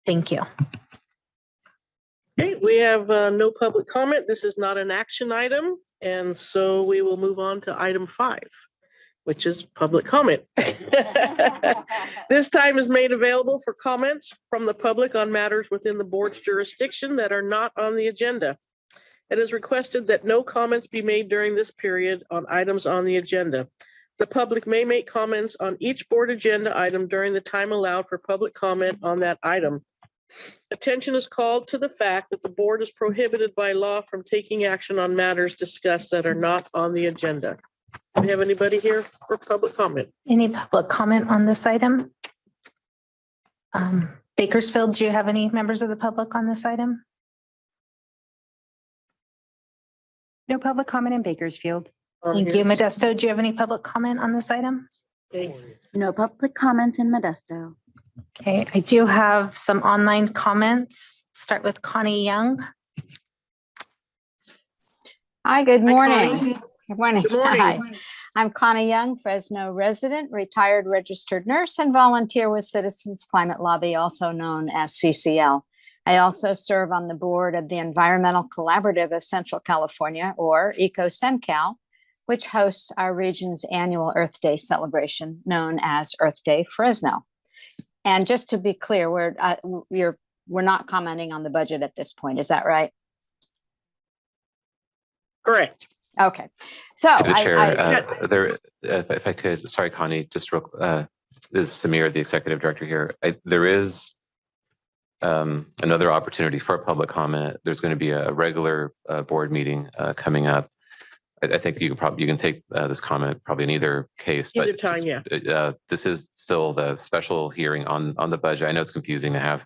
Thank you. Okay, we have no public comment. This is not an action item. And so we will move on to item 5, which is public comment. This time is made available for comments from the public on matters within the board's jurisdiction that are not on the agenda. It is requested that no comments be made during this period on items on the agenda. The public may make comments on each board agenda item during the time allowed for public comment on that item. Attention is called to the fact that the board is prohibited by law from taking action on matters discussed that are not on the agenda. Do we have anybody here for public comment? Any public comment on this item? Bakersfield, do you have any members of the public on this item? No public comment in Bakersfield. Thank you. Modesto, do you have any public comment on this item? Thanks. No public comments in Modesto. Okay, I do have some online comments. Start with Connie Young. Hi, good Hi, morning. Connie. Good morning. Good morning. Hi. I'm Connie Young, Fresno resident, retired registered nurse, and volunteer with Citizens Climate Lobby, also known as CCL. I also serve on the board of the Environmental Collaborative of Central California, or EcoCenCal, which hosts our region's annual Earth Day celebration known as Earth Day Fresno. And just to be clear, we're not commenting on the budget at this point. Is that right? Correct. Okay. So To the chair, if I could, sorry, Connie, just real, this is Samir, the executive director here. There is another opportunity for public comment. There's going to be a regular board meeting coming up. I think you can take this comment probably in either case, Either but time, yeah. This is still the special hearing on the budget. I know it's confusing to have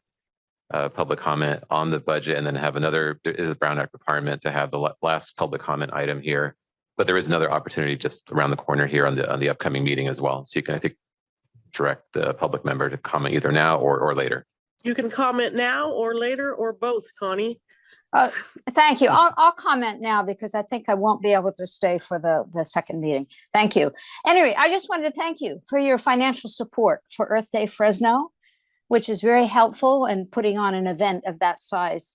public comment on the budget and then have another, there is a Brown Act requirement to have the last public comment item here, but there is another opportunity just around the corner here on the upcoming meeting as well. So you can, I think, direct the public member to comment either now or later. You can comment now or later or both, Connie. Thank you. I'll comment now because I think I won't be able to stay for the second meeting. Thank you. Anyway, I just wanted to thank you for your financial support for Earth Day Fresno, which is very helpful in putting on an event of that size.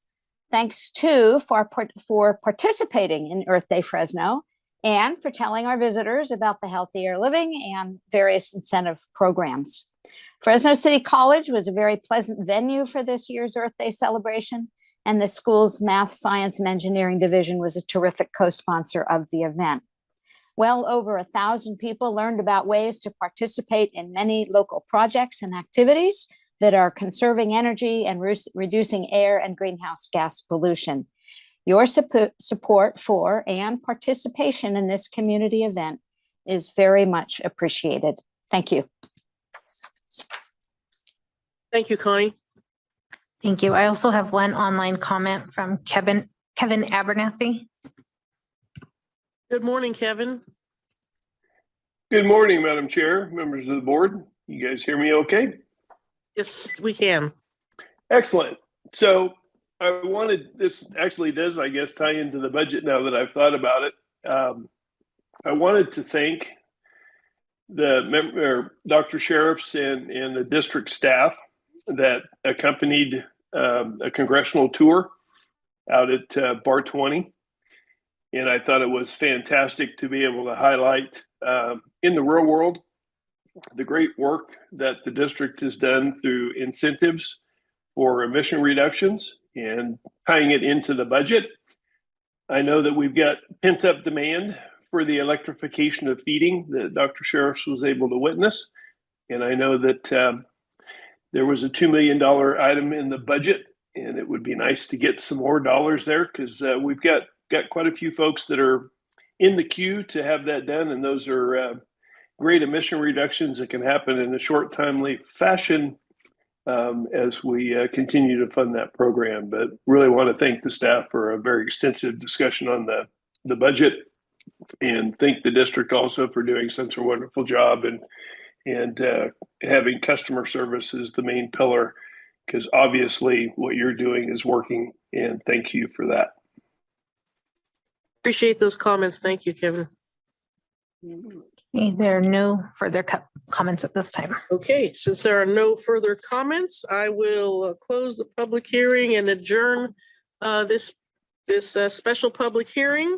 Thanks too for participating in Earth Day Fresno and for telling our visitors about the healthy air living and various incentive programs. Fresno City College was a very pleasant venue for this year's Earth Day celebration, and the school's Math, Science, and Engineering division was a terrific co-sponsor of the event. Well over 1,000 people learned about ways to participate in many local projects and activities that are conserving energy and reducing air and greenhouse gas pollution. Your support for and participation in this community event is very much appreciated. Thank you. Thank you, Connie. Thank you. I also have one online comment from Kevin Abernathy. Good morning, Kevin. Good morning, Madam Chair, members of the board. You guys hear me okay? Yes, we can. Excellent. So I wanted, this actually does, I guess, tie into the budget now that I've thought about it. I wanted to thank the Dr. Sheriffs and the district staff that accompanied a congressional tour out at Bar 20. And I thought it was fantastic to be able to highlight in the real world the great work that the district has done through incentives for emission reductions and tying it into the budget. I know that we've got pent up demand for the electrification of feeding that Dr. Sheriffs was able to witness. And I know that there was a $2 million item in the budget, and it would be nice to get some more dollars there because we've got quite a few folks that are in the queue to have that done. And those are great emission reductions that can happen in a short, timely fashion as we continue to fund that program. But really want to thank the staff for a very extensive discussion on the budget, and thank the district also for doing such a wonderful job and having customer service is the main pillar, because obviously what you're doing is working, and thank you for that. Appreciate those comments. Thank you, Kevin. Okay, there are no further comments at this time. Okay, since there are no further comments, I will close the public hearing and adjourn this special public hearing.